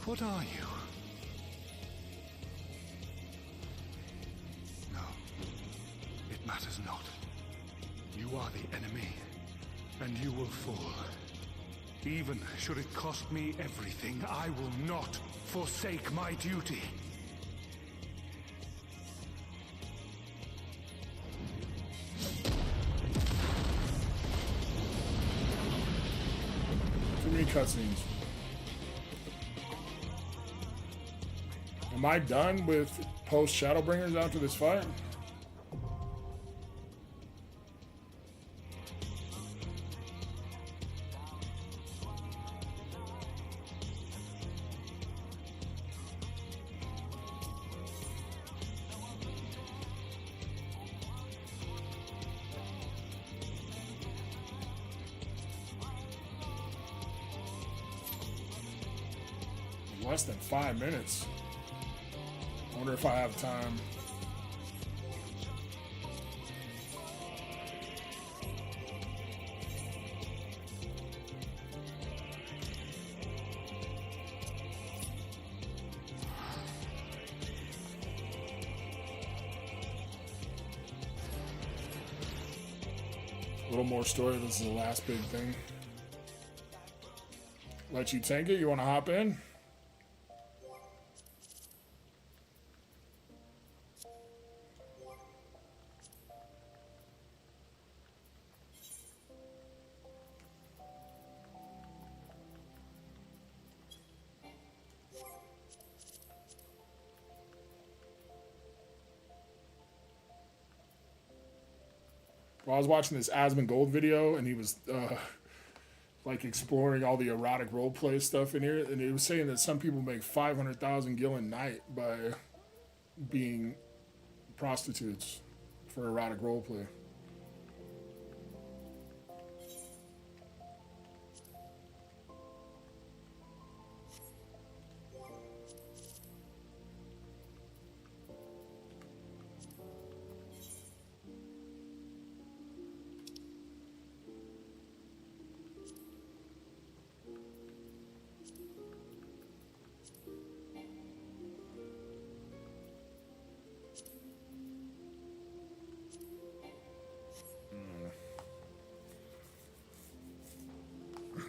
What are you? No, it matters not. You are the enemy, and you will fall. Even should it cost me everything, I will not forsake my duty. Too many cutscenes. Am I done with post Shadowbringers after this fight? Less than 5 minutes. I wonder if I have time. A little more story. This is the last big thing. Let you tank it. You want to hop in? Well, I was watching this Asmon Gold video, and he was like exploring all the erotic roleplay stuff in here, and he was saying that some people make 500,000 gil a night by being prostitutes for erotic roleplay.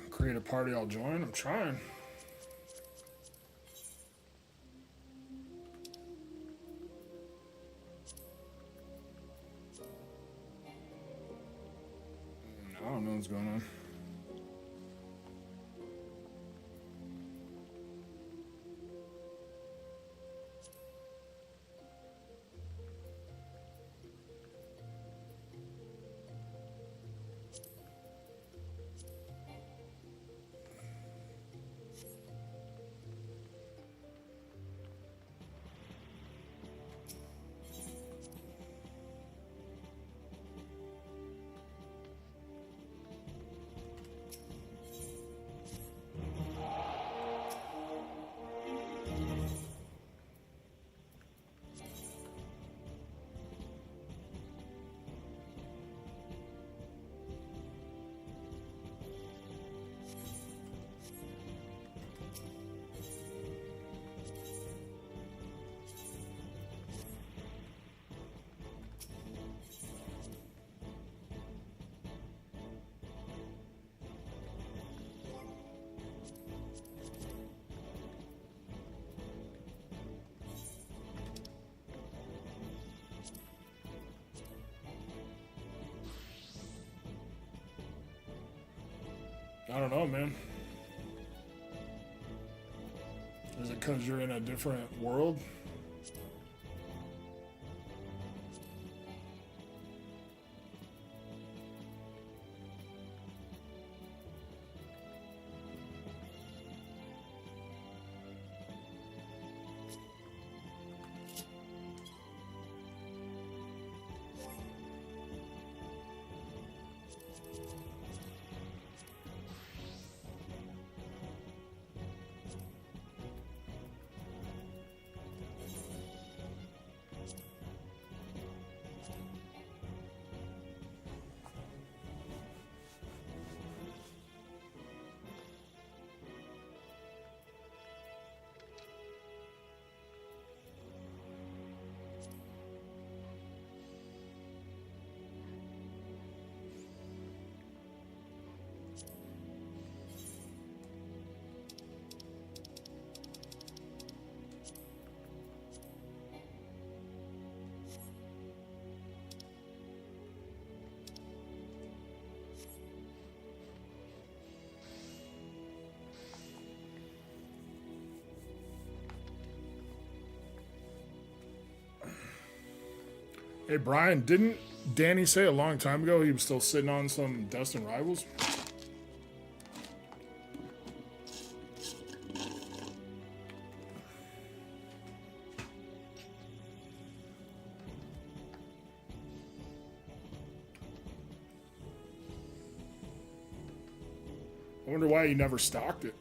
Create a party, I'll join. I'm trying. I don't know what's going on. I don't know, man. Is it because you're in a different world? Hey, Brian, didn't Danny say a long time ago he was still sitting on some Destined Rivals? I wonder why he never stocked it.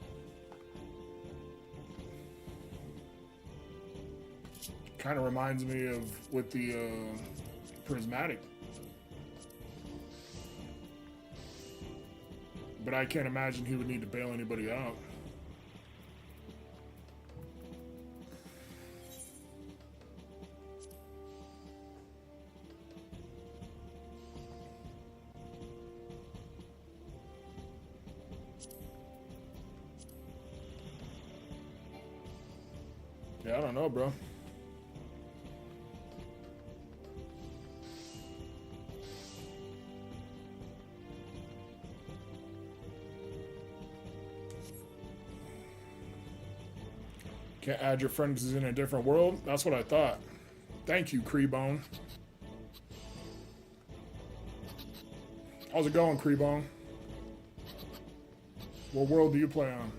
Kind of reminds me of with the prismatic. But I can't imagine he would need to bail anybody out. Yeah, I don't know, bro. Can't add your friend because he's in a different world? That's what I thought. Thank you, Creebone. How's it going, Kreebong? What world do you play on?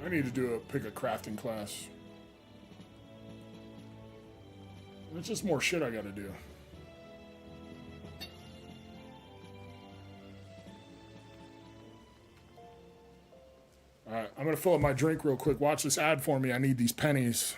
I need to pick a crafting class. It's just more shit I gotta do. Alright, I'm gonna fill up my drink real quick. Watch this ad for me. I need these pennies.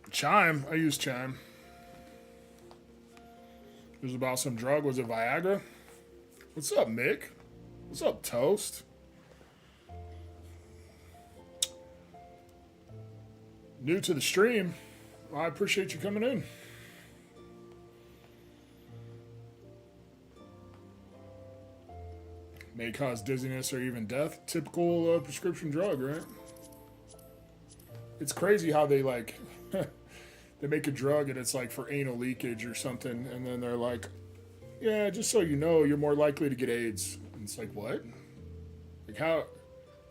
Chime. I use Chime. It was about some drug. Was it Viagra? What's up, Mick? What's up, Toast? New to the stream. Well, I appreciate you coming in. May cause dizziness or even death. Typical prescription drug, right? It's crazy how they like... they make a drug and it's like for anal leakage or something, and then they're like, yeah, just so you know, you're more likely to get AIDS. And it's like, what? Like, how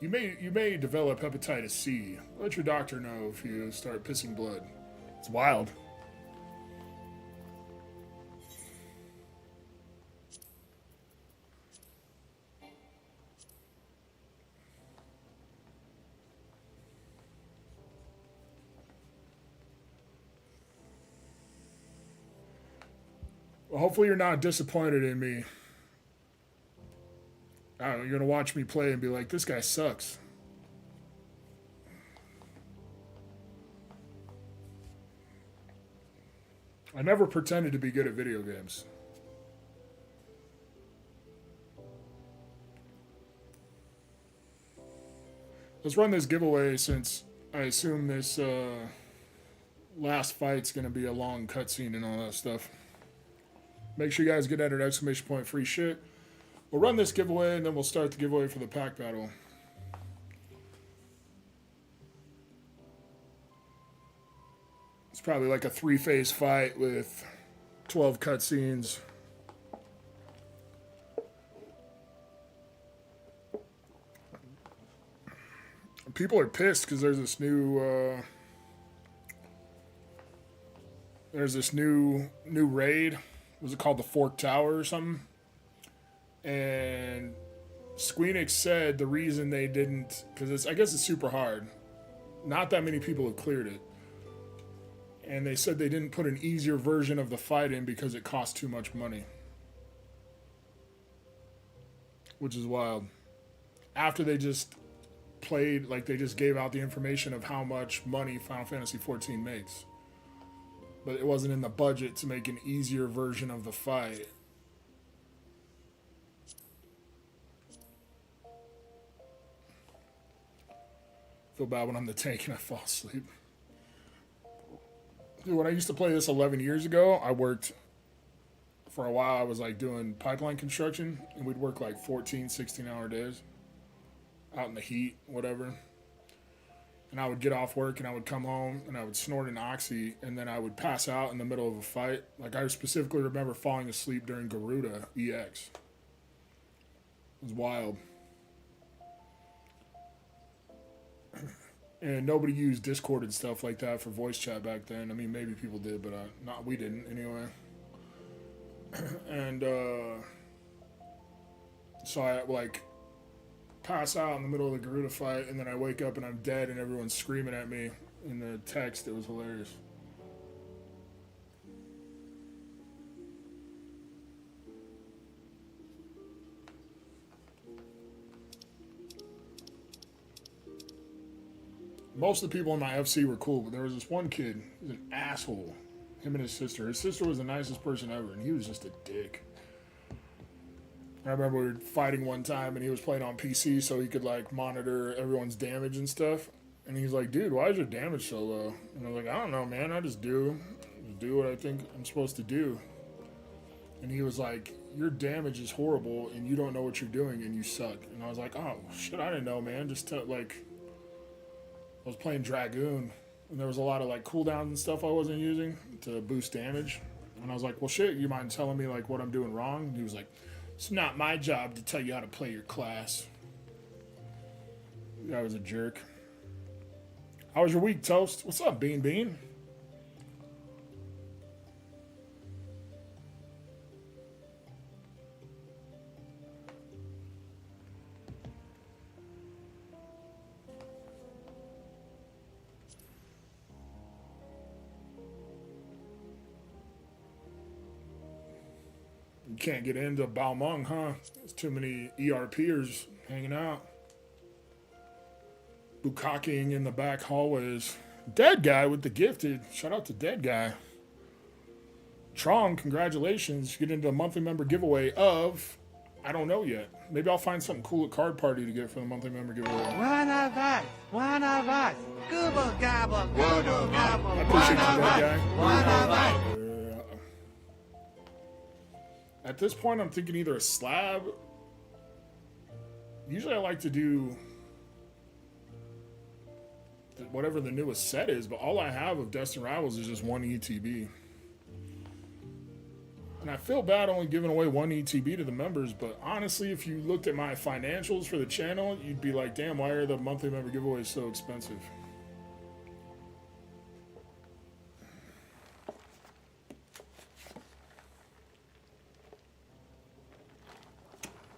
you may develop hepatitis C. Let your doctor know if you start pissing blood. It's wild. Well, hopefully you're not disappointed in me. I don't know, you're going to watch me play and be like, this guy sucks. I never pretended to be good at video games. Let's run this giveaway since I assume this last fight's going to be a long cutscene and all that stuff. Make sure you guys get entered !! free shit. We'll run this giveaway and then we'll start the giveaway for the pack battle. It's probably like a 3-phase fight with 12 cutscenes. People are pissed because there's this new raid. Was it called the Fork Tower or something? And Squeenix said the reason they didn't, because I guess it's super hard. Not that many people have cleared it. And they said they didn't put an easier version of the fight in because it cost too much money. Which is wild. After they just played, like they just gave out the information of how much money Final Fantasy XIV makes. But it wasn't in the budget to make an easier version of the fight. Feel bad when I'm the tank and I fall asleep. Dude, when I used to play this 11 years ago, I worked for a while. I was like doing pipeline construction, and we'd work like 14, 16-hour days out in the heat, whatever. And I would get off work and I would come home and I would snort an oxy, and then I would pass out in the middle of a fight. Like I specifically remember falling asleep during Garuda EX. It was wild. And nobody used Discord and stuff like that for voice chat back then. I mean, maybe people did, but we didn't anyway. And so I like pass out in the middle of the Garuda fight, and then I wake up and I'm dead, and everyone's screaming at me in the text. It was hilarious. Most of the people in my FC were cool, but there was this one kid, he was an asshole. Him and his sister. His sister was the nicest person ever, and he was just a dick. I remember we were fighting one time, and he was playing on PC so he could, like, monitor everyone's damage and stuff. And he's like, dude, why is your damage so low? And I was like, I don't know, man. I just do what I think I'm supposed to do. And he was like, your damage is horrible, and you don't know what you're doing, and you suck. And I was like, oh, shit, I didn't know, man. I was playing Dragoon, and there was a lot of like cooldowns and stuff I wasn't using to boost damage. And I was like, well, shit, you mind telling me like what I'm doing wrong? And he was like, it's not my job to tell you how to play your class. The guy was a jerk. How was your week, Toast? What's up, Bean Bean? You can't get into Balmung, huh? There's too many ERPers hanging out. Bukaking in the back hallways. Dead Guy with the gifted. Shout out to Dead Guy. Trong, congratulations. You get into a monthly member giveaway of... I don't know yet. Maybe I'll find something cool at Card Party to get for the monthly member giveaway. One of us. Google gobble. Google gobble. I appreciate you, Dead Guy. One of us. At this point, I'm thinking either a slab. Usually I like to do whatever the newest set is, but all I have of Destined Rivals is just one ETB. And I feel bad only giving away one ETB to the members, but honestly, if you looked at my financials for the channel, you'd be like, damn, why are the monthly member giveaways so expensive?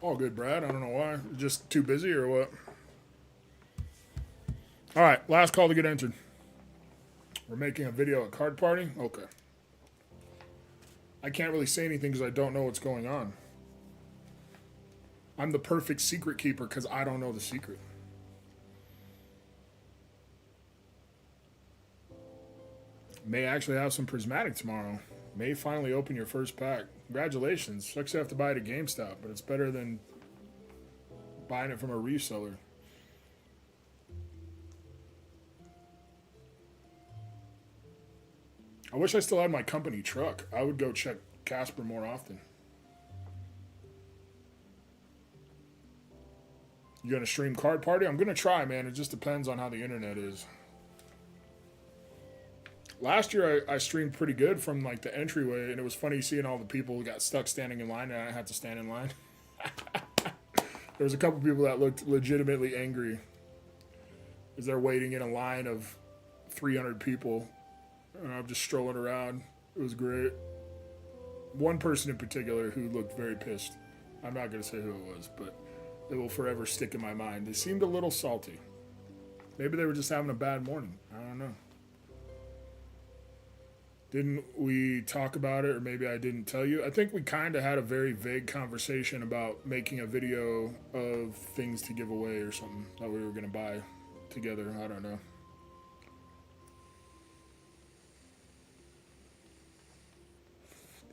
All good, Brad. I don't know why. Just too busy or what? All right, last call to get entered. We're making a video at Card Party? Okay. I can't really say anything because I don't know what's going on. I'm the perfect secret keeper because I don't know the secret. May actually have some prismatic tomorrow. May finally open your first pack. Congratulations. Sucks you have to buy it at GameStop, but it's better than buying it from a reseller. I wish I still had my company truck. I would go check Casper more often. You gonna stream Card Party? I'm gonna try, man. It just depends on how the internet is. Last year, I streamed pretty good from like the entryway, and it was funny seeing all the people who got stuck standing in line, and I had to stand in line. There was a couple people that looked legitimately angry as they're waiting in a line of 300 people, and I'm just strolling around. It was great. One person in particular who looked very pissed. I'm not going to say who it was, but that will forever stick in my mind. They seemed a little salty. Maybe they were just having a bad morning. I don't know. Didn't we talk about it, or maybe I didn't tell you? I think we kind of had a very vague conversation about making a video of things to give away or something that we were going to buy together. I don't know.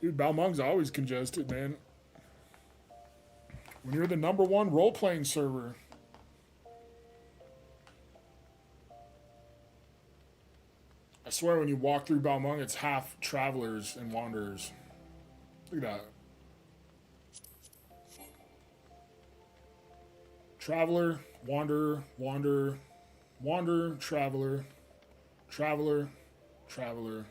Dude, Balmung's always congested, man. When you're the #1 role-playing server. I swear when you walk through Balmung, it's half travelers and wanderers. Look at that. Traveler, wanderer, wanderer, wanderer, traveler, traveler, traveler.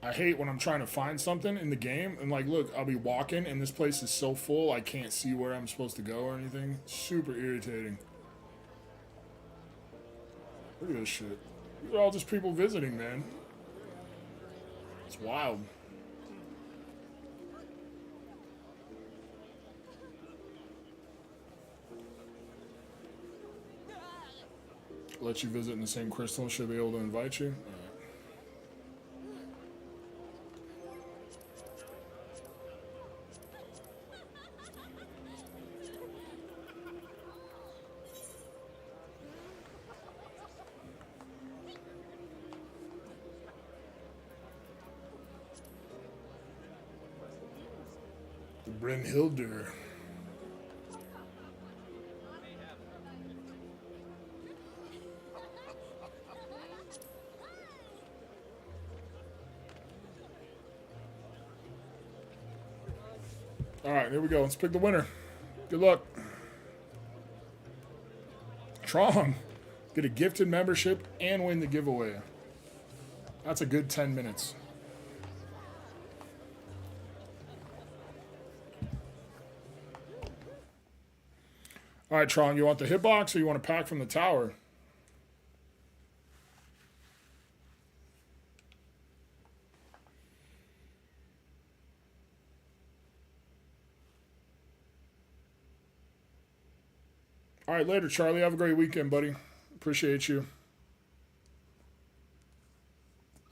I hate when I'm trying to find something in the game and like, look, I'll be walking and this place is so full I can't see where I'm supposed to go or anything. Super irritating. Look at this shit. These are all just people visiting, man. It's wild. Let you visit in the same crystal, should be able to invite you. Brynhilder. All right, here we go. Let's pick the winner. Good luck. Trong. Get a gifted membership and win the giveaway. That's a good 10 minutes. All right, Tron, you want the hitbox or you want a pack from the tower? All right, later, Charlie. Have a great weekend, buddy. Appreciate you.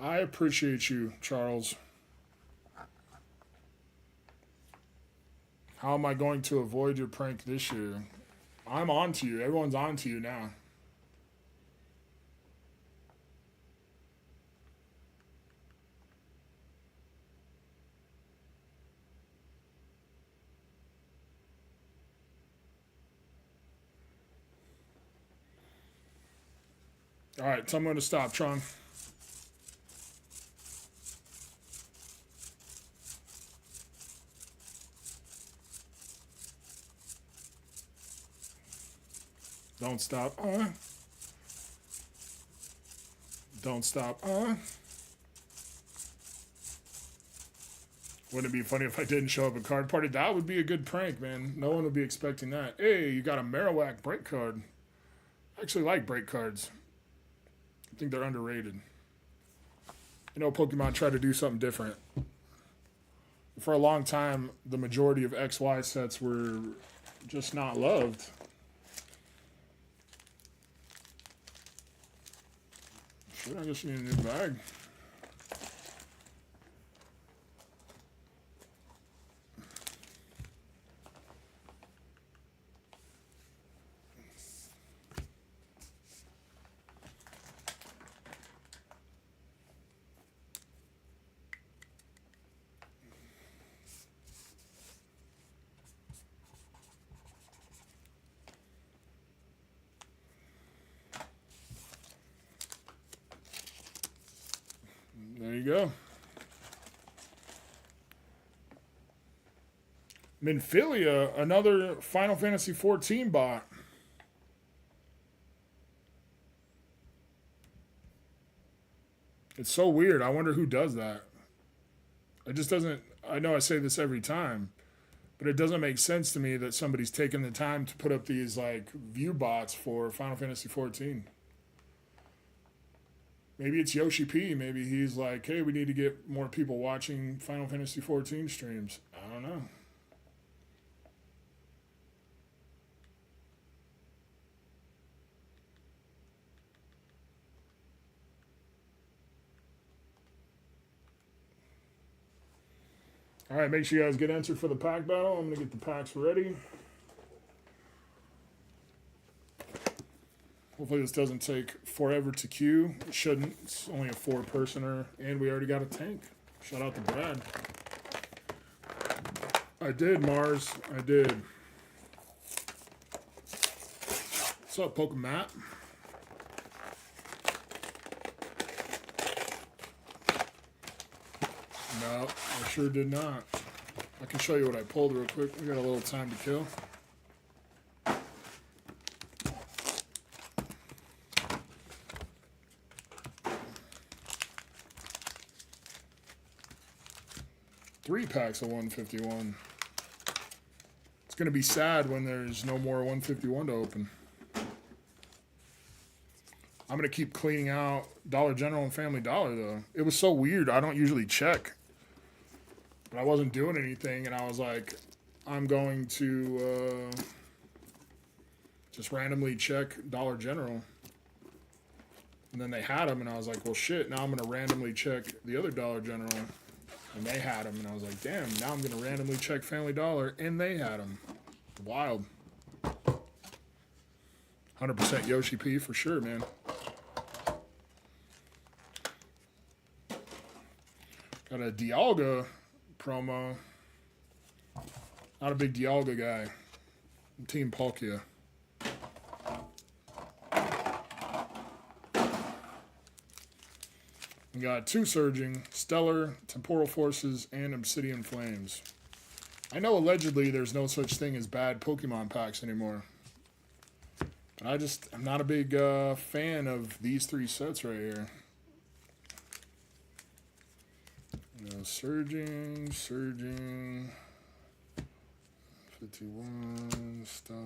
I appreciate you, Charles. How am I going to avoid your prank this year? I'm on to you. Everyone's on to you now. All right, tell me when to stop, Tron. Don't stop. Don't stop. Wouldn't it be funny if I didn't show up at card party? That would be a good prank, man. No one would be expecting that. Hey, you got a Marowak break card. I actually like break cards. I think they're underrated. You know, Pokemon tried to do something different. For a long time, the majority of XY sets were just not loved. I just need a new bag. There you go. Minfilia, another Final Fantasy XIV bot. It's so weird. I wonder who does that. It just doesn't... I know I say this every time, but it doesn't make sense to me that somebody's taking the time to put up these, like, view bots for Final Fantasy XIV. Maybe it's Yoshi P. Maybe he's like, hey, we need to get more people watching Final Fantasy XIV streams. I don't know. All right, make sure you guys get entered for the pack battle. I'm going to get the packs ready. Hopefully this doesn't take forever to queue. It shouldn't. It's only a 4-personer, and we already got a tank. Shout out to Brad. I did, Mars. I did. What's up, Pokemon? No, I sure did not. I can show you what I pulled real quick. We got a little time to kill. Three packs of 151. It's going to be sad when there's no more 151 to open. I'm going to keep cleaning out Dollar General and Family Dollar, though. It was so weird. I don't usually check. But I wasn't doing anything, and I was like, I'm going to just randomly check Dollar General. And then they had them, and I was like, well, shit, now I'm going to randomly check the other Dollar General. And they had them, and I was like, damn, now I'm going to randomly check Family Dollar, and they had them. Wild. 100% Yoshi P for sure, man. Got a Dialga promo. Not a big Dialga guy. Team Palkia. We got 2 Surging, Stellar, Temporal Forces, and Obsidian Flames. I know allegedly there's no such thing as bad Pokemon packs anymore. But I'm not a big fan of these 3 sets right here. Surging, 51, Star.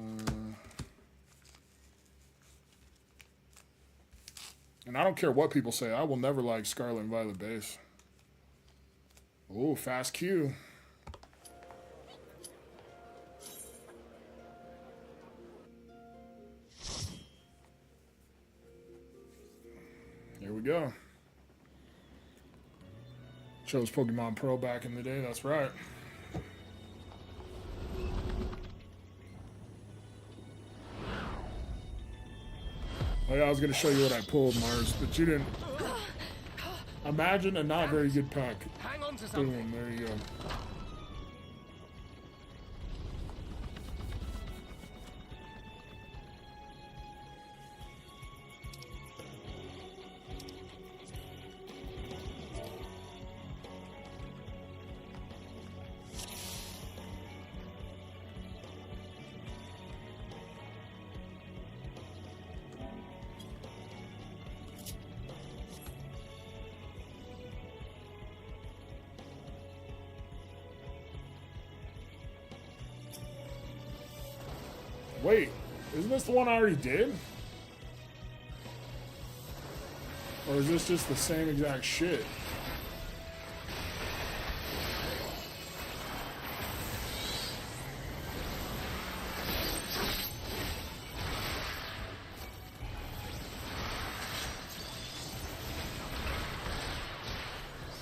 And I don't care what people say, I will never like Scarlet and Violet base. Oh, fast Q. Here we go. Chose Pokemon Pro back in the day, that's right. Oh yeah, I was going to show you what I pulled, Mars, but you didn't. Imagine a not very good pack. Hang on to something. Boom, there you go. Wait, isn't this the one I already did? Or is this just the same exact shit?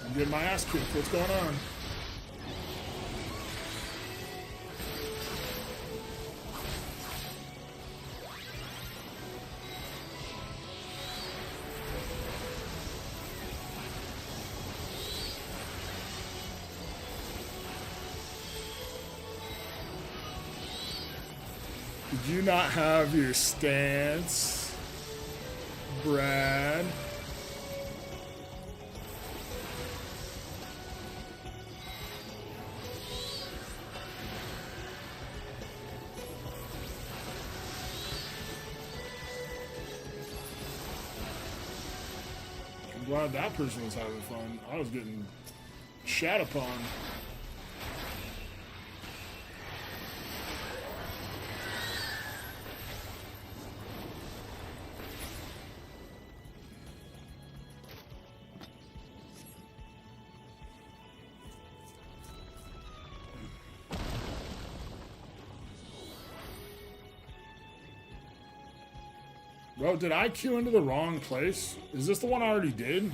I'm getting my ass kicked. What's going on? Did you not have your stance, Brad? I'm glad that person was having fun. I was getting shat upon. Bro, did I queue into the wrong place? Is this the one I already did?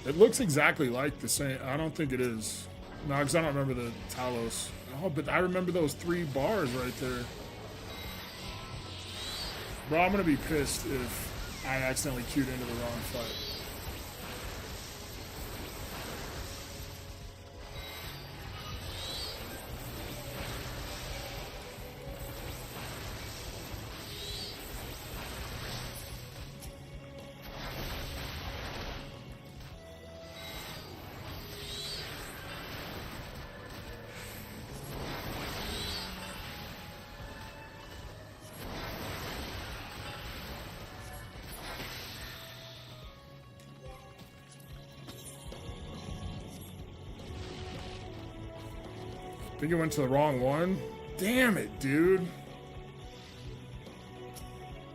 It looks exactly like the same. I don't think it is. No, because I don't remember the Talos. Oh, but I remember those 3 bars right there. Bro, I'm going to be pissed if I accidentally queued into the wrong fight. I think it went to the wrong one. Damn it, dude.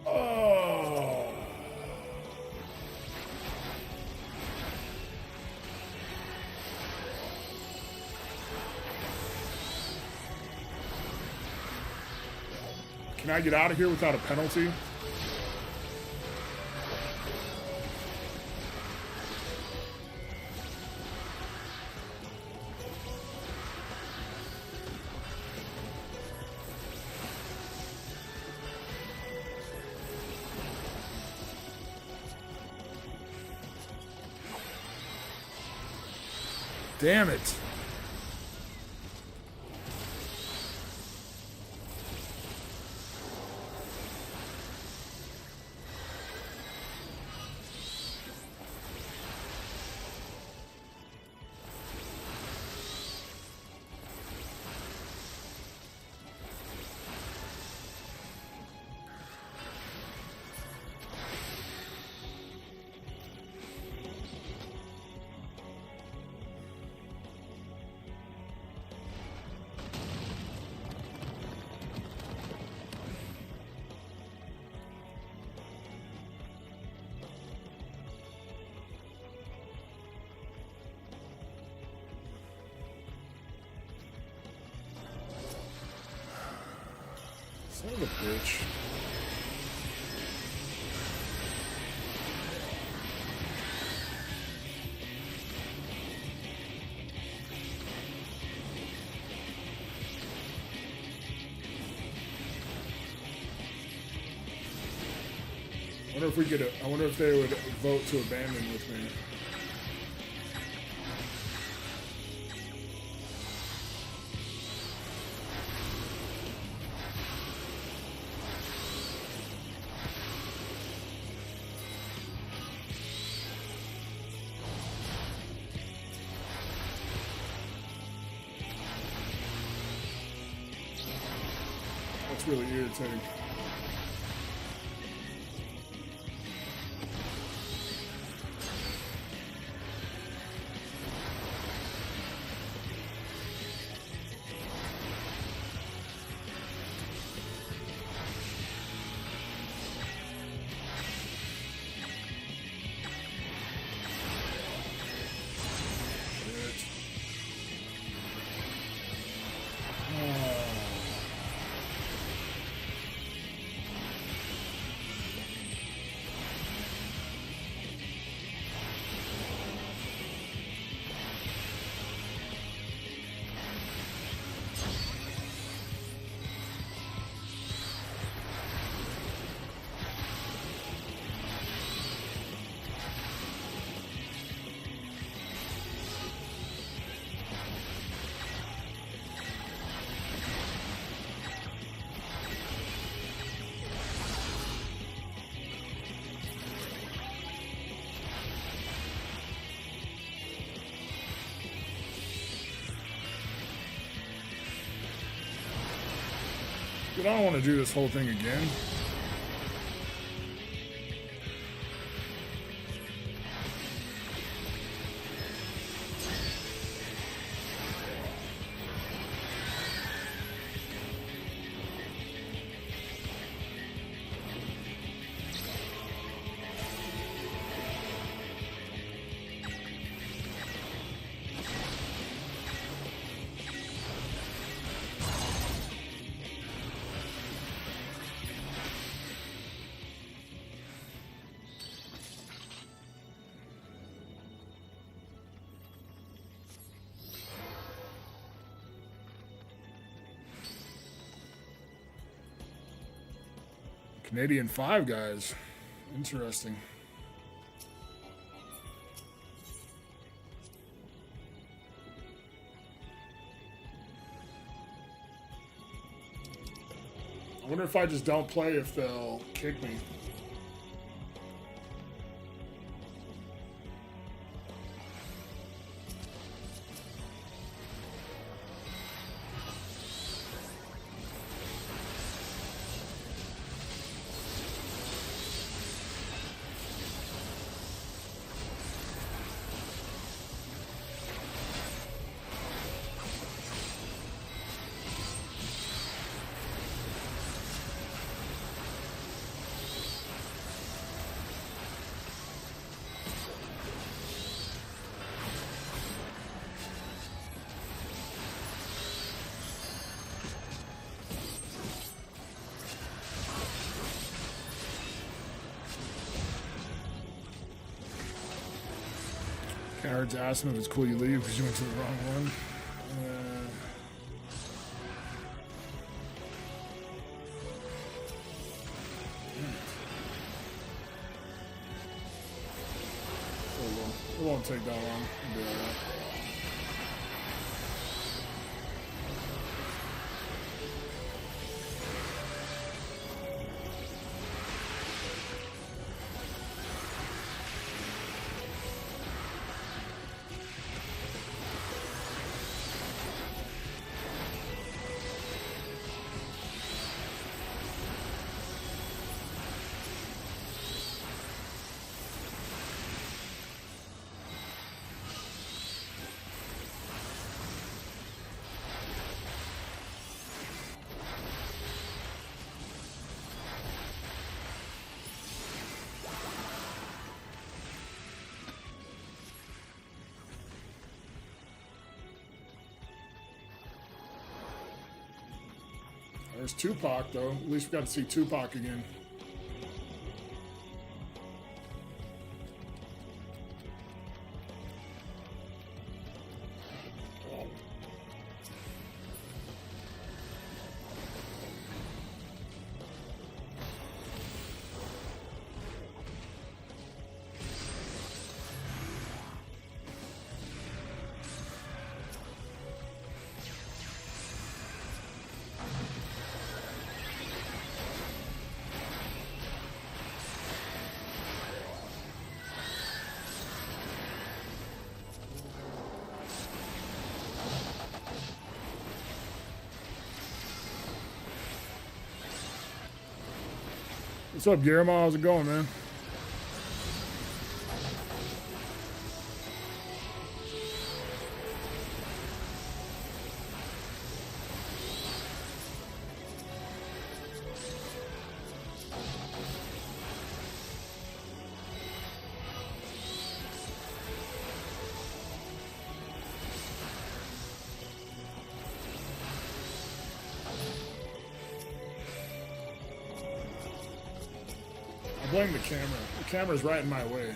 Oh. Can I get out of here without a penalty? Damn it. Son of a bitch. I wonder if they would vote to abandon with me. That's really irritating. Dude, I don't want to do this whole thing again. Canadian Five Guys. Interesting. I wonder if I just don't play if they'll kick me. Cards asked him if it's cool you leave because you went to the wrong one. It won't take that long. I'll be all right. There's Tupac, though. At least we got to see Tupac again. What's up, Guillermo? How's it going, man? I blame the camera. The camera's right in my way.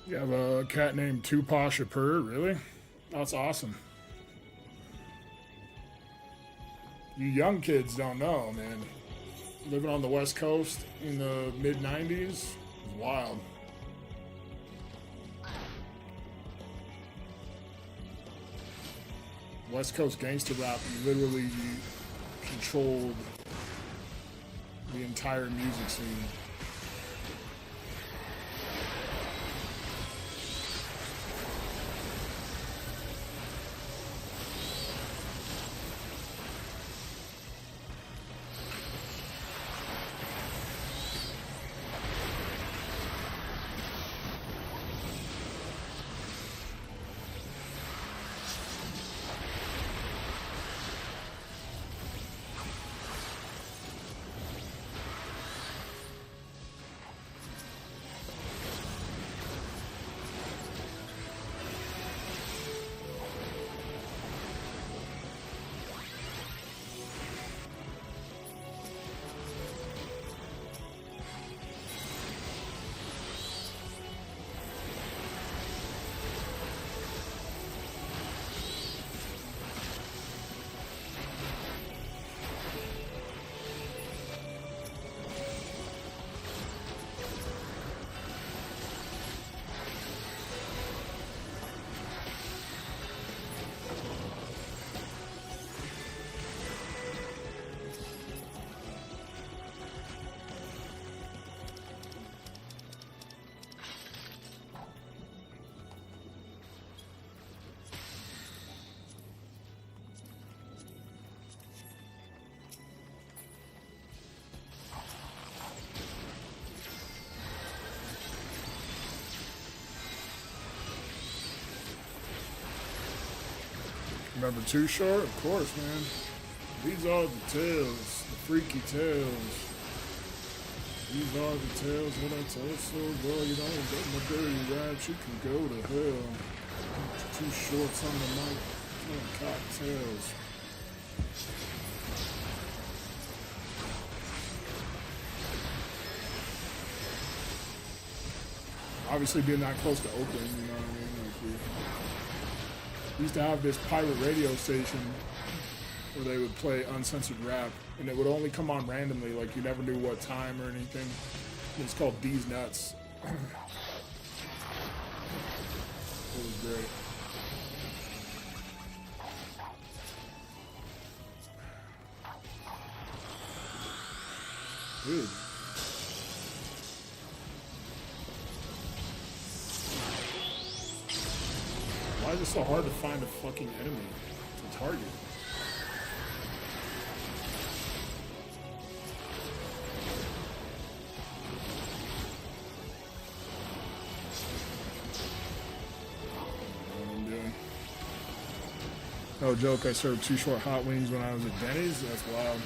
You have a cat named Tupa-Shapur, really? That's awesome. You young kids don't know, man. Living on the West Coast in the mid-90s is wild. West Coast gangster rap literally controlled the entire music scene. Remember Too Short? Of course, man. These are the tales, the freaky tales. These are the tales that I tell so boy, you don't get my dirty raps, you can go to hell. Too Shorts on the mic, telling cocktails. Obviously being that close to Oakland, you know what I mean? Like we used to have this pirate radio station where they would play uncensored rap, and it would only come on randomly, like you never knew what time or anything. It was called D's Nuts. It was great. Dude. Why is it so hard to find a fucking enemy to target? No joke, I served Too Short hot wings when I was at Denny's. That's wild.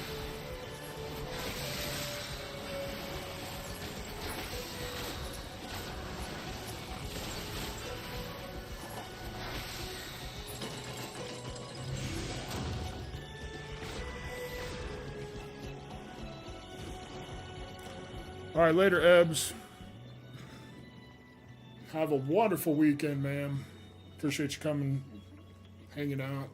All right, later, Ebbs. Have a wonderful weekend, man. Appreciate you coming, hanging out.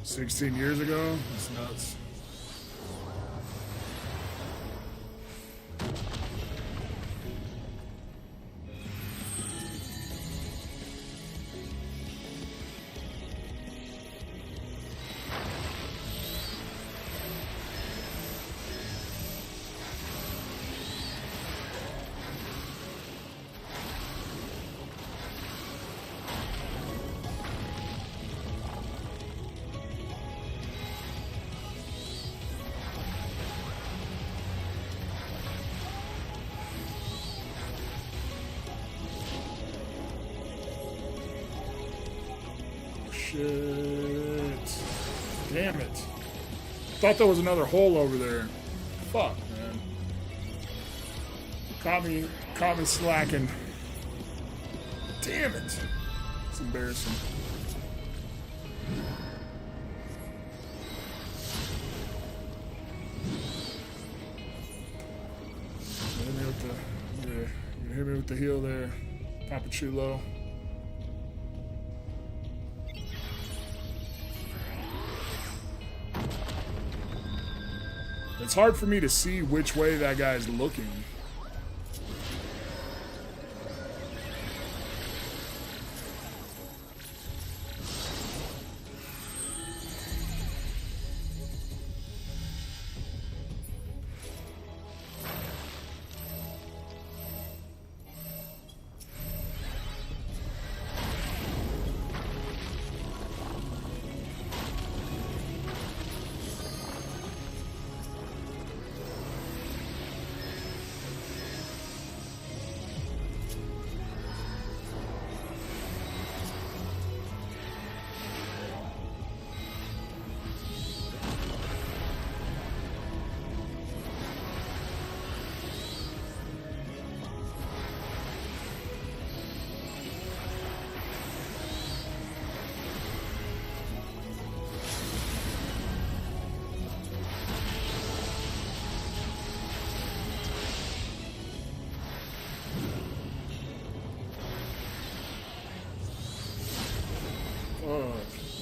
16 years ago? That's nuts. Shit. Damn it. Thought there was another hole over there. Fuck, man. Caught me slacking. Damn it. It's embarrassing. Hit me with the heel there. Papachulo. It's hard for me to see which way that guy's looking.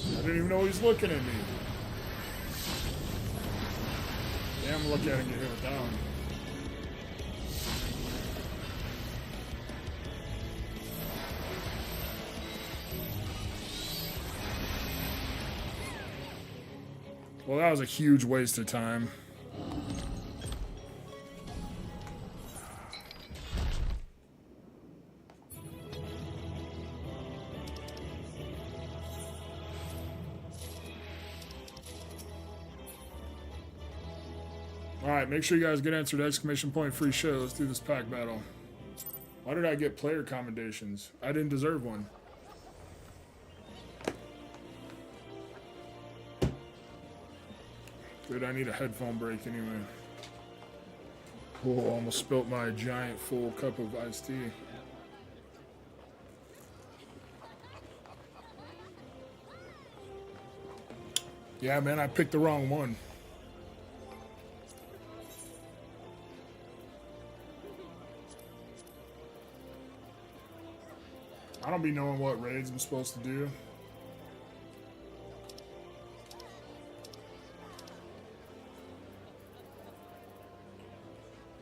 I didn't even know he was looking at me. Damn, look at him get hit down. Well, that was a huge waste of time. Alright, make sure you guys get answered exclamation point free show. Let's do this pack battle. Why did I get player commendations? I didn't deserve one. Dude, I need a headphone break anyway. Oh, almost spilt my giant full cup of iced tea. Yeah, man, I picked the wrong one. I don't be knowing what raids I'm supposed to do.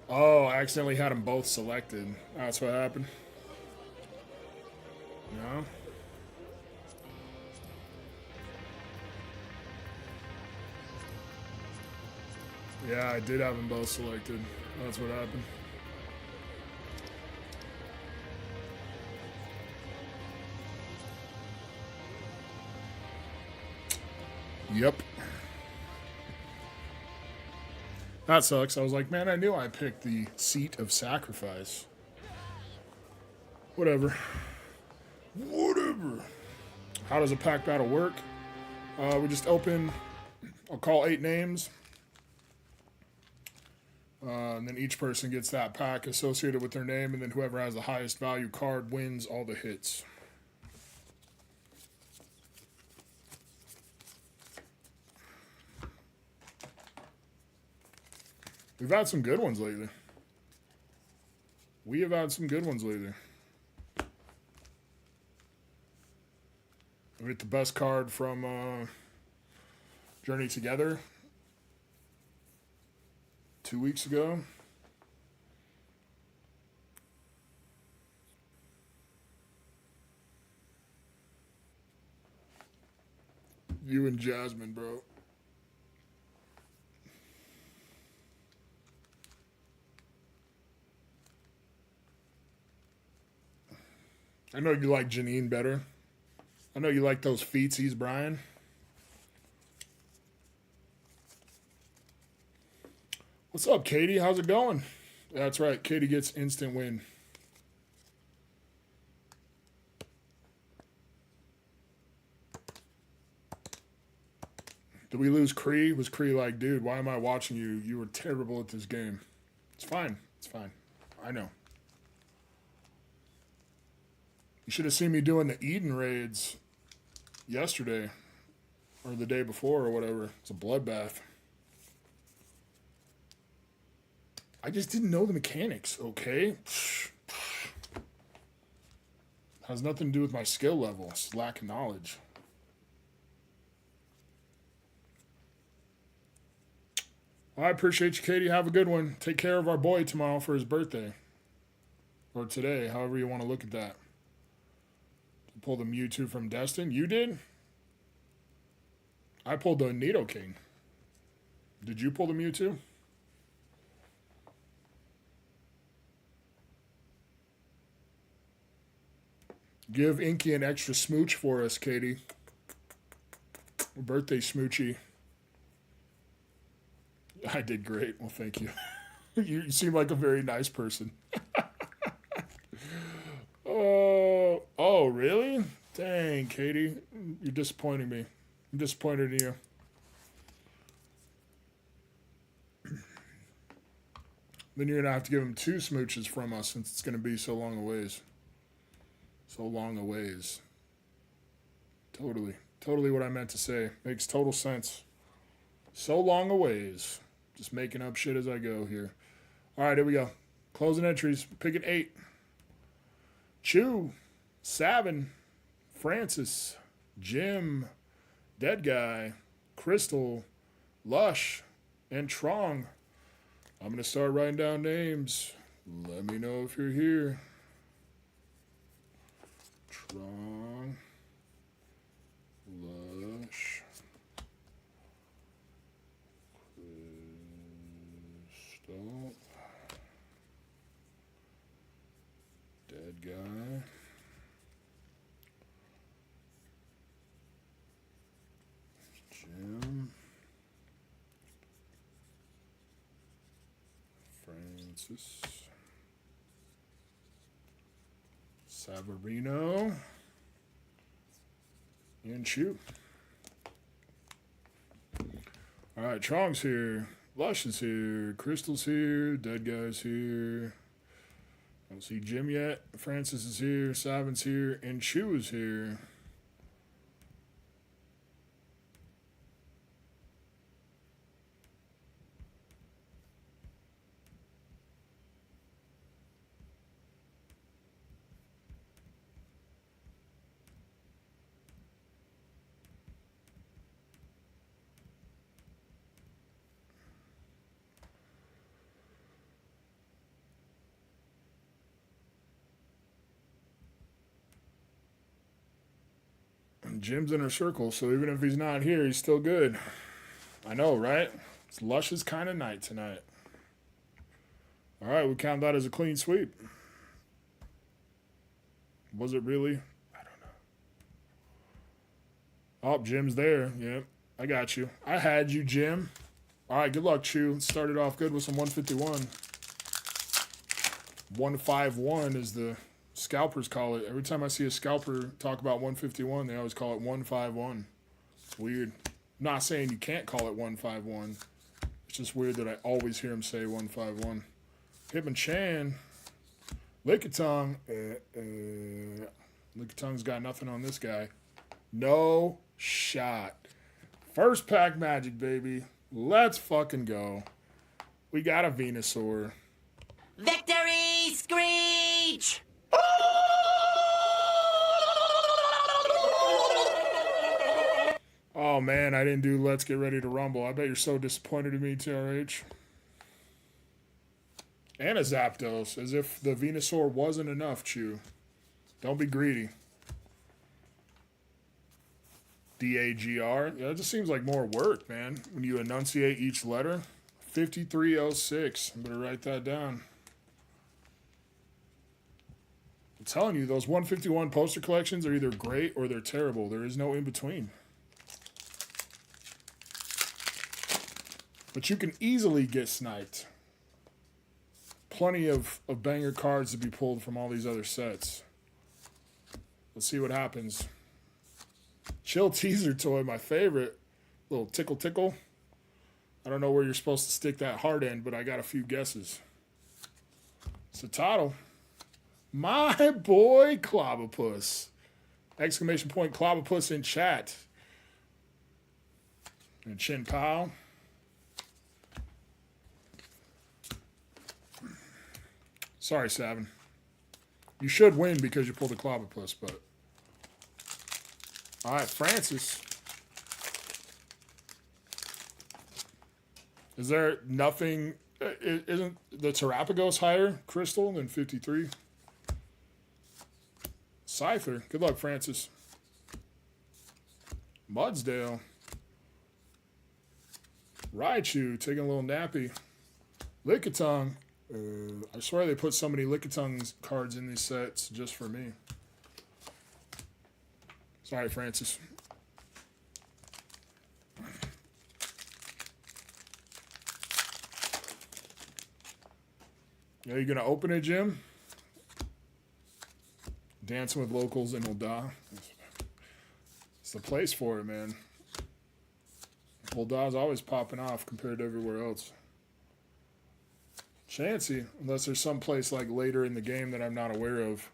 Oh, I accidentally had them both selected. That's what happened. No? Yeah, I did have them both selected. That's what happened. Yep. That sucks. I was like, man, I knew I picked the seat of sacrifice. Whatever. Whatever. How does a pack battle work? We just open, I'll call 8 names. And then each person gets that pack associated with their name, and then whoever has the highest value card wins all the hits. We've had some good ones lately. We have had some good ones lately. We get the best card from Journey Together 2 weeks ago. You and Jasmine, bro. I know you like Janine better. I know you like those feetsies, Brian. What's up, Katie? How's it going? That's right. Katie gets instant win. Did we lose Cree? Was Cree like, dude, why am I watching you? You were terrible at this game. It's fine. It's fine. I know. You should have seen me doing the Eden raids yesterday or the day before or whatever. It's a bloodbath. I just didn't know the mechanics, okay? Has nothing to do with my skill level. It's lack of knowledge. I appreciate you, Katie. Have a good one. Take care of our boy tomorrow for his birthday. Or today, however you want to look at that. Pull the Mewtwo from Destin. You did? I pulled the Nidoking. Did you pull the Mewtwo? Give Inky an extra smooch for us, Katie. Birthday smoochie. I did great. Well, thank you. You seem like a very nice person. Oh, really? Dang, Katie. You're disappointing me. I'm disappointed in you. Then you're going to have to give him 2 smooches from us since it's going to be so long a ways. So long a ways. Totally. Totally what I meant to say. Makes total sense. So long a ways. Just making up shit as I go here. All right, here we go. Closing entries. Pick an 8. Chew. Savin. Francis. Jim. Dead Guy. Crystal. Lush. And Trong. I'm going to start writing down names. Let me know if you're here. Trong. Lush. Crystal. Dead Guy. Jim. Francis. Savarino. And Chew. All right, Trong's here. Lush is here. Crystal's here. Dead Guy's here. I don't see Jim yet. Francis is here. Savin's here. And Chew is here. Jim's in our circle, so even if he's not here, he's still good. I know, right? It's Lush's kind of night tonight. All right, we count that as a clean sweep. Was it really? I don't know. Oh, Jim's there. Yep, I got you. I had you, Jim. All right, good luck, Chew. Started off good with some 151. 151 is the... Scalpers call it. Every time I see a scalper talk about 151, they always call it 151. It's weird. I'm not saying you can't call it 151. It's just weird that I always hear him say 151. Hitman Chan. Lickitung. Lickitung's got nothing on this guy. No shot. First pack magic, baby. Let's fucking go. We got a Venusaur. Victory Screech! Oh, man, I didn't do Let's Get Ready to Rumble. I bet you're so disappointed in me, TRH. And a Zapdos, as if the Venusaur wasn't enough, Chew. Don't be greedy. DAGR. Yeah, it just seems like more work, man, when you enunciate each letter. 5306. I'm going to write that down. I'm telling you, those 151 poster collections are either great or they're terrible. There is no in between. But you can easily get sniped. Plenty of banger cards to be pulled from all these other sets. Let's see what happens. Chill Teaser Toy, my favorite. Little tickle tickle. I don't know where you're supposed to stick that hard end, but I got a few guesses. Satado. My boy Clobopus. Exclamation point Clobopus in chat. And Chin Pao. Sorry, Savin. You should win because you pulled a Clobopus, but... All right, Francis. Is there nothing... Isn't the Terrapagos higher, Crystal, than 53? Cypher. Good luck, Francis. Mudsdale. Raichu taking a little nappy. Lickitung. I swear they put so many Lickitung cards in these sets just for me. Sorry, Francis. Yeah, you gonna open it, Jim? Dancing with locals in Ul'dah. It's the place for it, man. Ul'dah's always popping off compared to everywhere else. Chansey, unless there's some place like later in the game that I'm not aware of.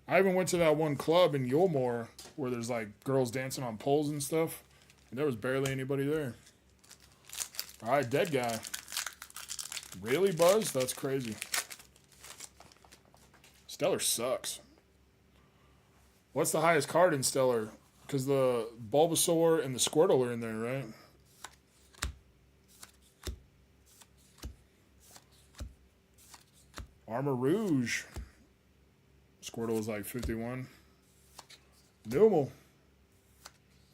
I even went to that one club in Yulmore where there's like girls dancing on poles and stuff, and there was barely anybody there. All right, dead guy. Really, Buzz? That's crazy. Stellar sucks. What's the highest card in Stellar? Because the Bulbasaur and the Squirtle are in there, right? Armor Rouge. Squirtle is like 51. Numel.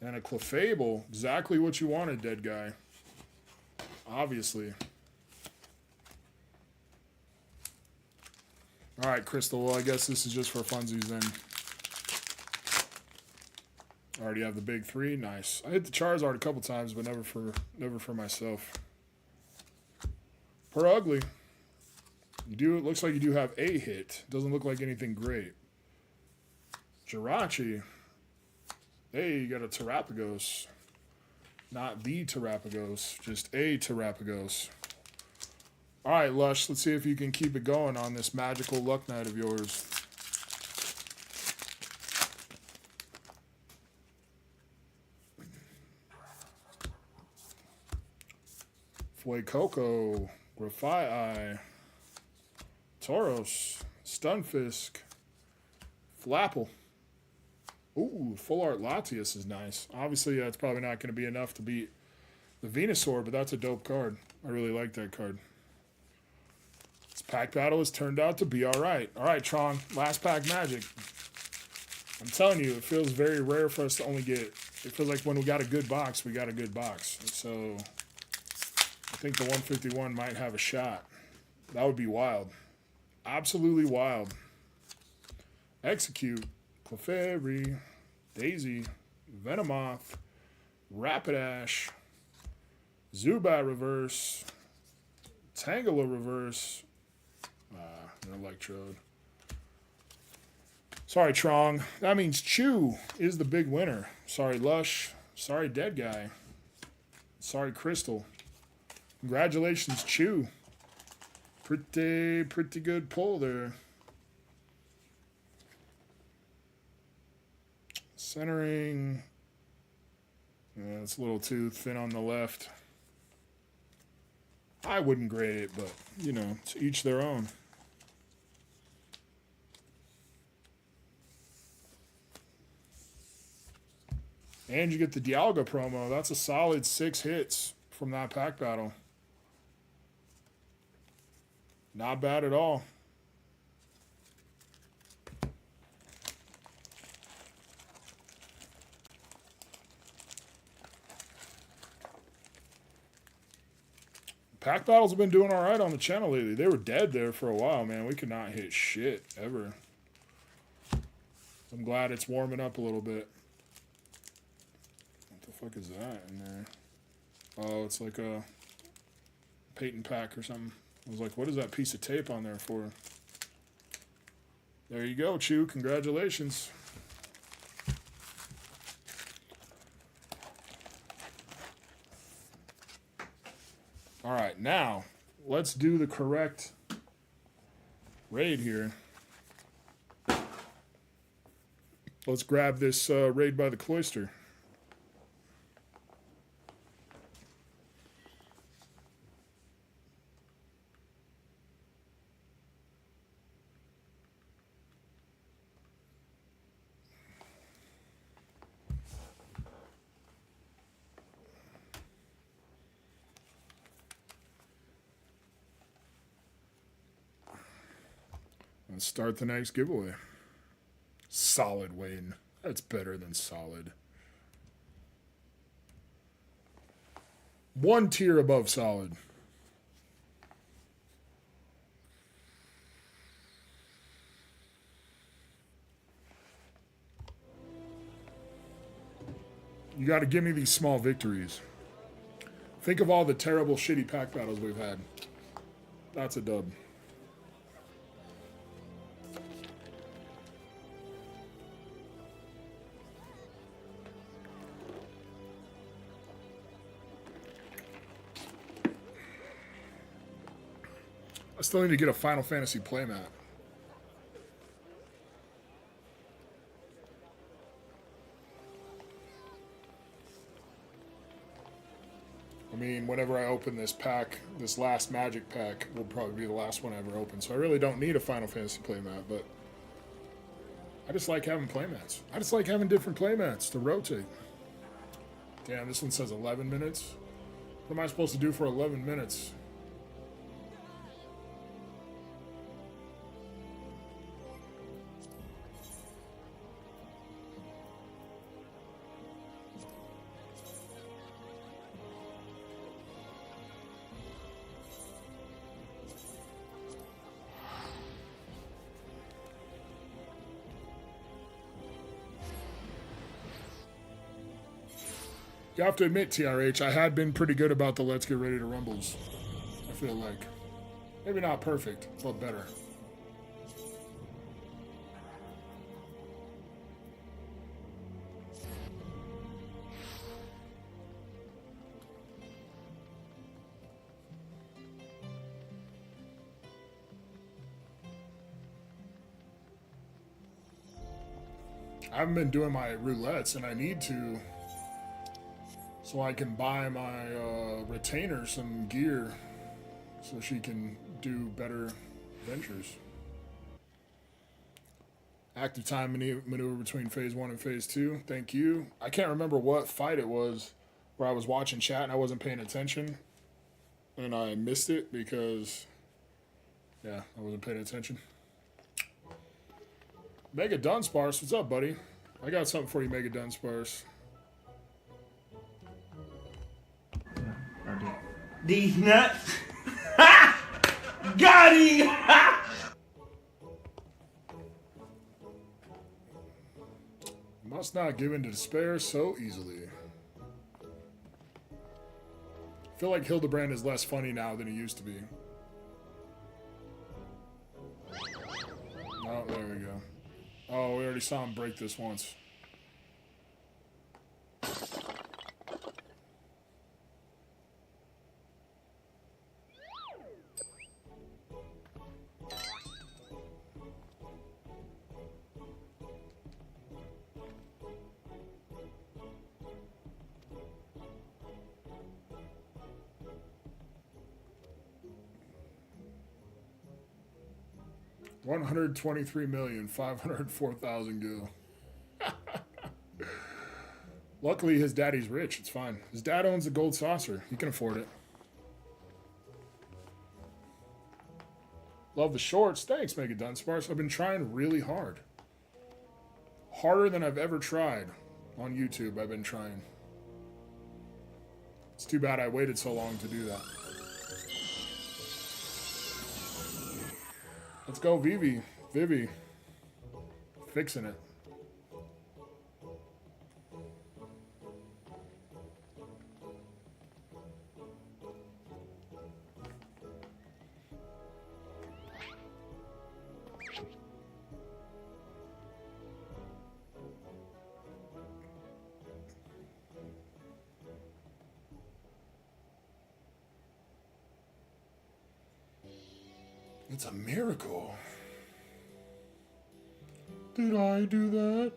And a Clefable. Exactly what you wanted, dead guy. Obviously. All right, Crystal. Well, I guess this is just for funsies then. I already have the big three. Nice. I hit the Charizard a couple times, but never for myself. Per ugly. You do. It looks like you do have a hit. Doesn't look like anything great. Jirachi. Hey, you got a Terrapagos. Not the Terrapagos, just a Terrapagos. All right, Lush, let's see if you can keep it going on this magical luck night of yours. Fuecoco, Grafai, Tauros, Stunfisk, Flapple. Ooh, Full Art Latias is nice. Obviously, it's probably not going to be enough to beat the Venusaur, but that's a dope card. I really like that card. This pack battle has turned out to be all right. All right, Tron, last pack magic. I'm telling you, it feels very rare for us to only get... It feels like when we got a good box, we got a good box. So I think the 151 might have a shot. That would be wild. Absolutely wild. Execute. Clefairy, Daisy, Venomoth, Rapidash, Zubat reverse, Tangela reverse, an Electrode. Sorry, Trong. That means Chew is the big winner. Sorry, Lush. Sorry, Dead Guy. Sorry, Crystal. Congratulations, Chew. Pretty good pull there. Centering. Yeah, it's a little too thin on the left. I wouldn't grade it, but, you know, to each their own. And you get the Dialga promo. That's a solid 6 hits from that pack battle. Not bad at all. Pack battles have been doing all right on the channel lately. They were dead there for a while, man. We could not hit shit ever. I'm glad it's warming up a little bit. What the fuck is that in there? Oh, it's like a Peyton pack or something. I was like, what is that piece of tape on there for? There you go, Chew. Congratulations. All right, now let's do the correct raid here. Let's grab this raid by the cloister. Let's start the next giveaway. Solid win. That's better than solid. One tier above solid. You got to give me these small victories. Think of all the terrible, shitty pack battles we've had. That's a dub. I still need to get a Final Fantasy playmat. I mean, whenever I open this pack, this last Magic pack will probably be the last one I ever open. So I really don't need a Final Fantasy playmat, but I just like having playmats. I just like having different playmats to rotate. Damn, this one says 11 minutes. What am I supposed to do for 11 minutes? You have to admit, TRH, I had been pretty good about the Let's Get Ready to Rumbles. I feel like. Maybe not perfect, but better. I haven't been doing my roulettes, and I need to, so I can buy my retainer some gear so she can do better ventures. Active time maneuver between phase 1 and phase 2. Thank you. I can't remember what fight it was where I was watching chat and I wasn't paying attention. And I missed it because, yeah, I wasn't paying attention. Mega Dunsparce, what's up, buddy? I got something for you, Mega Dunsparce. These nuts. Ha! Got him! Ha! Must not give in to despair so easily. I feel like Hildebrand is less funny now than he used to be. Oh, there we go. Oh, we already saw him break this once. $123,504,000 go. Luckily, his daddy's rich. It's fine. His dad owns the gold saucer. He can afford it. Love the shorts. Thanks, Mega Dunsparce. I've been trying really hard. Harder than I've ever tried on YouTube. I've been trying. It's too bad I waited so long to do that. Let's go, Vivi. Vivi. Fixing it. It's a miracle. Did I do that?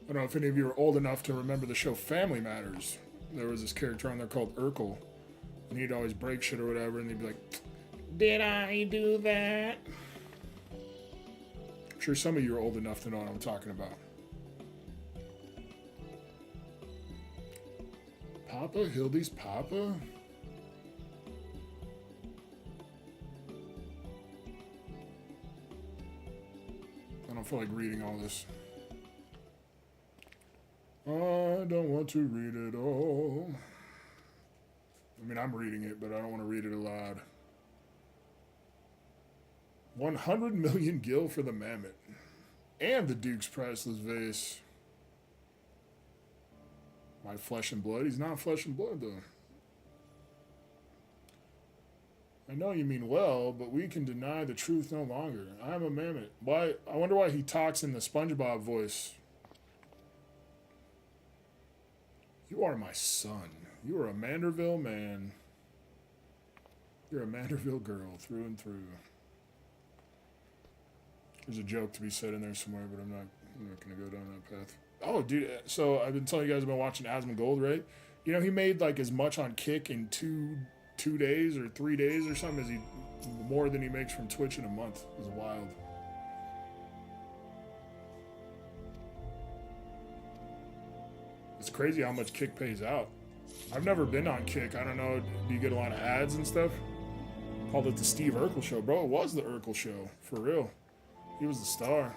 I don't know if any of you are old enough to remember the show Family Matters. There was this character on there called Urkel. And he'd always break shit or whatever, and they'd be like, did I do that? I'm sure some of you are old enough to know what I'm talking about. Papa? Hildy's Papa? I don't feel like reading all this. I don't want to read it all. I mean, I'm reading it, but I don't want to read it aloud. 100 million gil for the mammoth. And the Duke's priceless vase. My flesh and blood? He's not flesh and blood, though. I know you mean well, but we can deny the truth no longer. I'm a mammoth. Why? I wonder why he talks in the SpongeBob voice. You are my son. You are a Manderville man. You're a Manderville girl through and through. There's a joke to be said in there somewhere, but I'm not going to go down that path. Oh, dude. So I've been telling you guys about watching Asmongold, right? You know, he made like as much on Kick in two days or 3 days or something as more than he makes from Twitch in a month. It was wild. It's crazy how much Kick pays out. I've never been on Kick. I don't know. Do you get a lot of ads and stuff? Called it the Steve Urkel show. Bro, it was the Urkel show. For real. He was the star.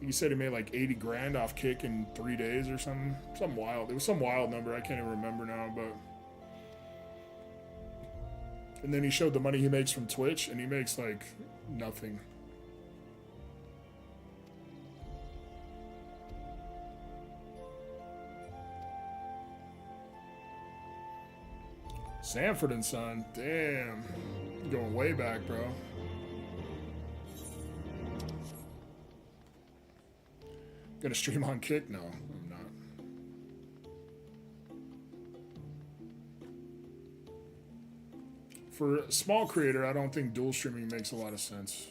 He said he made like 80 grand off Kick in 3 days or something. Something wild. It was some wild number. I can't even remember now, but... And then he showed the money he makes from Twitch, and he makes like nothing. Sanford and Son. Damn. You're going way back, bro. Gonna stream on Kick? No, I'm not. For a small creator, I don't think dual streaming makes a lot of sense.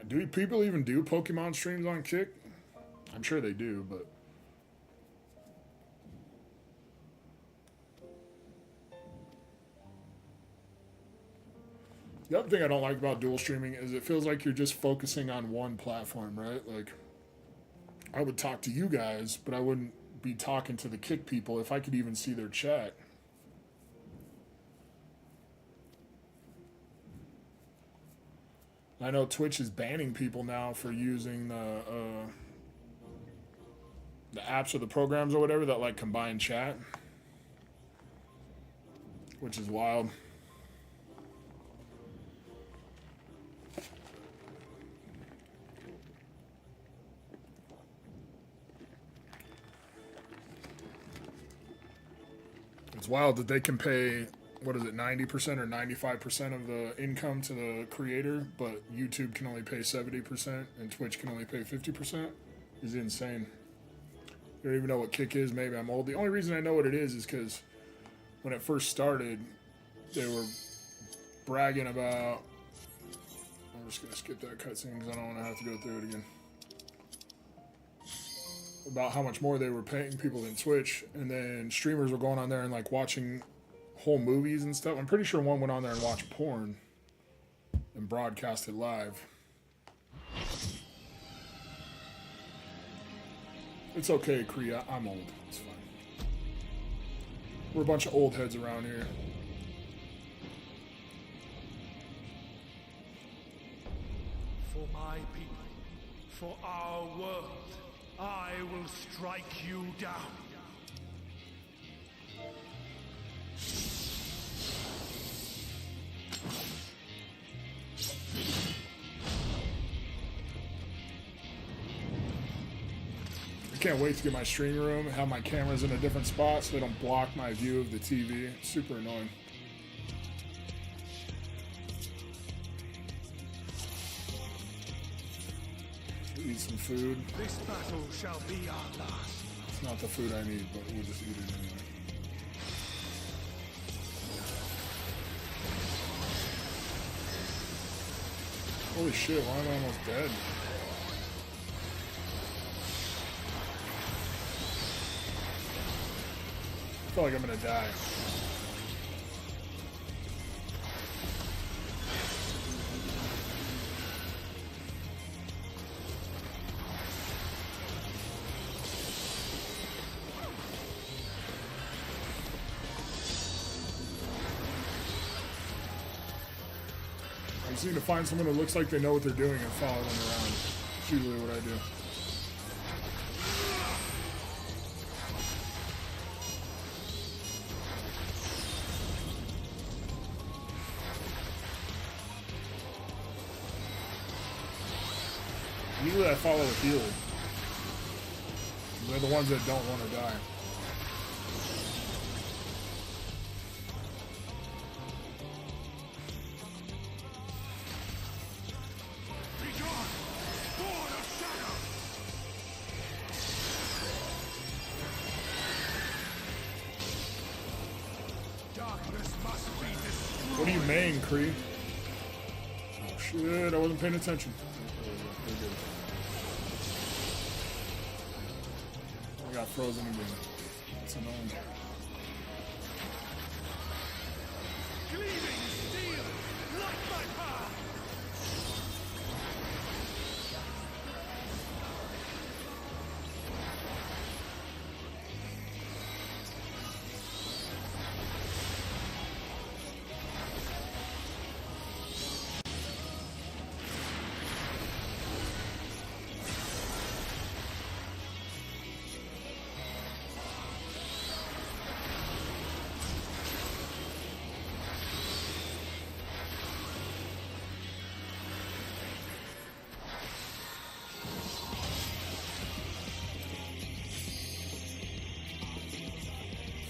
Do people even do Pokemon streams on Kick? I'm sure they do, but... The other thing I don't like about dual streaming is it feels like you're just focusing on one platform, right? Like, I would talk to you guys, but I wouldn't be talking to the Kick people if I could even see their chat. I know Twitch is banning people now for using the apps or the programs or whatever that like combine chat, which is wild. It's wild that they can pay, what is it, 90% or 95% of the income to the creator, but YouTube can only pay 70% and Twitch can only pay 50%. It's insane. You don't even know what Kick is. Maybe I'm old. The only reason I know what it is because when it first started, they were bragging about... I'm just gonna skip that cutscene because I don't want to have to go through it again. About how much more they were paying people than Twitch, and then streamers were going on there and like watching whole movies and stuff. I'm pretty sure one went on there and watched porn and broadcast it live. It's okay, Kree. I'm old. It's fine. We're a bunch of old heads around here. For my people, for our world, I will strike you down. I can't wait to get my streaming room, have my cameras in a different spot so they don't block my view of the TV. It's super annoying. Eat some food. This battle shall be our last. It's not the food I need, but we'll just eat it anyway. Holy shit, why am I almost dead? I feel like I'm gonna die. I just need to find someone who looks like they know what they're doing and follow them around. That's usually what I do. Usually I follow a healer. They're the ones that don't want to die. What do you main, Kree? Oh shit, I wasn't paying attention. I got frozen again. That's annoying. Gleaming steel, light my path!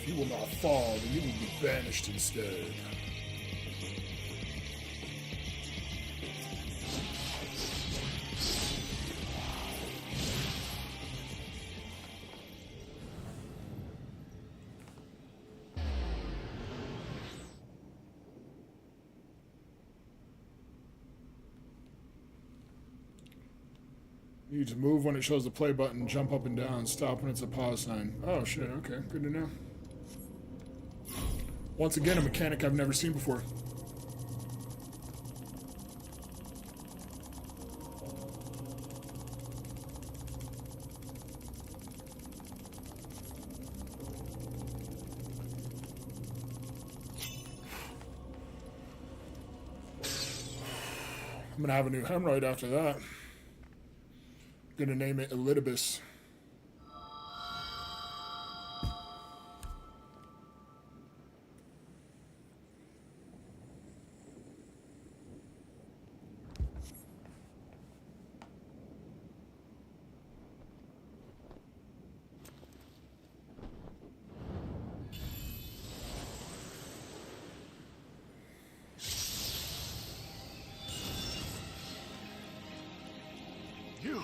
You will not fall, but you will be banished instead. You need to move when it shows the play button, jump up and down, stop when it's a pause sign. Oh shit, okay, good to know. Once again, a mechanic I've never seen before. I'm gonna have a new hemorrhoid after that. I'm gonna name it Elidibus. You!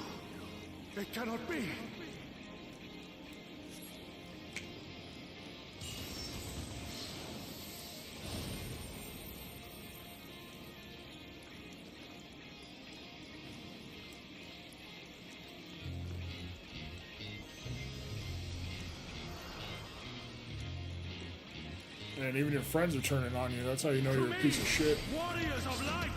It cannot be! And even your friends are turning on you. That's how you know you're a piece of shit. Warriors of light!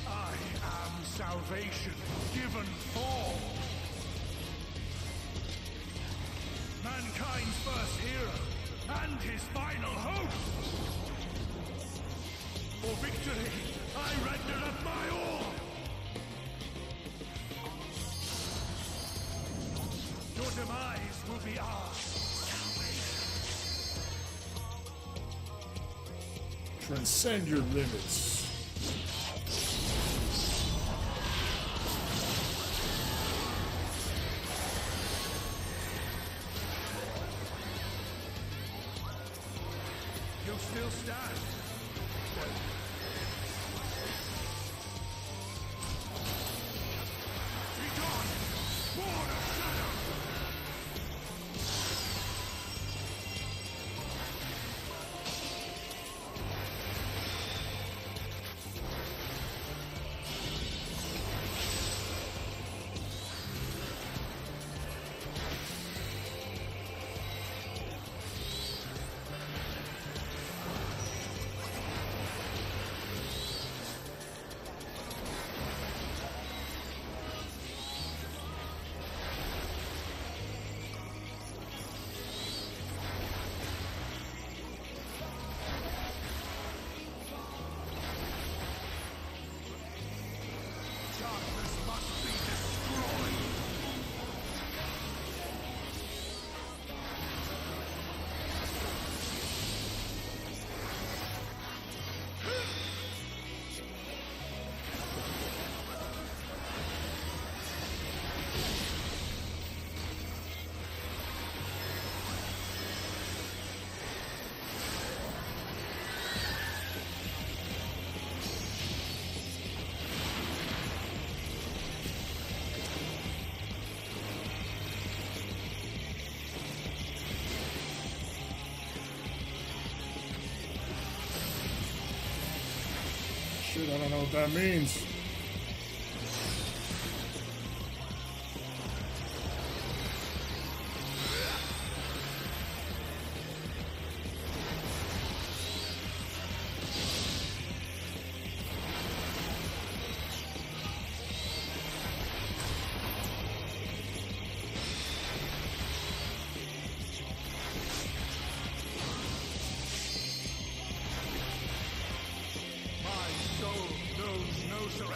I am salvation given form. Mankind's first hero and his final hope. For victory, I render up my all. Your demise will be ours. Transcend your limits. You still stand. Be gone! Born of shadow! Shit, I don't know what that means. My soul knows no surrender.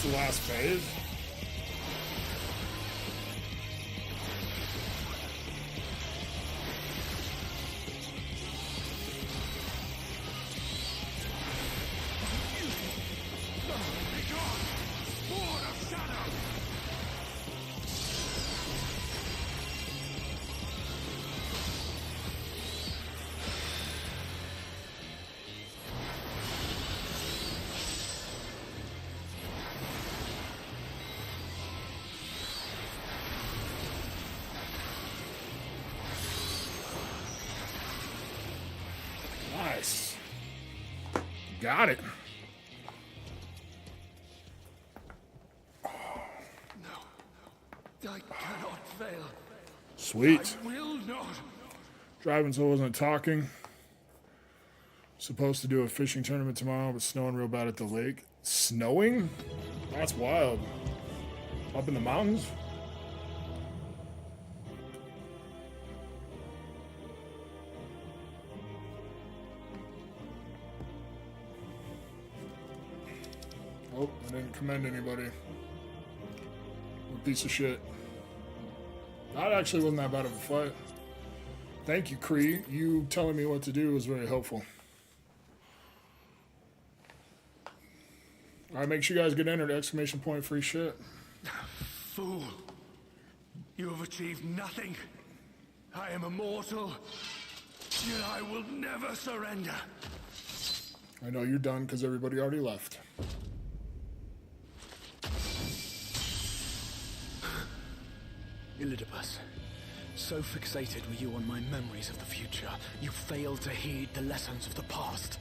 the last phase? Nice. Got it. I cannot fail. Sweet. I will not. Driving so I wasn't talking. Supposed to do a fishing tournament tomorrow, but snowing real bad at the lake. Snowing? That's wild. Up in the mountains? Oh, I didn't commend anybody. A piece of shit. That actually wasn't that bad of a fight. Thank you, Kree. You telling me what to do was very helpful. Alright, make sure you guys get entered. Exclamation point free shit. Fool. You have achieved nothing. I am immortal. Yet I will never surrender. I know you're done because everybody already left. Elidibus, so fixated were you on my memories of the future, you failed to heed the lessons of the past.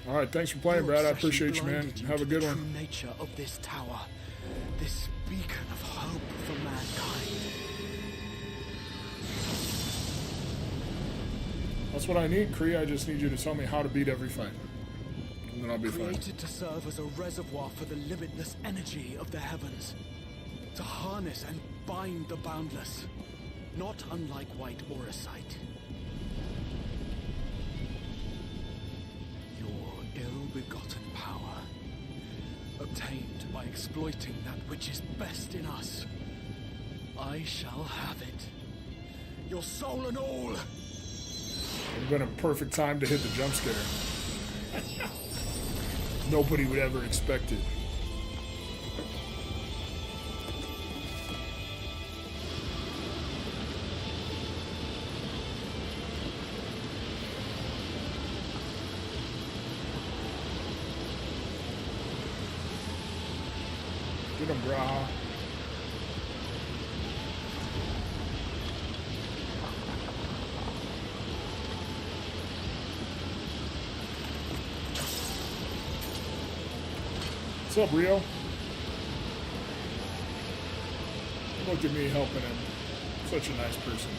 Alright, thanks for playing, Your Brad. I obsession appreciate you, man. blinded Have a to good the one. true nature of this tower, this beacon of hope for mankind. That's what I need, Kree. I just need you to tell me how to beat every fight. And then I'll be fine. Created to serve as a reservoir for the limitless energy of the heavens. To harness and bind the boundless. Not unlike white orosite. Your ill-begotten power, obtained by exploiting that which is best in us. I shall have it. Your soul and all! It would have been a perfect time to hit the jump scare. Nobody would ever expect it. Get him, brah. What's up, Rio? Look at me helping him. Such a nice person.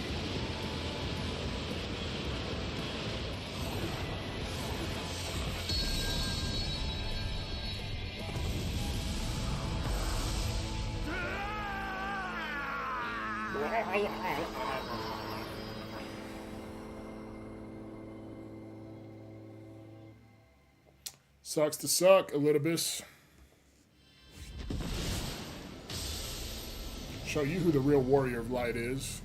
Sucks to suck, Elidibus. Show you who the real warrior of light is.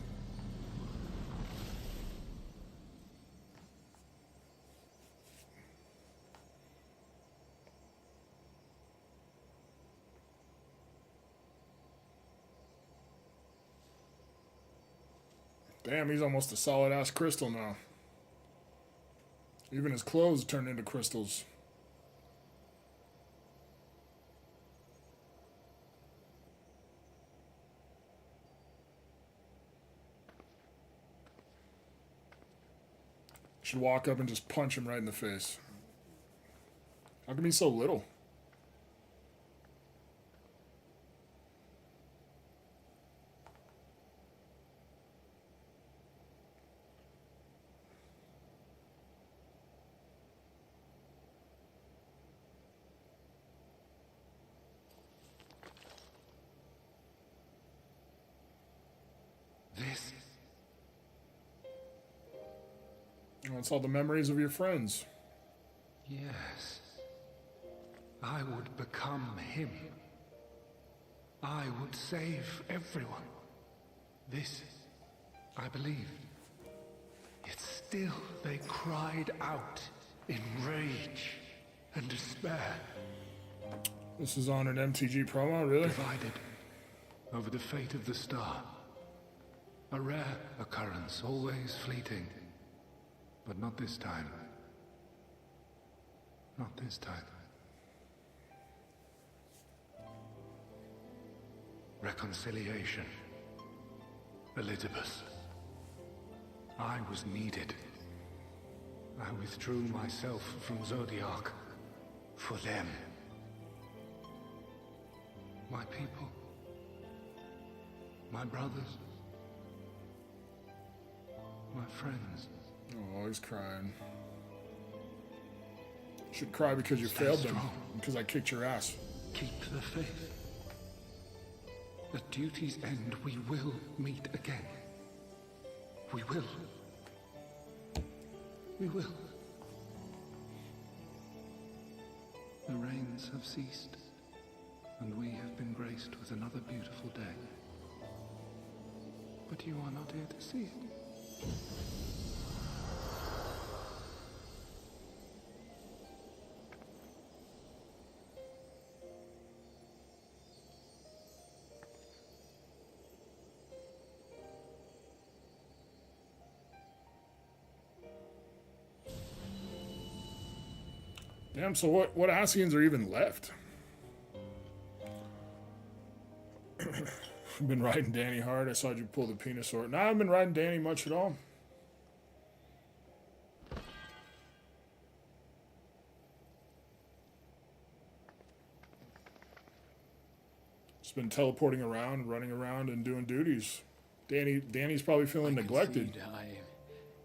Damn, he's almost a solid-ass crystal now. Even his clothes turned into crystals. Should walk up and just punch him right in the face. How come he's so little? This. Oh, it's all the memories of your friends. Yes. I would become him. I would save everyone. This, I believed. Yet still they cried out in rage and despair. This is on an MTG promo, really? Divided over the fate of the star. A rare occurrence, always fleeting. But not this time. Not this time. Reconciliation. Elizabeth. I was needed. I withdrew myself from Zodiac. For them. My people. My brothers. My friends. Oh, he's crying. You should cry because you failed them. Because I kicked your ass. Keep the faith. At duty's end, we will meet again. We will. We will. The rains have ceased, and we have been graced with another beautiful day. But you are not here to see it. Damn, so what Asians are even left? I've been riding Danny hard. I saw you pull the penis sword. Nah, I haven't been riding Danny much at all. Just been teleporting around, running around, and doing duties. Danny's probably feeling neglected. I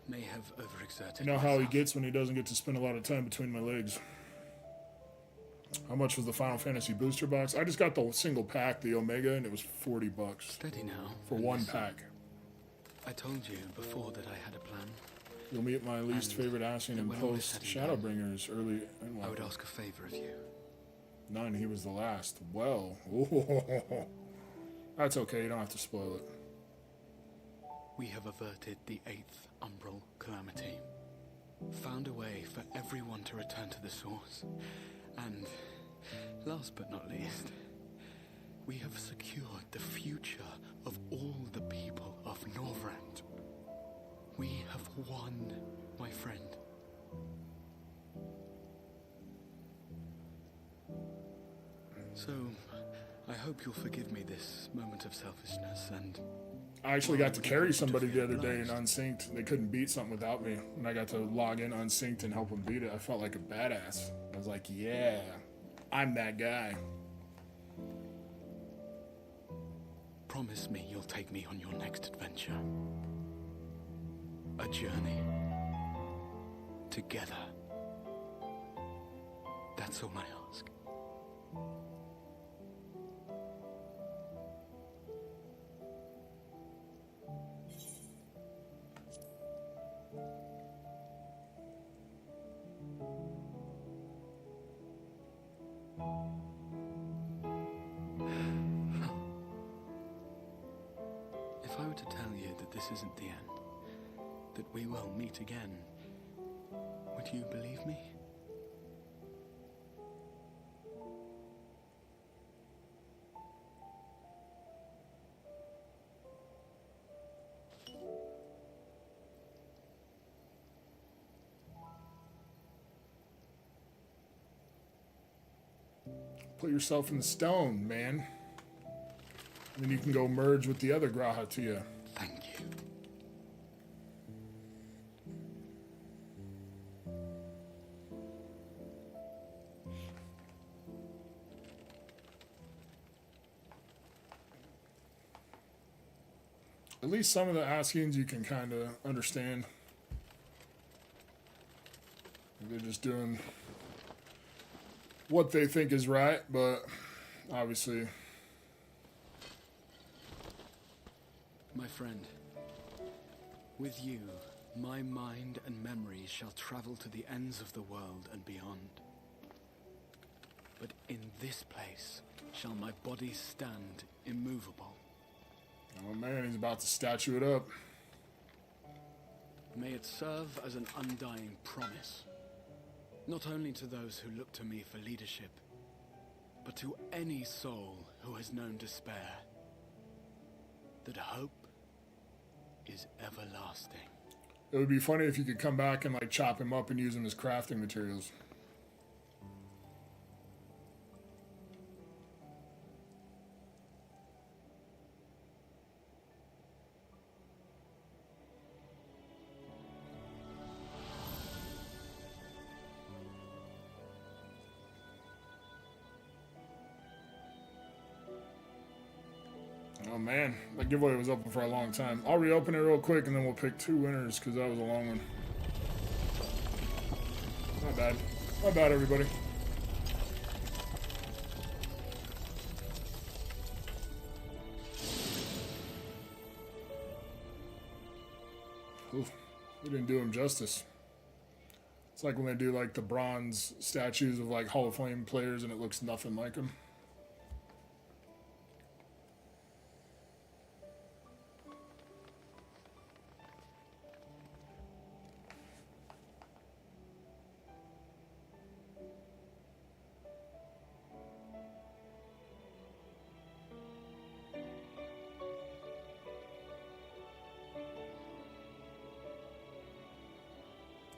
may have overexerted. You know how he gets when he doesn't get to spend a lot of time between my legs. How much was the Final Fantasy booster box? I just got the single pack, the Omega, and it was $40. Steady now. For one pack. I told you before that I had a plan. You'll meet my least favorite Ashen in post-Shadowbringers early. I would ask a favor of you. None, he was the last. Well, that's okay, you don't have to spoil it. We have averted the 8th Umbral Calamity. Found a way for everyone to return to the source. And, last but not least, we have secured the future of all the people of Norvrend. We have won, my friend. So, I hope you'll forgive me this moment of selfishness and... I actually got to carry somebody the other day in Unsynced. They couldn't beat something without me. And I got to log in Unsynced and help them beat it. I felt like a badass. I was like, yeah, I'm that guy. Promise me you'll take me on your next adventure. A journey. Together. That's all I ask. If I were to tell you that this isn't the end, that we will meet again, would you believe me? Put yourself in the stone, man. Then you can go merge with the other Graha to you. Thank you. At least some of the Askians you can kind of understand. They're just doing what they think is right, but obviously... My friend, with you, my mind and memories shall travel to the ends of the world and beyond. But in this place, shall my body stand immovable. Oh man, he's about to statue it up. May it serve as an undying promise, not only to those who look to me for leadership, but to any soul who has known despair, that hope is everlasting. It would be funny if you could come back and like chop him up and use him as crafting materials. Oh man, that giveaway was open for a long time. I'll reopen it real quick and then we'll pick 2 winners because that was a long one. Not bad. Not bad, everybody. Oof, we didn't do him justice. It's like when they do like the bronze statues of like Hall of Fame players and it looks nothing like them.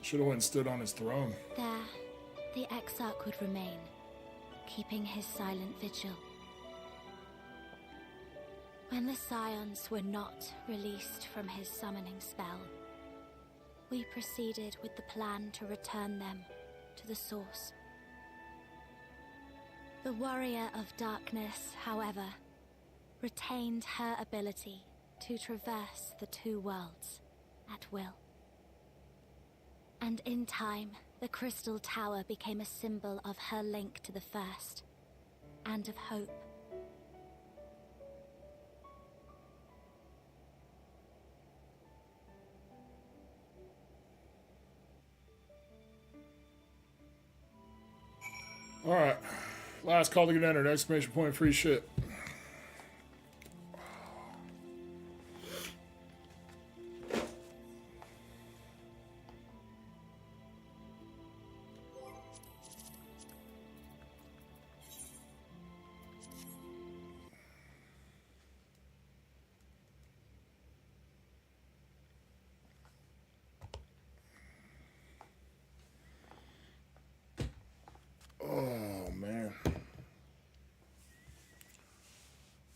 Should have went and stood on his throne. There, the Exarch would remain, keeping his silent vigil. When the Scions were not released from his summoning spell, we proceeded with the plan to return them to the source. The Warrior of Darkness, however, retained her ability to traverse the 2 worlds at will. And in time, the Crystal Tower became a symbol of her link to the First, and of hope. Alright. Last call to get entered. Exclamation point, free shit.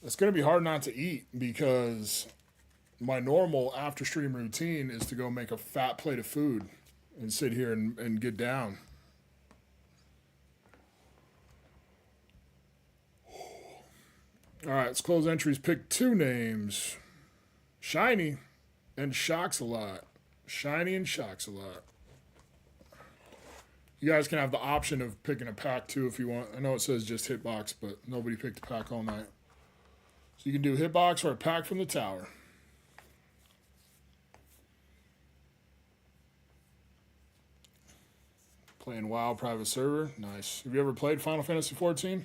It's going to be hard not to eat because my normal after stream routine is to go make a fat plate of food and sit here and get down. All right, let's close entries. Pick 2 names. Shiny and Shocks a Lot. Shiny and Shocks a Lot. You guys can have the option of picking a pack too if you want. I know it says just hitbox, but nobody picked a pack all night. So you can do hitbox or a pack from the tower. Playing WoW private server. Nice. Have you ever played Final Fantasy XIV?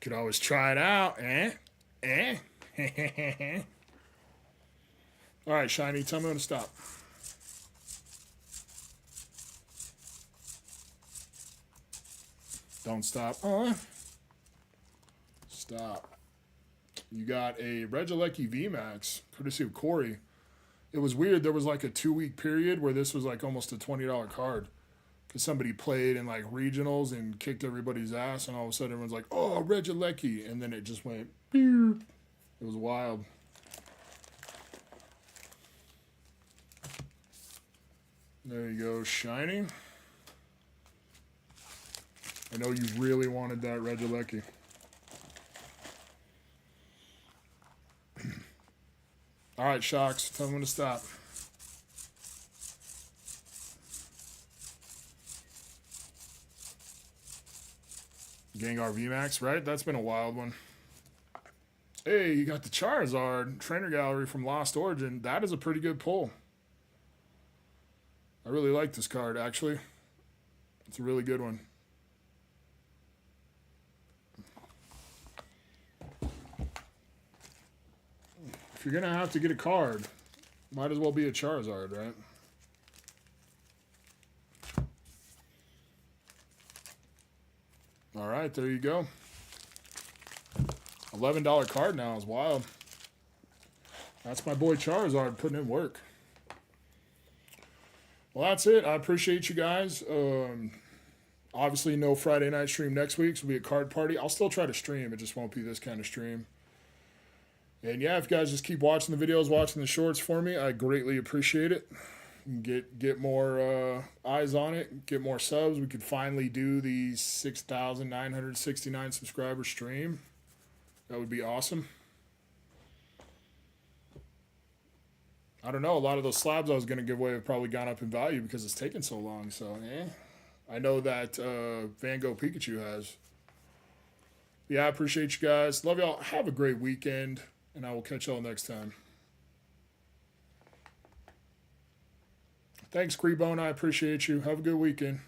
Could always try it out. All right, Shiny, tell me when to stop. Don't stop. Stop. You got a Regieleki VMAX, courtesy of Corey. It was weird. There was like a 2-week period where this was like almost a $20 card. Because somebody played in like regionals and kicked everybody's ass. And all of a sudden everyone's like, oh, Regieleki. And then it just went, beep. It was wild. There you go, Shiny. I know you really wanted that Regieleki. All right, Shocks, tell me when to stop. Gengar VMAX, right? That's been a wild one. Hey, you got the Charizard Trainer Gallery from Lost Origin. That is a pretty good pull. I really like this card, actually. It's a really good one. If you're going to have to get a card, might as well be a Charizard, right? All right, there you go. $11 card now is wild. That's my boy Charizard putting in work. Well, that's it. I appreciate you guys. Obviously, no Friday night stream next week, so it'll be a card party. I'll still try to stream. It just won't be this kind of stream. And yeah, if you guys just keep watching the videos, watching the shorts for me, I greatly appreciate it. Get more eyes on it, get more subs. We could finally do the 6,969 subscriber stream. That would be awesome. I don't know. A lot of those slabs I was going to give away have probably gone up in value because it's taken so long. So, I know that Van Gogh Pikachu has. Yeah, I appreciate you guys. Love y'all. Have a great weekend, and I will catch y'all next time. Thanks, Creebone. I appreciate you. Have a good weekend.